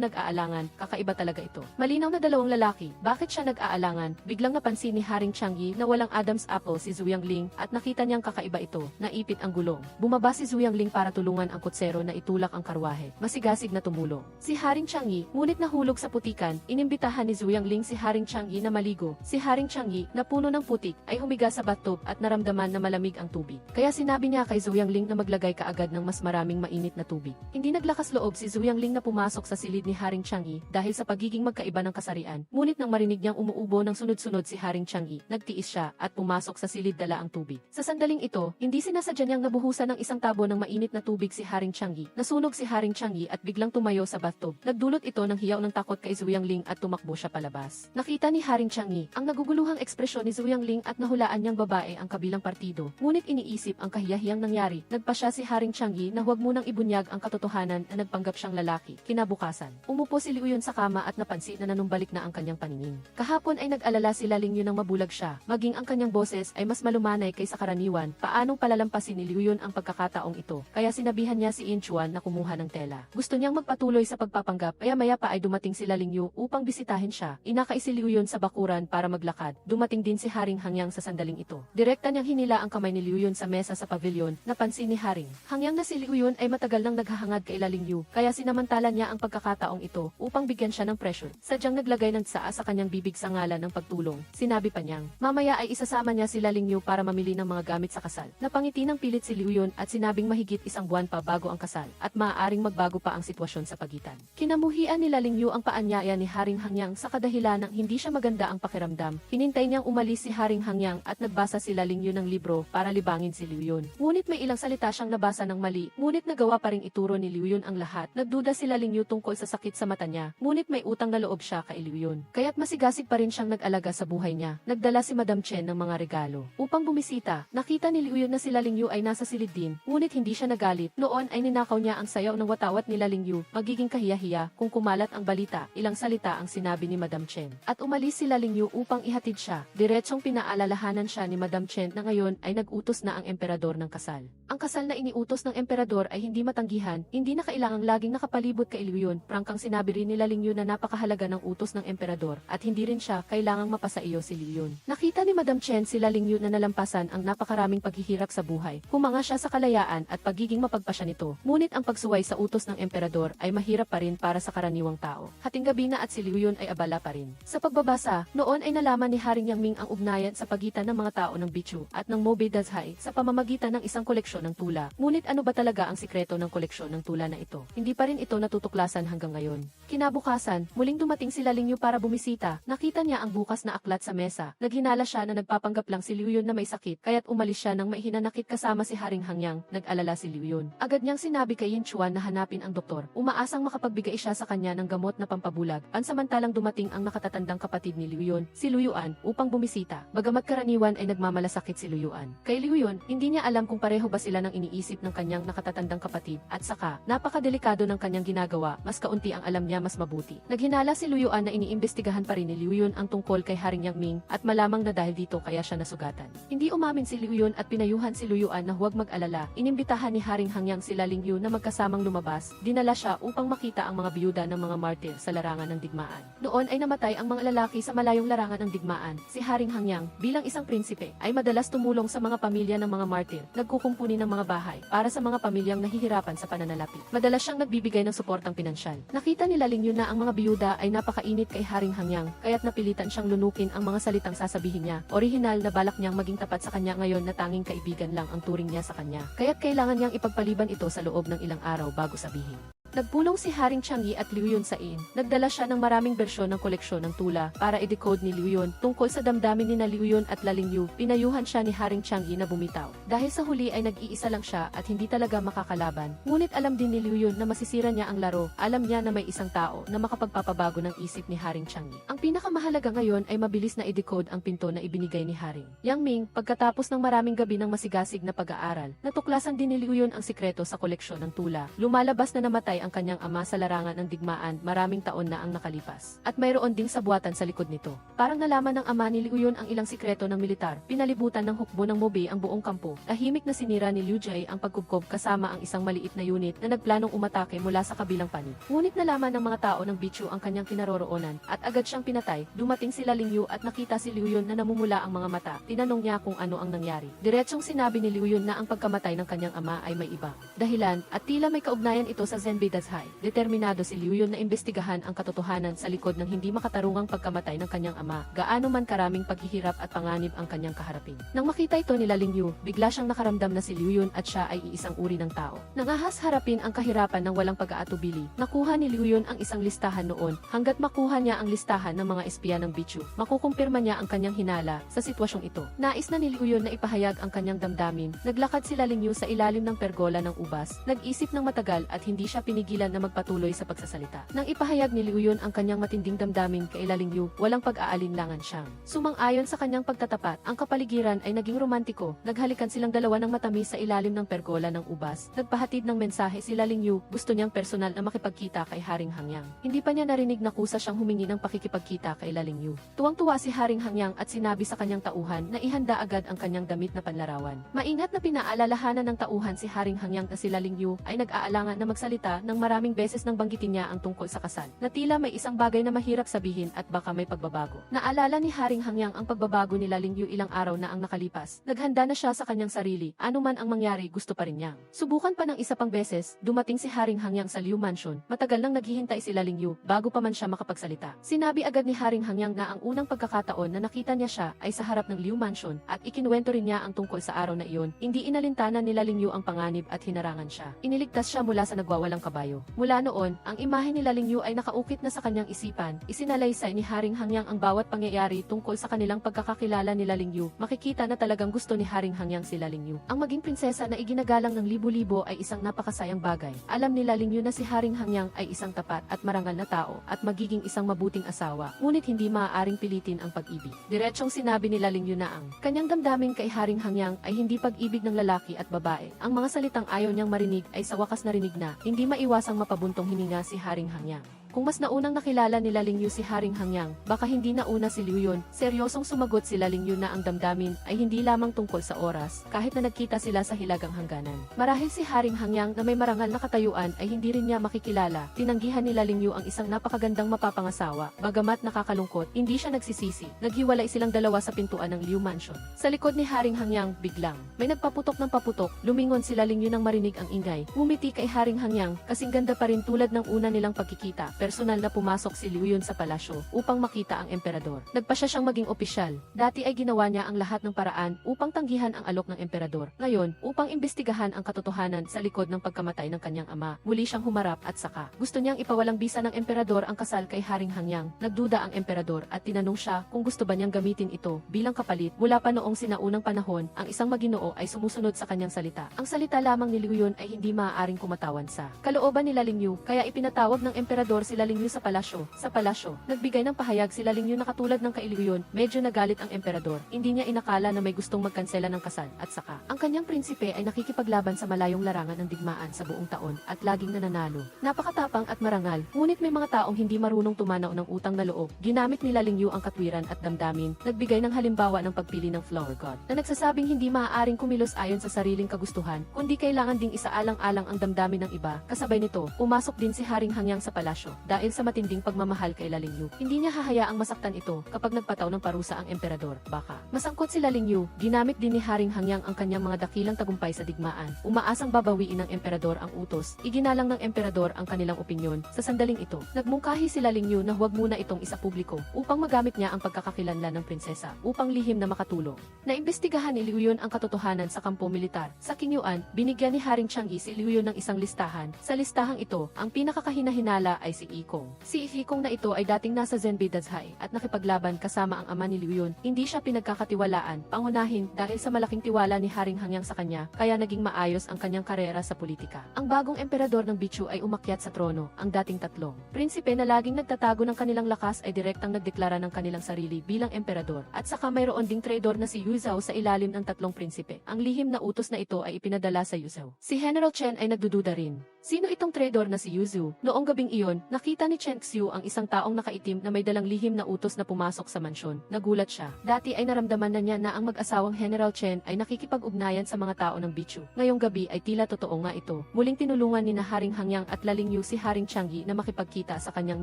nag-aalangan. Kakaiba talaga ito. Malinaw na dalawang lalaki. Bakit siya nag-aalangan? Biglang napansin ni Haring Changyi na walang Adam's apple si Zhou Yangling at nakita niyang kakaiba ito. Naipit ang gulong. Bumaba si Zhou Yangling para tulungan ang kutsero na itulak ang karwahe. Masigasig na tumulong si Haring Changyi, ngunit nahulog sa putikan. Inimbitahan ni Zhou Yangling si Haring Changyi na maligo. Si Haring Changyi, na puno ng putik, ay humiga sa bathtub at naramdaman na malamig ang tubig. Kaya sinabi niya kay Zhou Yangling na maglagay kaagad ng mas maraming mainit na tubig. Hindi naglakas loob si Zhou Yangling na pumasok sa silid ni Haring Changyi dahil sa pagiging magkaiba ng kasarian. Ngunit nang marinig niyang umuubo ng sunod-sunod si Haring Changyi, nagtiis siya at pumasok sa silid dala ang tubig. Sa sandaling ito, hindi sinasadya niyang nabuhusan ng isang tabo ng mainit na tubig si Haring Changyi. Nasunog si Haring Changyi at biglang tumayo sa bathtub. Nagdulot ito ng hiyaw ng takot kay Zhou Yangling at tumakbo siya palabas. Nakita ni Haring Changyi ang naguguluhang ekspresyon ni Zhou Yangling at nahulaan niyang babae ang kabilang partido. Ngunit iniisip ang kahiyahiyang nangyari. Nagpasya si Haring Changyi na huwag munang ibunyag ang katotohanan na nagpanggap siyang lalaki. Kinabukasan, umupo si Liu Yun sa kama at napansin na nanumbalik na ang kanyang paningin. Kahapon ay nag-alala si Lingyu nang mabulag siya. Maging ang kanyang boses ay mas malumanay kaysa karaniwan. Paanong palalampasin ni Liu Yun ang pagkakataong ito? Kaya sinabihan niya si Yin Chuan na kumuha ng tela. Gusto niyang magpatuloy sa pagpapanggap, kaya maya pa ay dumating si Lingyu upang bisitahin siya. Inakay si Liu Yun sa bakuran para maglakad. Dumating din si Haring Hangyang sa sandaling ito. Direkta niyang hinila ang kamay ni Liu Yun sa mesa sa pavilion. Napansin ni Haring Hangyang na si Liu Yun ay matagal nang naghahangad kay Lingyu, kaya sinamantala niya ang pagkakataong ito upang bigyan siya ng pressure. Sadyang naglagay ng tsaa sa kanyang bibig sa ngalan ng pagtulong. Sinabi pa niyang, mamaya ay isasama niya si Lingyu para mamili ng mga gamit sa kasal. Napangiti ng pilit si Liu Yun at sinabing mahigit isang buwan pa bago ang kasal at maaaring magbago pa ang sitwasyon sa pagitan. Kinamuhian ni Lingyu ang paanyaya ni Haring Hangyang sa kadahilan ng hindi siya maganda ang pakiramdam. Hinintay niyang umalis si Haring Hangyang at nagbasa si Lingyu ng libro para libangin si Liu Yun. Ngunit may ilang salita siyang nabasa ng mali, ngunit nagawa pa ring ituro ni Liu Yun ang lahat. Nagduda si Lingyu tungkol sa sakit sa mata niya, ngunit may utang na loob siya kay Liu Yun. Kaya't masigasig pa rin siyang nag-alaga sa buhay niya. Nagdala si Madam Chen ng mga regalo upang bumisita. Nakita ni Liu Yun na si Lingyu ay nasa silid din, ngunit hindi siya nagalit. Noon ay ninakaw niya ang sayaw ng watawat ni Lingyu. Magiging kahiya-hiya kung kumalat ang balita. Ilang ilang salita ang sinabi ni Madam Chen. At umalis sila Ling Yu upang ihatid siya. Diretsong pinaalalahanan siya ni Madam Chen na ngayon ay nag-utos na ang emperador ng kasal. Ang kasal na iniutos ng emperador ay hindi matanggihan, hindi na kailangang laging nakapalibot kay Liu Yun. Prangkang sinabi rin nila Ling Yu na napakahalaga ng utos ng emperador at hindi rin siya kailangang mapasa iyo si Liu Yun. Nakita ni Madam Chen sila Ling Yu na nalampasan ang napakaraming paghihirap sa buhay. Humanga siya sa kalayaan at pagiging mapagpasya nito. Ngunit ang pagsuway sa utos ng emperador ay mahirap pa rin para sa karaniwang tao. Hating gabi na at si Liu Yun ay abala pa rin. Sa pagbabasa, noon ay nalaman ni Haring Yang Ming ang ugnayan sa pagitan ng mga tao ng Bichu at ng Mobe Dazhai sa pamamagitan ng isang koleksyon ng tula. Ngunit ano ba talaga ang sikreto ng koleksyon ng tula na ito? Hindi pa rin ito natutuklasan hanggang ngayon. Kinabukasan, muling dumating sila Ling Yu para bumisita. Nakita niya ang bukas na aklat sa mesa. Naghinala siya na nagpapanggap lang si Liu Yun na may sakit, kaya't umalis siya nang maihinanakit kasama si Haring Hangyang. Nag-alala si Liu Yun. Agad niyang sinabi kay Yin Chuan na hanapin ang doktor. Umaasang makapagbigay siya sa kanya ng gamot na pampabulag. Pansamantalang dumating ang nakatatandang kapatid ni Liu Yun, si Liu Yuan, upang bumisita. Bagamat karaniwan ay nagmamalasakit si Liu Yuan. Kay Liu Yun, hindi niya alam kung pareho ba sila ng iniisip ng kanyang nakatatandang kapatid, at saka, napakadelikado ng kanyang ginagawa, mas kaunti ang alam niya mas mabuti. Naghinala si Liu Yuan na iniimbestigahan pa rin ni Liu Yun ang tungkol kay Haring Yang Ming, at malamang na dahil dito kaya siya nasugatan. Hindi umamin si Liu Yun at pinayuhan si Liu Yuan na huwag mag-alala. Inimbitahan ni Haring Hangyang sila Ling Yu na magkasamang lumabas. Dinala siya upang makita ang mga biyuda ng mga martir sa larangan ng digmaan. Noon ay namatay ang mga lalaki sa malayong larangan ng digmaan. Si Haring Hangyang, bilang isang prinsipe, ay madalas tumulong sa mga pamilya ng mga martir, nagkukumpuni ng mga bahay para sa mga pamilyang nahihirapan sa pananalapi. Madalas siyang nagbibigay ng suportang pinansyal. Nakita nila Ling Yu na ang mga biyuda ay napakainit kay Haring Hangyang, kaya't napilitan siyang lunukin ang mga salitang sasabihin niya. Orihinal na balak niyang maging tapat sa kanya ngayon na tanging kaibigan lang ang turing niya sa kanya. Kaya't kailangan niyang ipagpaliban ito sa loob ng ilang araw bago sabihin. Nagpulong si Haring Changyi at Liu Yun sa inn. Nagdala siya ng maraming bersyon ng koleksyon ng tula para i-decode ni Liu Yun tungkol sa damdamin ni na Liu Yun at Ling Yu. Pinayuhan siya ni Haring Changyi na bumitaw. Dahil sa huli ay nag-iisa lang siya at hindi talaga makakalaban. Ngunit alam din ni Liu Yun na masisira niya ang laro. Alam niya na may isang tao na makapagpapabago ng isip ni Haring Changyi. Ang pinakamahalaga ngayon ay mabilis na i-decode ang pinto na ibinigay ni Haring Yang Ming. Pagkatapos ng maraming gabi ng masigasig na pag-aaral, natuklasan din ni Liu Yun ang sikreto sa koleksyon ng tula. Lumalabas na namatay ang kanyang ama sa larangan ng digmaan maraming taon na ang nakalipas. At mayroon ding sabuatan sa likod nito. Parang nalaman ng ama ni Liu Yun ang ilang sikreto ng militar. Pinalibutan ng hukbo ng Mobe ang buong kampo. Tahimik na sinira ni Liu Jie ang pagkubkob kasama ang isang maliit na unit na nagplanong umatake mula sa kabilang panig. Ngunit nalaman ng mga tao ng Bichu ang kanyang kinaroroonan at agad siyang pinatay. Dumating sila Ling Yu at nakita si Liu Yun na namumula ang mga mata. Tinanong niya kung ano ang nangyari. Diretsong sinabi ni Liu Yun na ang pagkamatay ng kanyang ama ay may iba dahilan at tila may kaugnayan ito sa Zenbei Dazhai. Determinado si Liu Yun na imbestigahan ang katotohanan sa likod ng hindi makatarungang pagkamatay ng kanyang ama, gaano man karaming paghihirap at panganib ang kanyang kaharapin. Nang makita ito nila Ling Yu, bigla siyang nakaramdam na si Liu Yun at siya ay iisang uri ng tao. Nangahas harapin ang kahirapan ng walang pag-aatubili. Nakuha ni Liu Yun ang isang listahan noon, hanggat makuha niya ang listahan ng mga espiya ng Bichu, makukumpirma niya ang kanyang hinala sa sitwasyong ito. Nais na ni Liu Yun na ipahayag ang kanyang damdamin. Naglakad sila Ling Yu sa ilalim ng pergola ng ubas, nag-isip ng matagal at hindi siya pinigilan na magpatuloy sa pagsasalita. Nang ipahayag ni Liu Yun ang kanyang matinding damdamin kay Ling Yu, walang pag-aalinlangan siyang sumang-ayon sa kanyang pagtatapat. Ang kapaligiran ay naging romantiko. Naghalikan silang dalawa ng matamis sa ilalim ng pergola ng ubas. Nagpahatid ng mensahe si Ling Yu, gusto niyang personal na makipagkita kay Haring Hangyang. Hindi pa niya narinig na kusa siyang humingi ng pakikipagkita kay Ling Yu. Tuwang-tuwa si Haring Hangyang at sinabi sa kanyang tauhan na ihanda agad ang kanyang damit na panlarawan. Maingat na pinaalalahanan ng tauhan si Haring Hangyang na si Ling Yu ay nag-aalangan na magsalita ng maraming beses nang banggitin niya ang tungkol sa kasal. Na tila may isang bagay na mahirap sabihin at baka may pagbabago. Naalala ni Haring Hangyang ang pagbabago ni Ling Yu ilang araw na ang nakalipas. Naghanda na siya sa kanyang sarili. Ano man ang mangyari, gusto pa rin niyang subukan pa ng isa pang beses. Dumating si Haring Hangyang sa Liu Mansion. Matagal nang naghihintay si Ling Yu bago pa man siya makapagsalita. Sinabi agad ni Haring Hangyang na ang unang pagkakataon na nakita niya siya ay sa harap ng Liu Mansion at ikinuwento rin niya ang tungkol sa araw na iyon. Hindi inalintana ni Ling Yu ang panganib at hinarangan siya. Iniligtas siya mula sa nagwawalang kabayo. Mula noon, ang imahe ni Ling Yu ay nakaukit na sa kanyang isipan. Isinalaysay ni Haring Hangyang ang bawat pangyayari tungkol sa kanilang pagkakakilala ni Ling Yu. Makikita na talagang gusto ni Haring Hangyang si Ling Yu. Ang maging prinsesa na iginagalang ng libo-libo ay isang napakasayang bagay. Alam ni Ling Yu na si Haring Hangyang ay isang tapat at marangal na tao at magiging isang mabuting asawa, ngunit hindi maaaring pilitin ang pag-ibig. Diretsong sinabi ni Ling Yu na ang kanyang damdamin kay Haring Hangyang ay hindi pag-ibig ng lalaki at babae. Ang mga salitang ayaw niyang marinig ay sa wakas narinig na, hindi maiwasang mapabuntong hininga si Haring Hangyang. Kung mas naunang nakilala nila Lingyu si Haring Hangyang, baka hindi nauna si Liu Yun. Seryosong sumagot sila Lingyu na ang damdamin ay hindi lamang tungkol sa oras, kahit na nagkita sila sa hilagang hangganan. Marahil si Haring Hangyang na may marangal na katayuan ay hindi rin niya makikilala. Tinanggihan nila Lingyu ang isang napakagandang mapapangasawa. Bagamat nakakalungkot, hindi siya nagsisisi. Naghiwalay silang dalawa sa pintuan ng Liu Mansion. Sa likod ni Haring Hangyang, biglang may nagpaputok ng paputok. Lumingon sila Lingyu nang marinig ang ingay. Ngumiti kay Haring Hangyang, kasing ganda pa rin tulad ng una nilang pagkikita. Personal na pumasok si Liu Yun sa palasyo upang makita ang emperador. Nagpasya siyang maging opisyal. Dati ay ginawa niya ang lahat ng paraan upang tanggihan ang alok ng emperador. Ngayon, upang imbestigahan ang katotohanan sa likod ng pagkamatay ng kanyang ama, muli siyang humarap at saka gusto niyang ipawalang bisa ng emperador ang kasal kay Haring Hangyang. Nagduda ang emperador at tinanong siya kung gusto ba niyang gamitin ito bilang kapalit. Mula pa noong sinaunang panahon, ang isang maginoo ay sumusunod sa kanyang salita. Ang salita lamang ni Liu Yun ay hindi maaaring kumatawan sa kalooban nila Lingyu, kaya ipinatawag ng emperador sila Lingyu sa palasyo. Sa palasyo, nagbigay ng pahayag sila Lingyu na katulad ng kay Liu Yun, medyo nagalit ang emperador. Hindi niya inakala na may gustong magkansela ng kasal at saka ang kanyang prinsipe ay nakikipaglaban sa malayong larangan ng digmaan sa buong taon at laging nananalo. Napakatapang at marangal, ngunit may mga taong hindi marunong tumanaw ng utang na loob. Ginamit nila Lingyu ang katwiran at damdamin, nagbigay ng halimbawa ng pagpili ng flower god na nagsasabing hindi maaaring kumilos ayon sa sariling kagustuhan, kundi kailangan ding isaalang-alang ang damdamin ng iba. Kasabay nito, pumasok din si Haring Hangyang sa palasyo dahil sa matinding pagmamahal kay Lingyu. Hindi niya hahayaang masaktan ito kapag nagpataw ng parusa ang emperador. Baka masangkot si Lingyu. Ginamit din ni Haring Hangyang ang kanyang mga dakilang tagumpay sa digmaan. Umaasang babawiin ng emperador ang utos. Iginalang ng emperador ang kanilang opinyon. Sa sandaling ito, nagmungkahi si Lingyu na huwag muna itong isapubliko upang magamit niya ang pagkakakilanlan ng prinsesa upang lihim na makatulong. Naimbestigahan ni Liu Yun ang katotohanan sa kampo militar. Sa Qingyuan, binigyan ni Haring Changi si Liu Yun ng isang listahan. Sa listahang ito, ang pinakakahinahinala ay si Ikong. Si Ikong na ito ay dating nasa Zenbei Dazhai at nakipaglaban kasama ang ama ni Liu Yun. Hindi siya pinagkakatiwalaan, pangunahin dahil sa malaking tiwala ni Haring Hangyang sa kanya, kaya naging maayos ang kanyang karera sa politika. Ang bagong emperador ng Bichu ay umakyat sa trono, ang dating tatlong prinsipe na laging nagtatago ng kanilang lakas ay direktang nagdeklara ng kanilang sarili bilang emperador. At saka mayroon ding traidor na si Yu Zhao sa ilalim ng tatlong prinsipe. Ang lihim na utos na ito ay ipinadala sa Yu Zhao. Si General Chen ay nagdududa rin. Sino itong traidor na si Yu Zhu? Noong gabing iyon, nakita ni Chen Xiu ang isang taong nakaitim na may dalang lihim na utos na pumasok sa mansyon. Nagulat siya. Dati ay naramdaman na niya na ang mag-asawang General Chen ay nakikipag-ugnayan sa mga tao ng Bichu. Ngayong gabi ay tila totoo nga ito. Muling tinulungan ni na Haring Hangyang at Lingyu si Haring Changi na makipagkita sa kanyang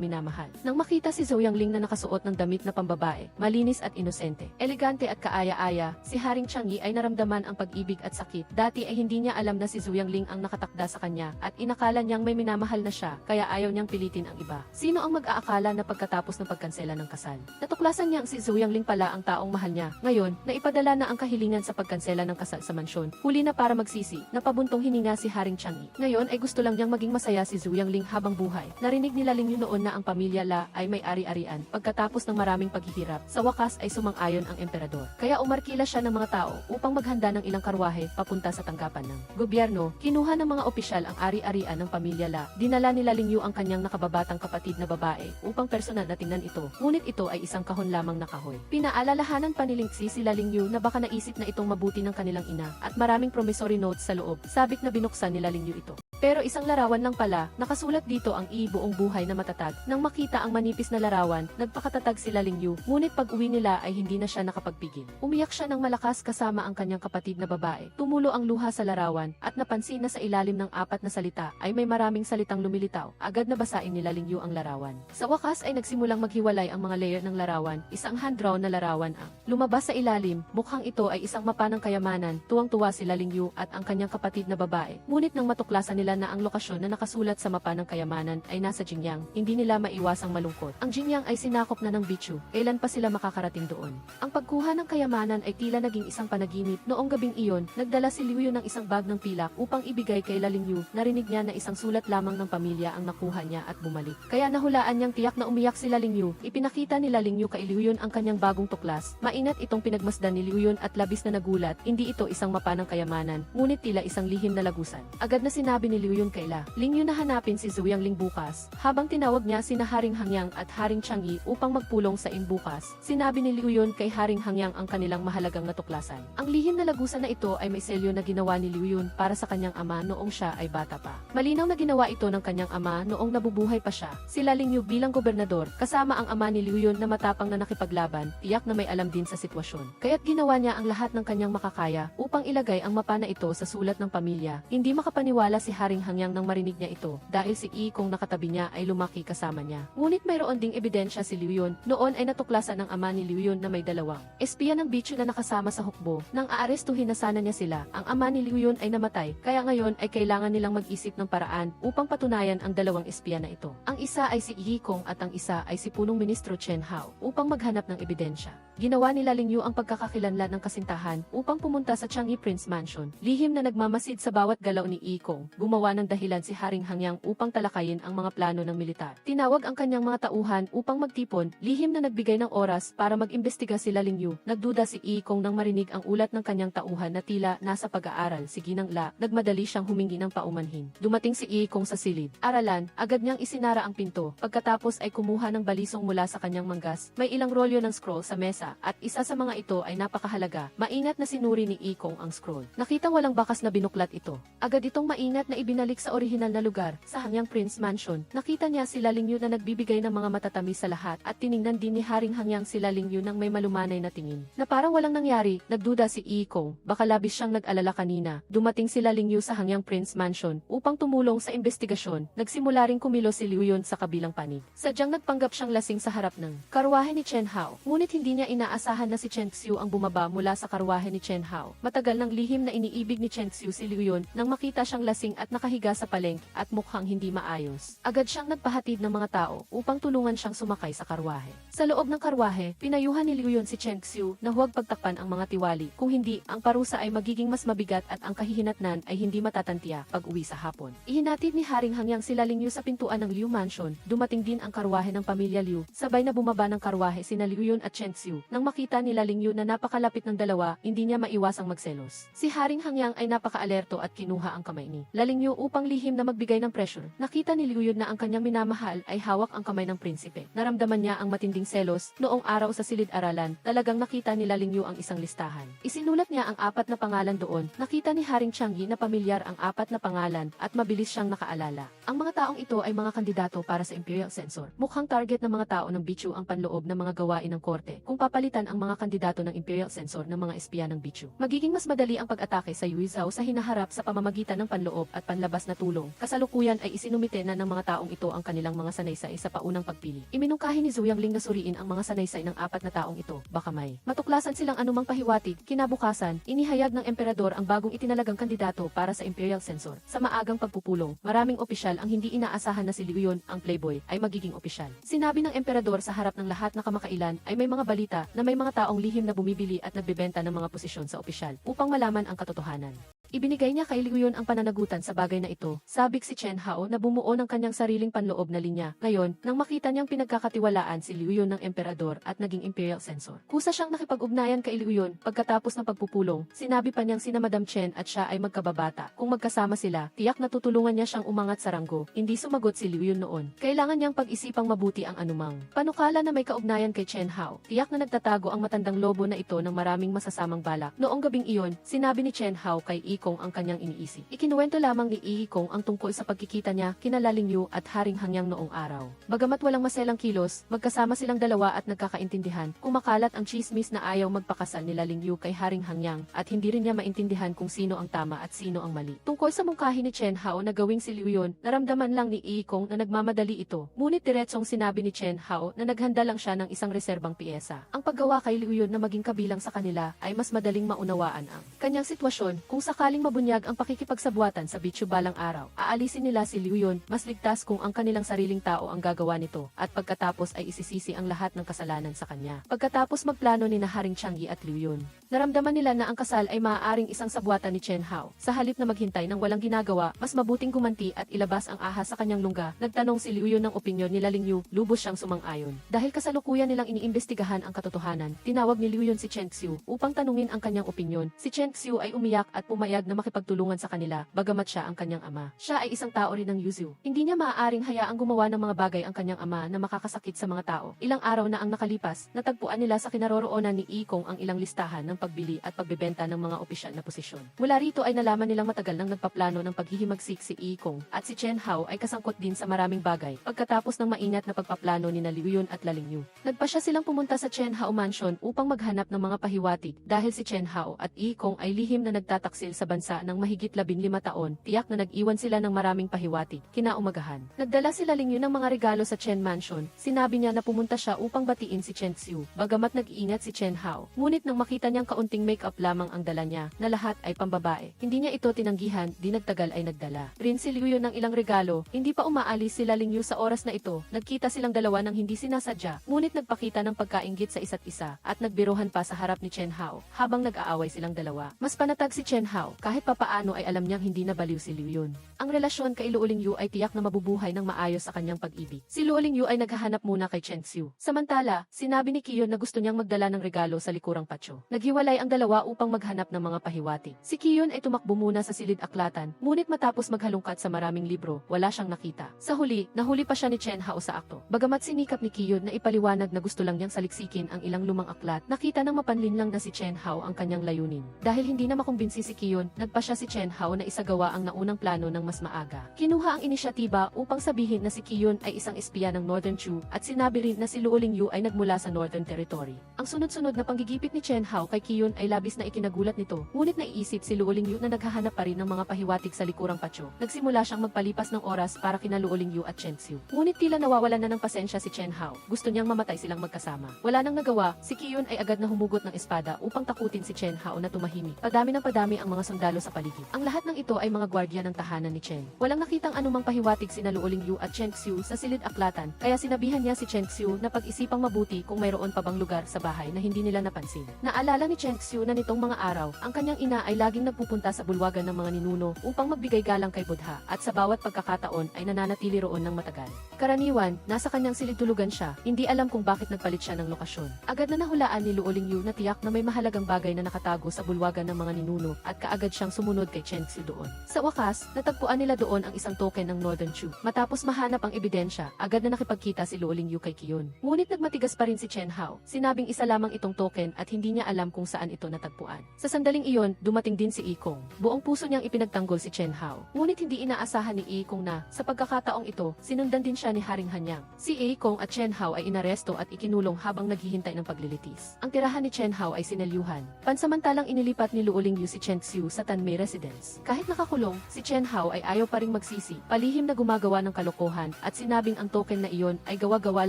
minamahal. Nang makita si Zhou Yangling na nakasuot ng damit na pambabae, malinis at inosente, elegante at kaaya-aya, si Haring Changi ay naramdaman ang pag-ibig at sakit. Dati ay hindi niya alam na si Zhou Yangling ang nakatakda sa kanya at inakala niyang may minamahal na siya, kaya ayaw niyang pilitin ang iba. Sino ang mag-aakala na pagkatapos ng pagkansela ng kasal, natuklasan niyang si Zhou Yangling pala ang taong mahal niya. Ngayon, naipadala na ang kahilingan sa pagkansela ng kasal sa mansyon. Huli na para magsisi, napabuntong hininga si Haring Changi. Ngayon ay gusto lang niyang maging masaya si Zhou Yangling habang buhay. Narinig nila Lingyu noon na ang pamilya La ay may ari-arian. Pagkatapos ng maraming paghihirap, sa wakas ay sumang-ayon ang emperador. Kaya umarkila siya ng mga tao upang maghanda ng ilang karwahe papunta sa tanggapan ng gobyerno. Kinuha ng mga opisyal ang ari-arian ng pamilya La. Dinala nila Lingyu ang kanyang nakababatang kapatid na babae upang personal na tingnan ito. Ngunit ito ay isang kahon lamang na kahoy. Pinaalalahanan pa ni Lingxi sila Lingyu na baka naisip na itong mabuti ng kanilang ina at maraming promissory notes sa loob. Sabik na binuksan nila Lingyu ito. Pero isang larawan lang pala, nakasulat dito ang ibuong buhay na matatag. Nang makita ang manipis na larawan, nagpakatatag sila Lingyu, ngunit pag uwi nila ay hindi na siya nakapagpigil. Umiyak siya ng malakas kasama ang kanyang kapatid na babae. Tumulo ang luha sa larawan, at napansin na sa ilalim ng 4 na salita ay may maraming salitang lumilitaw. Agad na basain nila Lingyu ang larawan. Sa wakas ay nagsimulang maghiwalay ang mga layer ng larawan, isang hand-drawn na larawan ang lumabas sa ilalim. Mukhang ito ay isang mapa ng kayamanan. Tuwang-tuwa sila Lingyu at ang kanyang kapatid na babae. Ngunit nang matuklasan nila na ang lokasyon na nakasulat sa mapa ng kayamanan ay nasa Jingyang, hindi nila maiwasang malungkot. Ang Jingyang ay sinakop na ng Bichu, kailan pa sila makakarating doon? Ang pagkuha ng kayamanan ay tila naging isang panaginip. Noong gabing iyon, nagdala si Liu Yu ng isang bag ng pilak upang ibigay kay Lingyu. Narinig niya na isang sulat lamang ng pamilya ang nakuha niya at bumalik. Kaya nahulaan niyang tiyak na umiyak si Lingyu. Ipinakita ni Lingyu kay Liu Yun ang kanyang bagong tuklas. Maingat itong pinagmasdan ni Liu Yun at labis na nagulat. Hindi ito isang mapa ng kayamanan, ngunit tila isang lihim na lagusan. Agad na sinabi ni ni Liu Yun kay Ling Yun na hanapin si Zhu Yangling bukas. Habang tinawag niya sina Haring Hangyang at Haring Chang'e upang magpulong sa bukas, sinabi ni Liu Yun kay Haring Hangyang ang kanilang mahalagang natuklasan. Ang lihim na lagusan na ito ay may selyo na ginawa ni Liu Yun para sa kanyang ama noong siya ay bata pa. Malinaw na ginawa ito ng kanyang ama noong nabubuhay pa siya. Sila Ling Yu bilang gobernador, kasama ang ama ni Liu Yun na matapang na nakipaglaban, tiyak na may alam din sa sitwasyon. Kaya't ginawa niya ang lahat ng kanyang makakaya upang ilagay ang mapa na ito sa sulat ng pamilya. Hindi makapaniwala si Haring Hangyang nang marinig niya ito dahil si Kong nakatabi niya ay lumaki kasama niya. Ngunit mayroon ding ebidensya si Liu Yun. Noon ay natuklasan ng ama ni Liu Yun na may dalawang espiya ng Bichu na nakasama sa hukbo. Nang aarestuhin na sana niya sila, ang ama ni Liu Yun ay namatay, kaya ngayon ay kailangan nilang mag-isip ng paraan upang patunayan ang dalawang espiya na ito. Ang isa ay si Kong at ang isa ay si punong ministro Chen Hao upang maghanap ng ebidensya. Ginawa nila Ling Yu ang pagkakakilanlan ng kasintahan upang pumunta sa Chang'e Prince Mansion. Lihim na nagmamasid sa bawat galaw ni Kong. Gumawa ng dahilan si Haring Hangyang upang talakayin ang mga plano ng militar. Tinawag ang kanyang mga tauhan upang magtipon, lihim na nagbigay ng oras para mag-imbestiga sila Ling Yu. Nagduda si Kong nang marinig ang ulat ng kanyang tauhan na tila nasa pag-aaral si Ginang La. Nagmadali siyang humingi ng paumanhin. Dumating si Kong sa silid. Aralan, agad niyang isinara ang pinto. Pagkatapos ay kumuha ng balisong mula sa kanyang manggas. May ilang rolyo ng scroll sa mesa at isa sa mga ito ay napakahalaga. Maingat na sinuri ni Kong ang scroll. Nakitang walang bakas na binuklat ito. Agad itong maingat na ibinalik sa orihinal na lugar, sa Hangyang Prince Mansion. Nakita niya sila Ling Yu na nagbibigay ng mga matatamis sa lahat at tiningnan din ni Haring Hangyang sila Ling Yu nang may malumanay na tingin. Na parang walang nangyari, nagduda si Kong. Baka labis siyang nag-alala kanina. Dumating sila Ling Yu sa Hangyang Prince Mansion upang tumulong sa investigasyon. Nagsimula ring kumilos si Liu Yun sa kabilang panig. Sadyang nagpanggap siyang lasing sa harap ng karwahe ni Chen Hao. Ngunit hindi niya inaasahan na si Chen Xiu ang bumaba mula sa karwahe ni Chen Hao. Matagal nang lihim na iniibig ni Chen Xiu si Liu Yun nang makita siyang lasing at nakahiga sa palengke at mukhang hindi maayos. Agad siyang nagpahatid ng mga tao upang tulungan siyang sumakay sa karwahe. Sa loob ng karwahe, pinayuhan ni Liu Yun si Chen Xiu na huwag pagtakpan ang mga tiwali. Kung hindi, ang parusa ay magiging mas mabigat at ang kahihinatnan ay hindi matatantiya pag uwi sa hapon. Ihinatid ni Haring Hangyang sila Ling Yu sa pintuan ng Liu Mansion. Dumating din ang karwahe ng pamilya Liu. Sabay na bumaba ng karwahe sina Liu Yun at Chen Xiu. Nang makita nila Ling Yu na napakalapit ng dalawa, hindi niya maiwasang magselos. Si Haring Hangyang ay napaka-alerto at kinuha ang kamay ni Ling Yu upang lihim na magbigay ng pressure. Nakita ni Liu Yun na ang kanyang minamahal ay hawak ang kamay ng prinsipe. Naramdaman niya ang matinding selos. Noong araw sa silid-aralan, talagang nakita ni Ling Yu ang isang listahan. Isinulat niya ang 4 na pangalan doon. Nakita ni Haring Chang'e na pamilyar ang 4 na pangalan at mabilis siyang nakaalala. Ang mga taong ito ay mga kandidato para sa Imperial Censor. Mukhang target ng mga tao ng Bichu ang panloob ng mga gawain ng korte. Kung papalitan ang mga kandidato ng Imperial Censor ng mga espiya ng Bichu, magiging mas madali ang pag-atake sa Yuizhou sa hinaharap sa pamamagitan ng panloob at panlabas na tulong. Kasalukuyan ay isinumite na ng mga taong ito ang kanilang mga sanaysay sa paunang pagpili. Iminungkahi ni Zhu Yangling na suriin ang mga sanaysay ng 4 na taong ito. Baka may matuklasan silang anumang pahiwatig. Kinabukasan, inihayag ng emperador ang bagong itinalagang kandidato para sa Imperial Censor. Sa maagang pagpupulong, maraming opisyal ang hindi inaasahan na si Liu Yun, ang playboy, ay magiging opisyal. Sinabi ng emperador sa harap ng lahat na kamakailan ay may mga balita na may mga taong lihim na bumibili at nagbebenta ng mga posisyon sa opisyal upang malaman ang katotohanan. Ibinigay niya kay Liu Yun ang pananagutan sa bagay na ito. Sabik si Chen Hao na bumuo ng kanyang sariling panloob na linya. Ngayon, nang makita niyang pinagkakatiwalaan si Liu Yun ng emperador at naging Imperial Censor, kusa siyang nakipag-ugnayan kay Liu Yun. Pagkatapos ng pagpupulong, sinabi pa niyang sina Madam Chen at siya ay magkababata. Kung magkasama sila, tiyak na tutulungan niya siyang umangat sa ranggo. Hindi sumagot si Liu Yun noon. Kailangan niyang pag-isipang mabuti ang anumang panukala na may kaugnayan kay Chen Hao. Tiyak na nagtatago ang matandang lobo na ito ng maraming masasamang balak. Noong gabing iyon, sinabi ni Chen Hao kay Kong ang kanyang iniisip. Ikinuwento lamang ni Kong ang tungkol sa pagkikita niya kina Ling Yu at Haring Hangyang noong araw. Bagamat walang maselang kilos, magkasama silang dalawa at nagkakaintindihan. Kumakalat ang chismis na ayaw magpakasal ni Ling Yu kay Haring Hangyang at hindi rin niya maintindihan kung sino ang tama at sino ang mali. Tungkol sa mungkahi ni Chen Hao na gawing si Liu Yun, naramdaman lang ni Kong na nagmamadali ito. Ngunit diretsong sinabi ni Chen Hao na naghanda lang siya ng isang reserbang piyesa. Ang paggawa kay Liu Yun na maging kabilang sa kanila ay mas madaling maunawaan ang kanyang sitwasyon. Kung sakaling mabunyag ang pakikipagsabuatan sa Bichu balang araw, aalisin nila si Liu Yun. Mas ligtas kung ang kanilang sariling tao ang gagawa nito at pagkatapos ay isisisi ang lahat ng kasalanan sa kanya. Pagkatapos magplano ni Haring Chang'e at Liu Yun, naramdaman nila na ang kasal ay maaaring isang sabuatan ni Chen Hao. Sa halip na maghintay ng walang ginagawa, mas mabuting gumanti at ilabas ang ahas sa kanyang lungga. Nagtanong si Liu Yun ng opinyon ni Ling Yu, lubos siyang sumang-ayon. Dahil kasalukuyan nilang iniimbestigahan ang katotohanan, tinawag ni Liu Yun si Chen Xiu upang tanungin ang kanyang opinyon. Si Chen Xiu ay umiyak at pumayag pumayag na makipagtulungan sa kanila, bagamat siya ang kanyang ama. Siya ay isang tao rin ng Yuzu. Hindi niya maaaring hayaang gumawa ng mga bagay ang kanyang ama na makakasakit sa mga tao. Ilang araw na ang nakalipas, natagpuan nila sa kinaroroonan ni Ikong ang ilang listahan ng pagbili at pagbebenta ng mga opisyal na posisyon. Mula rito ay nalaman nilang matagal nang nagpaplano ng paghihimagsik si Ikong at si Chen Hao ay kasangkot din sa maraming bagay pagkatapos ng maingat na pagpaplano ni Liu Yun at Ling Yu. Nagpasya silang pumunta sa Chen Hao Mansion upang maghanap ng mga pahiwatig dahil si Chen Hao at Ikong ay lihim na nagtataksil sa bansa ng mahigit 15 taon, tiyak na nag-iwan sila ng maraming pahiwatig. Kinaumagahan, nagdala sila Ling Yu ng mga regalo sa Chen Mansion. Sinabi niya na pumunta siya upang batiin si Chen Xiu, bagamat nag-iingat si Chen Hao. Ngunit nang makita niyang kaunting make-up lamang ang dala niya, na lahat ay pambabae, hindi niya ito tinanggihan, di nagtagal ay nagdala rin si Liu Yun ng ilang regalo. Hindi pa umaalis sila Ling Yu sa oras na ito, nagkita silang dalawa ng hindi sinasadya, ngunit nagpakita ng pagkainggit sa isa't isa, at nagbiruhan pa sa harap ni Chen Hao, habang nag-aaway silang dalawa. Mas panatag si Chen Hao, kahit papaano ay alam niyang hindi nabaliw si Liu Yun. Ang relasyon kay Luo Lingyu ay tiyak na mabubuhay ng maayos sa kanyang pag-ibig. Si Luo Lingyu ay naghahanap muna kay Chen Xiu. Samantala, sinabi ni Kiyon na gusto niyang magdala ng regalo sa likurang patio. Naghiwalay ang dalawa upang maghanap ng mga pahiwatig. Si Kiyon ay tumakbo muna sa silid aklatan, ngunit matapos maghalungkat sa maraming libro, wala siyang nakita. Sa huli, nahuli pa siya ni Chen Hao sa akto. Bagamat sinikap ni Kiyon na ipaliwanag na gusto lang niyang saliksikin ang ilang lumang aklat, nakita ng mapanlin lang na si Chen Hao ang kanyang layunin. Dahil hindi na makumbinsi si Kiyon, nagpa siya si Chen Hao na isagawa ang naunang plano ng mas maaga. Kinuha ang inisyatiba upang sabihin na si Kiyon ay isang espiya ng Northern Chu at sinabi rin na si Luo Lingyu ay nagmula sa Northern Territory. Ang sunod-sunod na panggigipit ni Chen Hao kay Kiyon ay labis na ikinagulat nito, ngunit naiisip si Luo Lingyu na naghahanap pa rin ng mga pahiwatig sa likurang patio. Nagsimula siyang magpalipas ng oras para kina Luo Lingyu at Chen Xiu. Ngunit tila nawawalan na ng pasensya si Chen Hao. Gusto niyang mamatay silang magkasama. Wala nang nagawa, si Kiyon ay agad na humugot ng espada upang takutin si Chen Hao na tumahimik. Padami ng padami ang mga sundalo sa paligid. Ang lahat ng ito ay mga gwardiya ng tahanan ni Chen. Walang nakitang anumang pahiwatig sina Luo Lingyu at Chen Xiu sa silid aklatan, kaya sinabihan niya si Chen Xiu na pag-isipang mabuti kung mayroon pa bang lugar sa bahay na hindi nila napansin. Naalala ni Chen Xiu na nitong mga araw, ang kanyang ina ay laging nagpupunta sa bulwagan ng mga ninuno upang magbigay galang kay Buddha at sa bawat pagkakataon ay nananatili roon ng matagal. Karaniwan, nasa kanyang silid tulugan siya, hindi alam kung bakit nagpalit siya ng lokasyon. Agad na nahulaan ni Luo Lingyu na tiyak na may mahalagang bagay na nakatago sa bulwagan ng mga ninuno at kaagad siyang sumunod kay Chen Xiu doon. Sa wakas, natagpuan nila doon ang isang token ng Northern Chu. Matapos mahanap ang ebidensya, agad na nakipagkita si Luo Lingyu kay Kiyon. Ngunit nagmatigas pa rin si Chen Hao. Sinabing isa lamang itong token at hindi niya alam kung saan ito natagpuan. Sa sandaling iyon, dumating din si Ikong. Buong puso niyang ipinagtanggol si Chen Hao. Ngunit hindi inaasahan ni Ikong na, sa pagkakataong ito, sinundan din siya ni Haring Hanyang. Si Ikong at Chen Hao ay inaresto at ikinulong habang naghihintay ng paglilitis. Ang tirahan ni Chen Hao ay sinelyuhan. Pansamantalang inilipat ni Luo Lingyu si Chen Xiu sa Tanmei Residence. Kahit nakakulong, si Chen Hao ay ayaw pa ring magsisi, palihim na gumagawa ng kalokohan at sinabing ang token na iyon ay gawa-gawa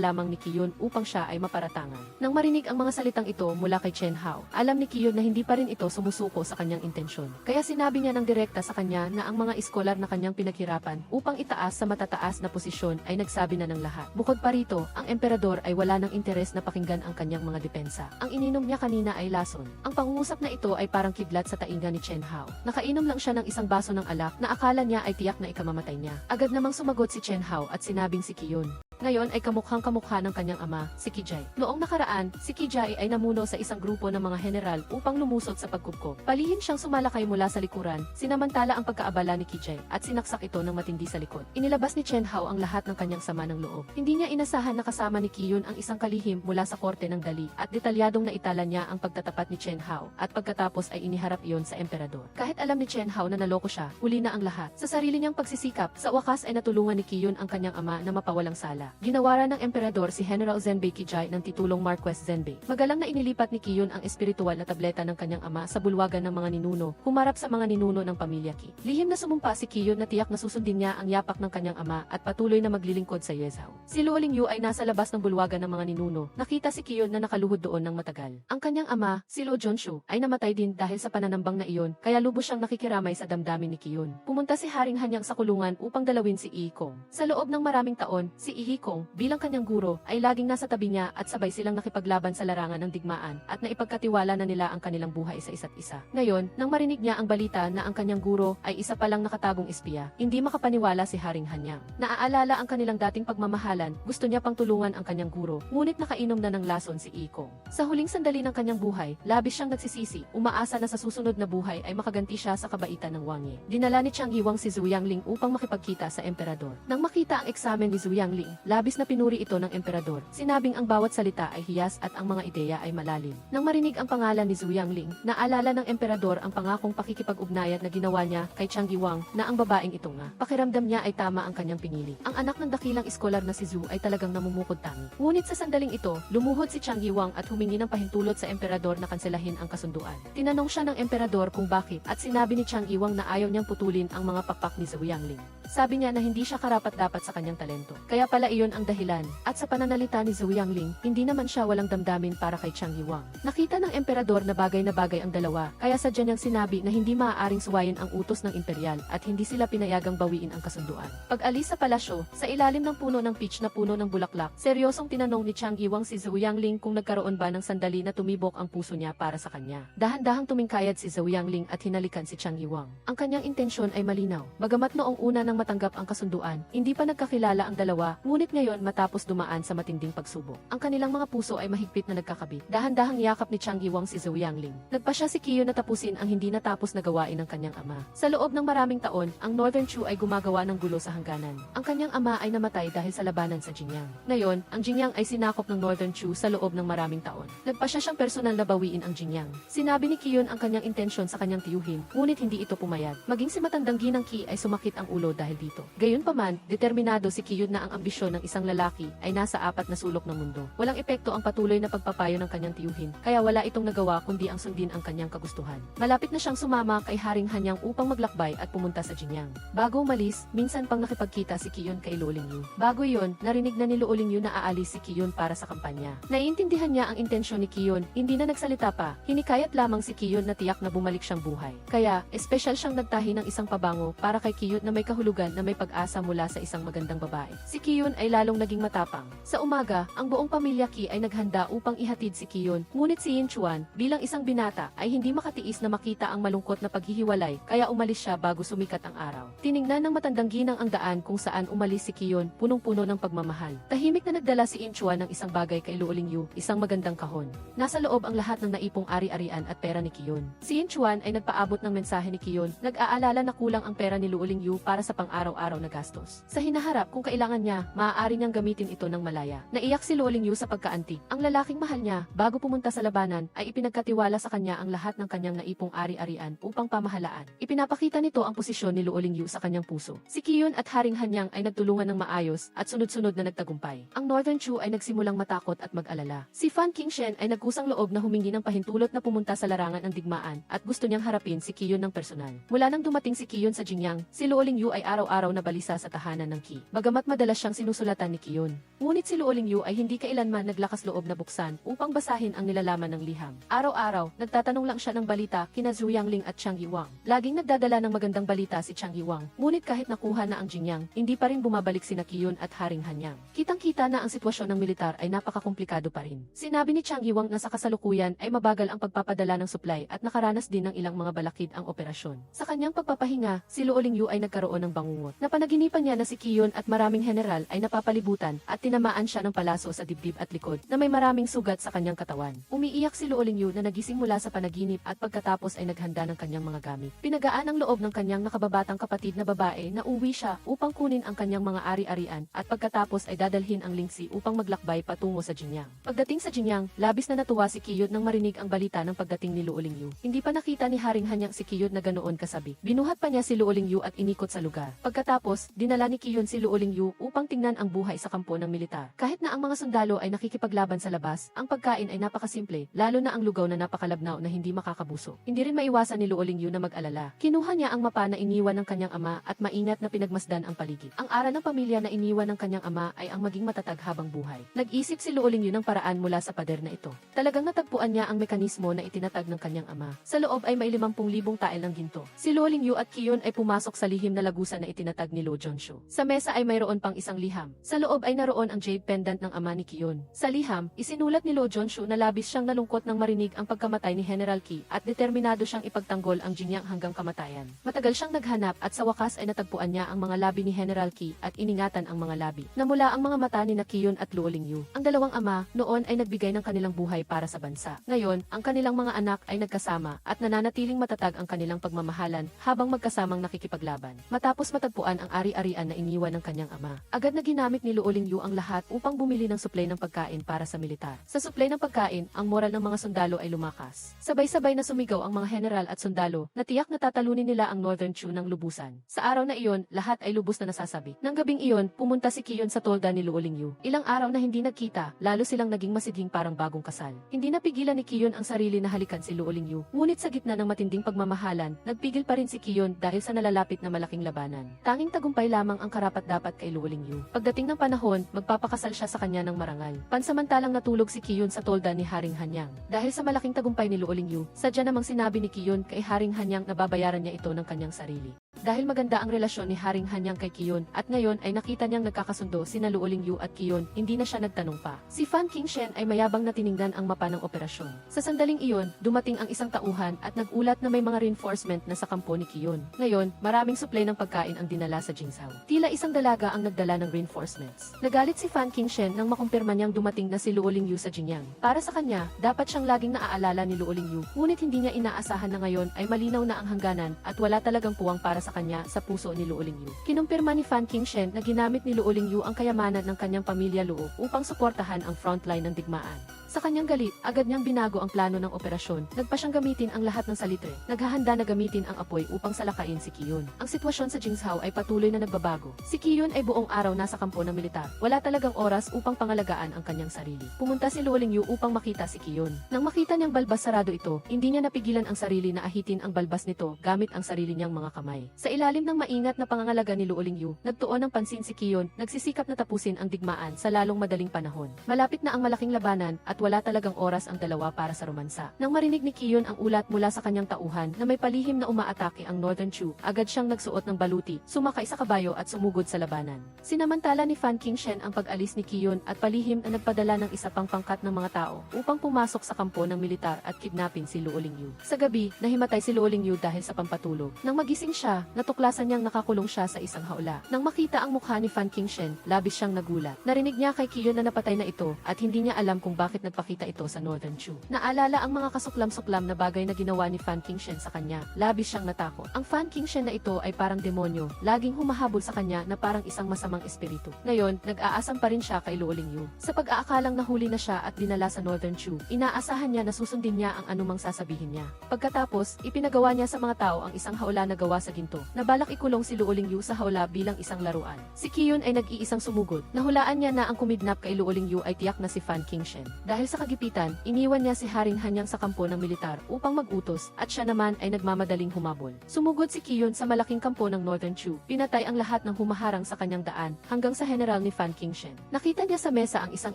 lamang ni Kiyon upang siya ay maparatangan. Nang marinig ang mga salitang ito mula kay Chen Hao, alam ni Kiyon na hindi pa rin ito sumusuko sa kanyang intensyon. Kaya sinabi niya ng direkta sa kanya na ang mga iskolar na kanyang pinaghirapan upang itaas sa matataas na posisyon ay nagsabi na ng lahat. Bukod pa rito, ang emperador ay wala ng interes na pakinggan ang kanyang mga depensa. Ang ininom niya kanina ay lason. Ang pangungusap na ito ay parang kidlat sa tainga ni Chen Hao. Nakainom lang siya ng isang baso ng alak na akala niya ay tiyak na ikamamatay niya. Agad namang sumagot si Chen Hao at sinabing si Kiyon. Ngayon ay kamukhang-kamukha ng kanyang ama, si Kijay. Noong nakaraan, si Kijay ay namuno sa isang grupo ng mga general upang lumusot sa pagkupkop. Palihim siyang sumalakay mula sa likuran, sinamantala ang pagkaabala ni Kijay at sinaksak ito ng matindi sa likod. Inilabas ni Chen Hao ang lahat ng kanyang sama ng loob. Hindi niya inasahan na kasama ni Kiyon ang isang kalihim mula sa korte ng dali at detalyadong naitala niya ang pagtatapat ni Chen Hao at pagkatapos ay iniharap iyon sa emperador. Kahit alam ni Chen Hao na naloko siya, huli na ang lahat. Sa sarili niyang pagsisikap, sa wakas ay natulungan ni Kiyon ang kanyang ama na mapawalang sala. Ginawaran ng emperador si General Zenbei Kijay ng titulong Marquess Zenbei. Magalang na inilipat ni Kiyon ang espiritual na tableta ng kanyang ama sa bulwagan ng mga ninuno, humarap sa mga ninuno ng pamilya Qi. Lihim na sumumpa si Kiyon na tiyak na susundin niya ang yapak ng kanyang ama at patuloy na maglilingkod sa Yezhao. Si Luo Lingyu ay nasa labas ng bulwagan ng mga ninuno. Nakita si Kiyon na nakaluhod doon ng matagal. Ang kanyang ama, si Luo Jonshu, ay namatay din dahil sa pananambang na iyon, kaya lubos siyang nakikiramay sa damdamin ni Kiyon. Pumunta si Haring Hanyang sa kulungan upang dalawin si Ikong. Sa loob ng maraming taon, si Ikong, bilang kanyang guro, ay laging nasa tabi niya at sabay silang nakipaglaban sa larangan ng digmaan at naipagkatiwala na nila ang kanilang buhay sa isa't isa. Ngayon, nang marinig niya ang balita na ang kanyang guro ay isa palang nakatagong espiya, hindi makapaniwala si Haring Hanyang. Naaalala ang kanilang dating pagmamahalan, gusto niya pang tulungan ang kanyang guro, ngunit nakainom na ng lason si Ikong. Sa huling sandali ng kanyang buhay, labis siyang nagsisisi, umaasa na sa susunod na buhay ay makaganti siya sa kabaitan ng Wang Yi. Dinala ni Chang Yiwang si Zhu Yangling upang makipagkita sa emperador. Nang makita ang eksamen ni Zhu Yangling, labis na pinuri ito ng emperador. Sinabing ang bawat salita ay hiyas at ang mga ideya ay malalim. Nang marinig ang pangalan ni Zhu Yangling, naalala ng emperador ang pangakong pakikipag-ugnayan na ginawa niya kay Chang Yiwang na ang babaeng ito nga. Pakiramdam niya ay tama ang kanyang pinili. Ang anak ng dakilang iskolar na si Zhu ay talagang namumukod tangi. Ngunit sa sandaling ito, lumuhod si Chang Yiwang at humingi ng pahintulot sa emperador na kanselahin ang kasunduan. Tinanong siya ng emperador kung bakit at sinabi ni Chang Yiwang na ayaw niyang putulin ang mga pakpak ni Zhu Yangling. Sabi niya na hindi siya karapat-dapat sa kanyang talento. Kaya pala iyon ang dahilan. At sa pananalita ni Zhu Yangling, hindi naman siya walang damdamin para kay Chang Yiwang. Nakita ng emperador na bagay ang dalawa, kaya sadya niyang sinabi na hindi maaaring suwayin ang utos ng imperial at hindi sila pinayagang bawiin ang kasunduan. Pag-alis sa palasyo, sa ilalim ng puno ng peach na puno ng bulaklak, seryosong tinanong ni Chang Yiwang si Zhu Yangling kung nagkaroon ba ng sandali na tumibok ang puso niya para sa kanya. Dahan-dahang tumingkayad si Zhu Yangling at hinalikan si Chang Yiwang. Ang kanyang intensyon ay malinaw. Bagamat noong una nang matanggap ang kasunduan, hindi pa nagkakilala ang dalawa, ngunit ngayon matapos dumaan sa matinding pagsubok, ang kanilang mga puso ay mahigpit na nagkakabit. Dahan-dahang yakap ni Chang Yiwang si Zhu Yangling. Nagpa siya si Qiyu na tapusin ang hindi natapos na gawain ng kanyang ama. Sa loob ng maraming taon, ang Northern Chu ay gumagawa ng gulo sa hangganan. Ang kanyang ama ay namatay dahil sa labanan sa Jingyang. Ngayon, ang Jingyang ay sinakop ng Northern Chu sa loob ng maraming taon. Nagpa siya siyang personal na bawiin ang Jingyang. Sinabi ni Qiyu ang kanyang intensyon sa kanyang tiyuhin, ngunit hindi ito pumayag. Maging si matandang ginang Qi ay sumakit ang ulo dahil dito. Gayunpaman, determinado si Qiyu na ang ambisyon ng isang lalaki ay nasa apat na sulok ng mundo. Walang epekto ang patuloy na pagpapayo ng kanyang tiyuhin, kaya wala itong nagawa kundi ang sundin ang kanyang kagustuhan. Malapit na siyang sumama kay Haring Hanyang upang maglakbay at pumunta sa Jingyang. Bago umalis, minsan pang nakipagkita si Qiyu kay Luo Lingyu. Bago iyon, narinig na ni Luo Lingyu na aalis si Qiyu para sa kampanya. Naiintindihan niya ang intensyon ni Qiyu, hindi na nagsalita pa. Hinikayat lamang si Qiyu na tiyak na bumalik siyang buhay. Kaya, espesyal siyang nagtahi ng isang pabango para kay Qiyu na may kahulugan na may pag-asa mula sa isang magandang babae. Si Qiyu ay lalong naging matapang. Sa umaga, ang buong pamilya Qi ay naghanda upang ihatid si Qiyu, ngunit si Yin Chuan, bilang isang binata, ay hindi makatiis na makita ang malungkot na paghihiwalay, kaya umalis siya bago sumikat ang araw. Tiningnan ng matandang ginang ang daan kung saan umalis si Qiyu, punong-puno ng pagmamahal. Tahimik na nagdala si Yin Chuan ng isang bagay kay Luo Lingyu, isang magandang kahon. Nasa loob ang lahat ng naipong ari-arian at pera ni Qiyu. Si Yin Chuan ay nagpaabot ng mensahe ni Qiyu, nag-aalala na kulang ang pera ni Luo Lingyu para sa pang-araw-araw na gastos. Sa hinaharap, kung kailangan niya, maaari niyang gamitin ito ng malaya. Naiyak si Luo Lingyu sa pagkaantig. Ang lalaking mahal niya, bago pumunta sa labanan, ay ipinagkatiwala sa kanya ang lahat ng kanyang naipong ari-arian upang pamahalaan. Ipinapakita nito ang posisyon ni Luo Lingyu sa kanyang puso. Si Qiyu at Haring Hanyang ay nagtulungan ng maayos at sunod-sunod na nagtagumpay. Ang Northern Chu ay nagsimulang matakot at mag-alala. Si Fan Qingshen ay nagkusang loob na humingi ng pahintulot na pumunta sa larangan ng digmaan at gusto niyang harapin si Qiyu ng personal. Mula nang dumating si Qiyu sa Jingyang, si Luo Lingyu ay araw-araw na balisa sa tahanan ng Qi. Bagamat madalas siyang sinusulatan ni Qiyu, ngunit si Luo Lingyu ay hindi kailanman naglakas loob na buksan upang basahin ang nilalaman ng liham. Araw-araw, nagtatanong lang siya ng balita kina Zhu Yangling at Chang Yiwang. Laging nagdadala ng magandang balita si Chang Yiwang, ngunit kahit nakuha na ang Jingyang, hindi pa rin bumabalik sina Qiyu at Haring Hanyang. Kitang-kita na ang sitwasyon ng militar ay napakakomplikado pa rin. Sinabi ni Chang Yiwang na sa kasalukuyan ay mabagal ang pagpapadala ng supply at nakaranas din ng ilang mga balakid ang operasyon. Sa kanyang pagpapahinga, si Luo Lingyu ay nagkaroon ng bangungot. Napanaginipan niya na si Qiyu at maraming general ay napapalibutan at tinamaan siya ng palaso sa dibdib at likod na may maraming sugat sa kanyang katawan. Umiiyak si Luo Lingyu na nagising mula sa panaginip at pagkatapos ay naghanda ng kanyang mga gamit. Pinagaan ang loob ng kanyang nakababatang kapatid na babae na uwi siya upang kunin ang kanyang mga ari-arian at pagkatapos ay dadalhin ang lingsi upang maglakbay patungo sa Jingyang. Pagdating sa Jingyang, labis na natuwa si Qiyu nang marinig ang balita ng pagdating ni Luo Lingyu. Hindi pa nakita ni Haring Hanyang si Qiyu na ganoon kasabi. Binuhat pa niya si Luo Lingyu at inikot sa lugar. Pagkatapos, dinala ni Qiyu si Luo Lingyu upang tingnan ang buhay sa kampo ng militar. Kahit na ang mga sundalo ay nakikipaglaban sa labas, ang pagkain ay napakasimple, lalo na ang lugaw na napakalabnaw na hindi makakabuso. Hindi rin maiwasan ni Luo Lingyu na mag-alala. Kinuha niya ang mapa na iniwan ng kanyang ama at maingat na pinagmasdan ang paligid. Ang aral ng pamilya na iniwan ng kanyang ama ay ang maging matatag habang buhay. Nag-isip si Luo Lingyu ng paraan mula sa pader na ito. Talagang natagpuan niya ang mekanismo na itinatag ng kanyang ama. Sa loob ay may 50,000 tael ng ginto. Si Luo Lingyu at Qiyu ay pumasok sa lihim na lagusan na itinatag ni Luo Zhonshu. Sa mesa ay mayroon pang isang liham. liham. Sa loob ay naroon ang jade pendant ng ama ni Kiyon. Sa liham, isinulat ni Lo Jonshu na labis siyang nalungkot nang marinig ang pagkamatay ni General Ki at determinado siyang ipagtanggol ang Jinyang hanggang kamatayan. Matagal siyang naghanap at sa wakas ay natagpuan niya ang mga labi ni General Ki at iningatan ang mga labi. Namula ang mga mata ni Kiyon at Luo Lingyu. Ang dalawang ama noon ay nagbigay ng kanilang buhay para sa bansa. Ngayon, ang kanilang mga anak ay nagkasama at nananatiling matatag ang kanilang pagmamahalan habang magkasamang nakikipaglaban. Matapos matagpuan ang ari-arian na iniwan ng kanyang ama, agad na ginamit ni Luo Lingyu ang lahat upang bumili ng suplay ng pagkain para sa militar. Sa suplay ng pagkain, ang moral ng mga sundalo ay lumakas. Sabay-sabay na sumigaw ang mga general at sundalo na tiyak na tatalunin nila ang Northern Chu ng lubusan. Sa araw na iyon, lahat ay lubos na nasasabi. Nang gabing iyon, pumunta si Kiyon sa tolda ni Luo Lingyu. Ilang araw na hindi nagkita, lalo silang naging masidhing parang bagong kasal. Hindi napigilan ni Kiyon ang sarili na halikan si Luo Lingyu, ngunit sa gitna ng matinding pagmamahalan, nagpigil pa rin si Kiyon dahil sa nalalapit na malaking labanan. Tanging tagumpay lamang ang karapat-dapat kay Luo Lingyu. Pagdating ng panahon, magpapakasal siya sa kanya ng marangal. Pansamantalang natulog si Kiyon sa tolda ni Haring Hanyang. Dahil sa malaking tagumpay ni Luo Lingyu, sadya namang sinabi ni Kiyon kay Haring Hanyang na babayaran niya ito ng kanyang sarili. Dahil maganda ang relasyon ni Haring Hanyang kay Kiyon at ngayon ay nakita niyang nagkakasundo sina Luo Lingyu at Kiyon, hindi na siya nagtanong pa. Si Fan Qingshen ay mayabang na tiningnan ang mapa ng operasyon. Sa sandaling iyon, dumating ang isang tauhan at nagulat na may mga reinforcement na sa kampo ni Kiyon. Ngayon, maraming suplay ng pagkain ang dinala sa Jingzhou. Tila isang dalaga ang nagdala ng reinforcements. Nagalit si Fan Qingshen nang makumpirma niyang dumating na si Luo Lingyu sa Jingyang. Para sa kanya, dapat siyang laging naaalala ni Luo Lingyu, ngunit hindi niya inaasahan na ngayon ay malinaw na ang hangganan at wala talagang puwang para sa kanya sa puso ni Luo Lingyu. Kinumpirma ni Fan Qingshen na ginamit ni Luo Lingyu ang kayamanan ng kanyang pamilya Luo upang suportahan ang frontline ng digmaan. Sa kanyang galit, agad niyang binago ang plano ng operasyon. Nagpa siyang gamitin ang lahat ng salitre. Naghahanda na gamitin ang apoy upang salakain si Kiyon. Ang sitwasyon sa Jingzhou ay patuloy na nagbabago. Si Kiyon ay buong araw nasa kampo ng militar. Wala talagang oras upang pangalagaan ang kanyang sarili. Pumunta si Luo Lingyu upang makita si Kiyon. Nang makita niyang balbas sarado ito, hindi niya napigilan ang sarili na ahitin ang balbas nito gamit ang sarili niyang mga kamay. Sa ilalim ng maingat na pangangalaga ni Luo Lingyu, nagtuon ng pansin si Kiyon, nagsisikap na tapusin ang digmaan sa lalong madaling panahon. Malapit na ang malaking labanan at wala talagang oras ang dalawa para sa romansa. Nang marinig ni Kiyon ang ulat mula sa kanyang tauhan na may palihim na umaatake ang Northern Chu, agad siyang nagsuot ng baluti, sumakay sa kabayo at sumugod sa labanan. Sinamantala ni Fan Qingshen ang pag-alis ni Kiyon at palihim na nagpadala ng isa pang pangkat ng mga tao upang pumasok sa kampo ng militar at kidnapin si Luo Lingyu. Sa gabi, nahimatay si Luo Lingyu dahil sa pampatulog. Nang magising siya, natuklasan niyang nakakulong siya sa isang haula. Nang makita ang mukha ni Fan Qingshen, labis siyang nagulat. Narinig niya kay Kiyon na napatay na ito at hindi niya alam kung bakit nagpakita ito sa Northern Chu. Naalala ang mga kasuklam-suklam na bagay na ginawa ni Fan Qingshen sa kanya. Labis siyang natakot. Ang Fan Qingshen na ito ay parang demonyo, laging humahabol sa kanya na parang isang masamang espiritu. Ngayon, nag-aasam pa rin siya kay Luo Lingyu. Sa pag-aakalang nahuli na siya at dinala sa Northern Chu, inaasahan niya na susundin niya ang anumang sasabihin niya. Pagkatapos, ipinagawa niya sa mga tao ang isang haula na gawa sa ginto, na balak ikulong si Luo Lingyu sa haula bilang isang laruan. Si Kiyon ay nag-iisang sumugod. Nahulaan niya na ang kumidnap kay Luo Lingyu ay tiyak na si Fan Qingshen. Dahil sa kagipitan, iniwan niya si Haring Hanyang sa kampo ng militar upang mag-utos at siya naman ay nagmamadaling humabol. Sumugod si Kiyon sa malaking kampo ng Northern Chu, pinatay ang lahat ng humaharang sa kanyang daan hanggang sa general ni Fan Qingshen. Nakita niya sa mesa ang isang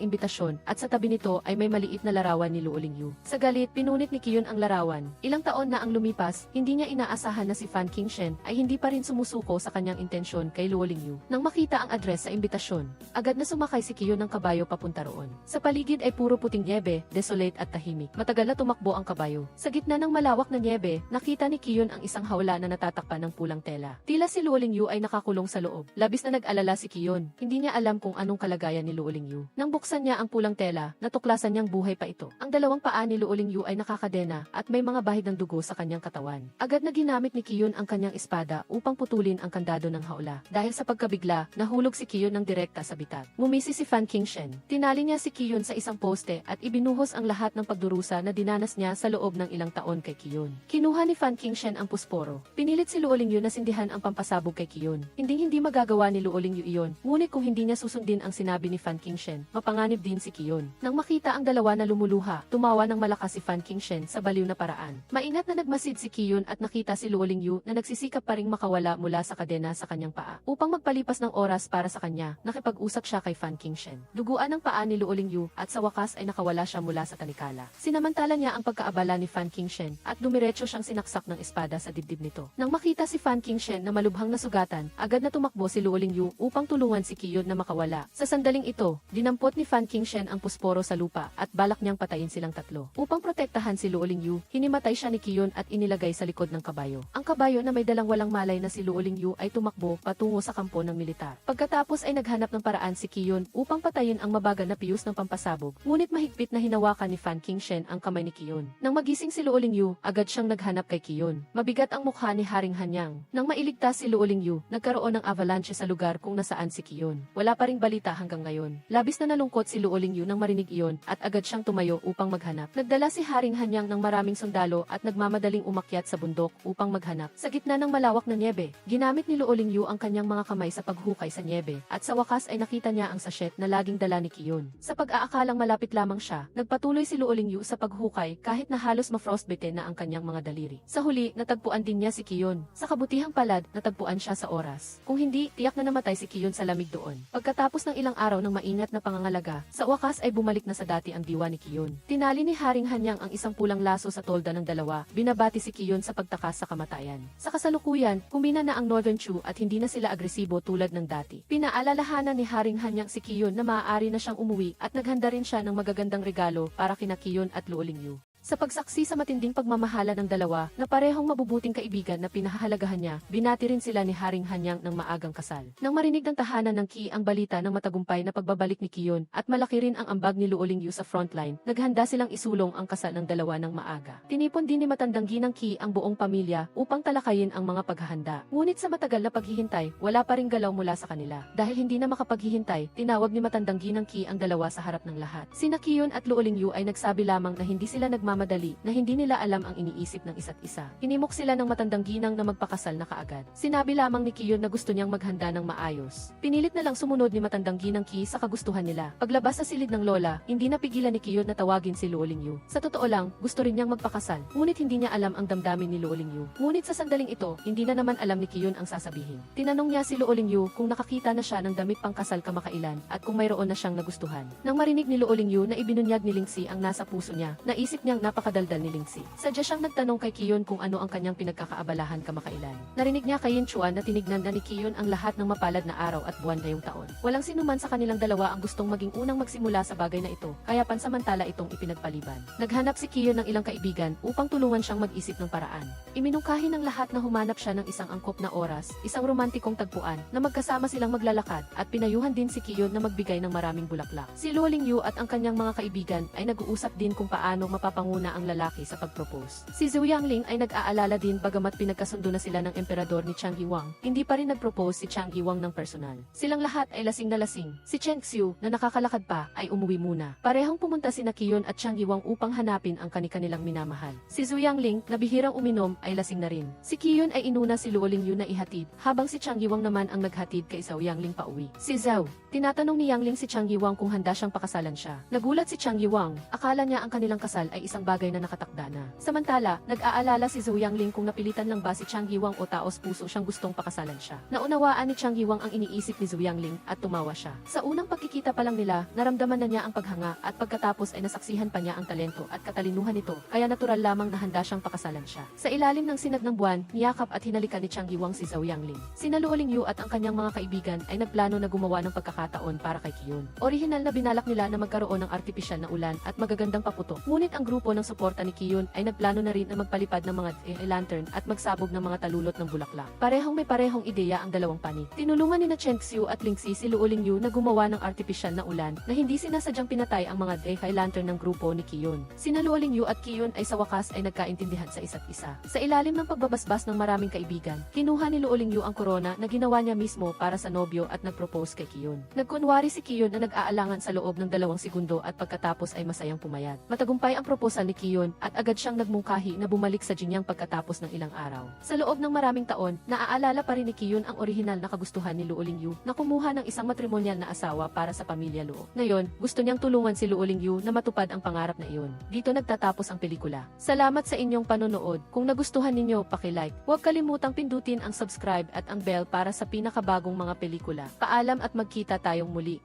imbitasyon at sa tabi nito ay may maliit na larawan ni Luo Lingyu. Sa galit, pinunit ni Kiyon ang larawan. Ilang taon na ang lumipas, hindi niya inaasahan na si Fan Qingshen ay hindi pa rin sumusuko sa kanyang intensyon kay Luo Lingyu. Nang makita ang address sa imbitasyon, agad na sumakay si Kiyon ng kabayo papunta roon. Sa paligid ay puro puting niebe, desolate at tahimik. Matagal na tumakbo ang kabayo. Sa gitna ng malawak na niebe, nakita ni Kiyon ang isang hawla na natatakpan ng pulang tela. Tila si Luo Lingyu ay nakakulong sa loob. Labis na nag-alala si Kiyon. Hindi niya alam kung anong kalagayan ni Luo Lingyu. Nang buksan niya ang pulang tela, natuklasan niyang buhay pa ito. Ang dalawang paa ni Luo Lingyu ay nakakadena at may mga bahid ng dugo sa kanyang katawan. Agad na ginamit ni Kiyon ang kanyang espada upang putulin ang kandado ng hawla. Dahil sa pagkabigla, nahulog si Kiyon ng direkta sa bitag. Ngumisi si Fan Qingshen. Tinali niya si Kiyon sa isang poste at ibinuhos ang lahat ng pagdurusa na dinanas niya sa loob ng ilang taon kay Kiyon. Kinuha ni Fan Qingshen ang pusporo. Pinilit si Luo Lingyu na sindihan ang pampasabog kay Kiyon. Hindi magagawa ni Luo Lingyu iyon, ngunit kung hindi niya susundin ang sinabi ni Fan Qingshen, mapanganib din si Kiyon. Nang makita ang dalawa na lumuluha, tumawa ng malakas si Fan Qingshen sa baliw na paraan. Maingat na nagmasid si Kiyon at nakita si Luo Lingyu na nagsisikap pa ring makawala mula sa kadena sa kanyang paa. Upang magpalipas ng oras para sa kanya, nakipag-usap siya kay Fan Qingshen. Duguan ang paa ni Luo Lingyu at sa wakas ay nakawala siya mula sa tanikala. Sinamantala niya ang pagkaabala ni Fan Qingshen at dumiretso siyang sinaksak ng espada sa dibdib nito. Nang makita si Fan Qingshen na malubhang nasugatan, agad na tumakbo si Luo Lingyu upang tulungan si Qiyun na makawala. Sa sandaling ito, dinampot ni Fan Qingshen ang pusporo sa lupa at balak niyang patayin silang tatlo. Upang protektahan si Luo Lingyu, hinimatay siya ni Qiyun at inilagay sa likod ng kabayo. Ang kabayo na may dalang walang malay na si Luo Lingyu ay tumakbo patungo sa kampo ng militar. Pagkatapos ay naghanap ng paraan si Qiyun upang patayin ang mabagal na piyus ng pampasabog, ngunit mahigpit na hinawakan ni Fan Qingshen ang kamay ni Qiyun. Nang magising si Luo Lingyu, agad siyang naghanap kay Qiyun. Mabigat ang mukha ni Haring Hanyang. Nang mailigtas si Luo Lingyu, nagkaroon ng avalanche sa lugar kung nasaan si Qiyun. Wala pa ring balita hanggang ngayon. Labis na nalungkot si Luo Lingyu nang marinig iyon at agad siyang tumayo upang maghanap. Nagdala si Haring Hanyang ng maraming sundalo at nagmamadaling umakyat sa bundok upang maghanap. Sa gitna ng malawak na nyebe, ginamit ni Luo Lingyu ang kanyang mga kamay sa paghukay sa nyebe at sa wakas ay nakita niya ang sachet na laging dala ni Qiyun. Sa pag-aakalang malapit lamang siya, nagpatuloy si Luo Lingyu sa paghukay kahit na halos ma-frostbite na ang kanyang mga daliri. Sa huli, natagpuan din niya si Qiyun. Sa kabutihang palad, natagpuan siya sa oras. Kung hindi, tiyak na namatay si Qiyun sa lamig doon. Pagkatapos ng ilang araw ng maingat na pangangalaga, sa wakas ay bumalik na sa dati ang diwa ni Qiyun. Tinali ni Haring Hanyang ang isang pulang laso sa tolda ng dalawa, binabati si Qiyun sa pagtakas sa kamatayan. Sa kasalukuyan, kumbina na ang Northern Chu at hindi na sila agresibo tulad ng dati. Pinaalalahanan ni Haring Hanyang si Qiyun na maaari na siyang umuwi at naghanda rin siya ng magagandang regalo para kina Qiyun at Luo Lingyu. Sa pagsaksi sa matinding pagmamahala ng dalawa na parehong mabubuting kaibigan na pinahahalagahan niya, binati rin sila ni Haring Hanyang ng maagang kasal. Nang marinig ng tahanan ng Qi ang balita ng matagumpay na pagbabalik ni Qiyun at malaki rin ang ambag ni Luo Lingyu sa frontline, naghanda silang isulong ang kasal ng dalawa ng maaga. Tinipon din ni matandang ginang Qi ang buong pamilya upang talakayin ang mga paghahanda. Ngunit sa matagal na paghihintay, wala pa ring galaw mula sa kanila. Dahil hindi na makapaghihintay, tinawag ni matandang ginang Qi ang dalawa sa harap ng lahat. Sina Qiyun at Luo Lingyu ay nagsabi lamang na hindi sila madali na hindi nila alam ang iniisip ng isa't isa. Hinimok sila ng matandang ginang na magpakasal na kaagad. Sinabi lamang ni Qiyun na gusto niyang maghanda ng maayos. Pinilit na lang sumunod ni matandang ginang Qi sa kagustuhan nila. Paglabas sa silid ng lola, hindi napigilan ni Qiyun na tawagin si Luo Lingyu. Sa totoo lang, gusto rin niyang magpakasal, ngunit hindi niya alam ang damdamin ni Luo Lingyu. Ngunit sa sandaling ito, hindi na naman alam ni Qiyun ang sasabihin. Tinanong niya si Luo Lingyu kung nakakita na siya ng damit pangkasal kamakailan at kung mayroon na siyang nagustuhan. Nang marinig ni Luo Lingyu na ibinunyag ni Lingxi ang nasa puso niya, naisip niyang napakadaldal ni Lingxi. Sadya siyang nagtanong kay Qiyun kung ano ang kanyang pinagkakaabalahan kamakailan. Narinig niya kay Yin Chuan na tinignan na ni Qiyun ang lahat ng mapalad na araw at buwan ngayong taon. Walang sinuman sa kanilang dalawa ang gustong maging unang magsimula sa bagay na ito, kaya pansamantala itong ipinagpaliban. Naghanap si Qiyun ng ilang kaibigan upang tulungan siyang mag-isip ng paraan. Iminungkahi ng lahat na humanap siya ng isang angkop na oras, isang romantikong tagpuan, na magkasama silang maglalakad, at pinayuhan din si Qiyun na magbigay ng maraming bulaklak. Si Luo Lingyu at ang kanyang mga kaibigan ay nag-uusap din kung paano mapapanguna ang lalaki sa pagpropose. Si Zhou Yangling ay nag-aalala din bagamat pinagkasundo na sila ng emperador ni Chang Yiwang, hindi pa rin nag-propose si Chang Yiwang ng personal. Silang lahat ay lasing na lasing. Si Chen Xiu, na nakakalakad pa, ay umuwi muna. Parehong pumunta sina Qiyun at Chang Yiwang upang hanapin ang kanilang minamahal. Si Zhou Yangling, na bihirang uminom, ay lasing na rin. Si Qiyun ay inuna si Luo Lingyu na ihatid, habang si Chang Yiwang naman ang naghatid kay Zhou Yangling pauwi. Si Zhou, tinatanong ni Yangling si Chang Yiwang kung handa siyang pakasalan siya. Nagulat si Chang Yiwang, akala niya ang kanilang kasal ay isang bagay na nakatakda na. Samantala, nag-aalala si Zhou Yangling kung napilitan lang ba si Chang Yiwang o taos puso siyang gustong pakasalan siya. Naunawaan ni Chang Yiwang ang iniisip ni Zhou Yangling at tumawa siya. Sa unang pagkikita pa lang nila, naramdaman na niya ang paghanga at pagkatapos ay nasaksihan pa niya ang talento at katalinuhan nito, kaya natural lamang na handa siyang pakasalan siya. Sa ilalim ng sinag ng buwan, niyakap at hinalikan ni Chang Yiwang si Zhou Yangling. Sina Luo Lingyu at ang kanyang mga kaibigan ay nagplano na gumawa ng pagkakataon para kay Qiyun. Orihinal na binalak nila na magkaroon ng artipisyal na ulan at magagandang paputok. Ngunit ang grupo ng suporta ni Qiyun ay nagplano na rin na magpalipad ng mga lantern at magsabog ng mga talulot ng bulaklak. Parehong may parehong ideya ang dalawang panig. Tinulungan ni Chen Xiu at Lingxi si Luo Lingyu na gumawa ng artipisyal na ulan na hindi sinasadyang pinatay ang mga lantern ng grupo ni Qiyun. Sina Luo Lingyu at Qiyun ay sa wakas ay nagkaintindihan sa isa't isa. Sa ilalim ng pagbabasbas ng maraming kaibigan, kinuha ni Luo Lingyu ang korona na ginawa niya mismo para sa nobyo at nagpropose kay Qiyun. Nagkunwari si Qiyun na nag-aalangan sa loob ng 2 segundo at pagkatapos ay masayang pumayat. Matagumpay ang proposal ni Qiyun at agad siyang nagmungkahi na bumalik sa Jinyang pagkatapos ng ilang araw. Sa loob ng maraming taon, naaalala pa rin ni Qiyun ang orihinal na kagustuhan ni Luo Lingyu na kumuha ng isang matrimonyal na asawa para sa pamilya Luo. Ngayon, gusto niyang tulungan si Luo Lingyu na matupad ang pangarap na iyon. Dito nagtatapos ang pelikula. Salamat sa inyong panonood. Kung nagustuhan ninyo, paki-like. Huwag kalimutang pindutin ang subscribe at ang bell para sa pinakabagong mga pelikula. Paalam at magkita tayong muli.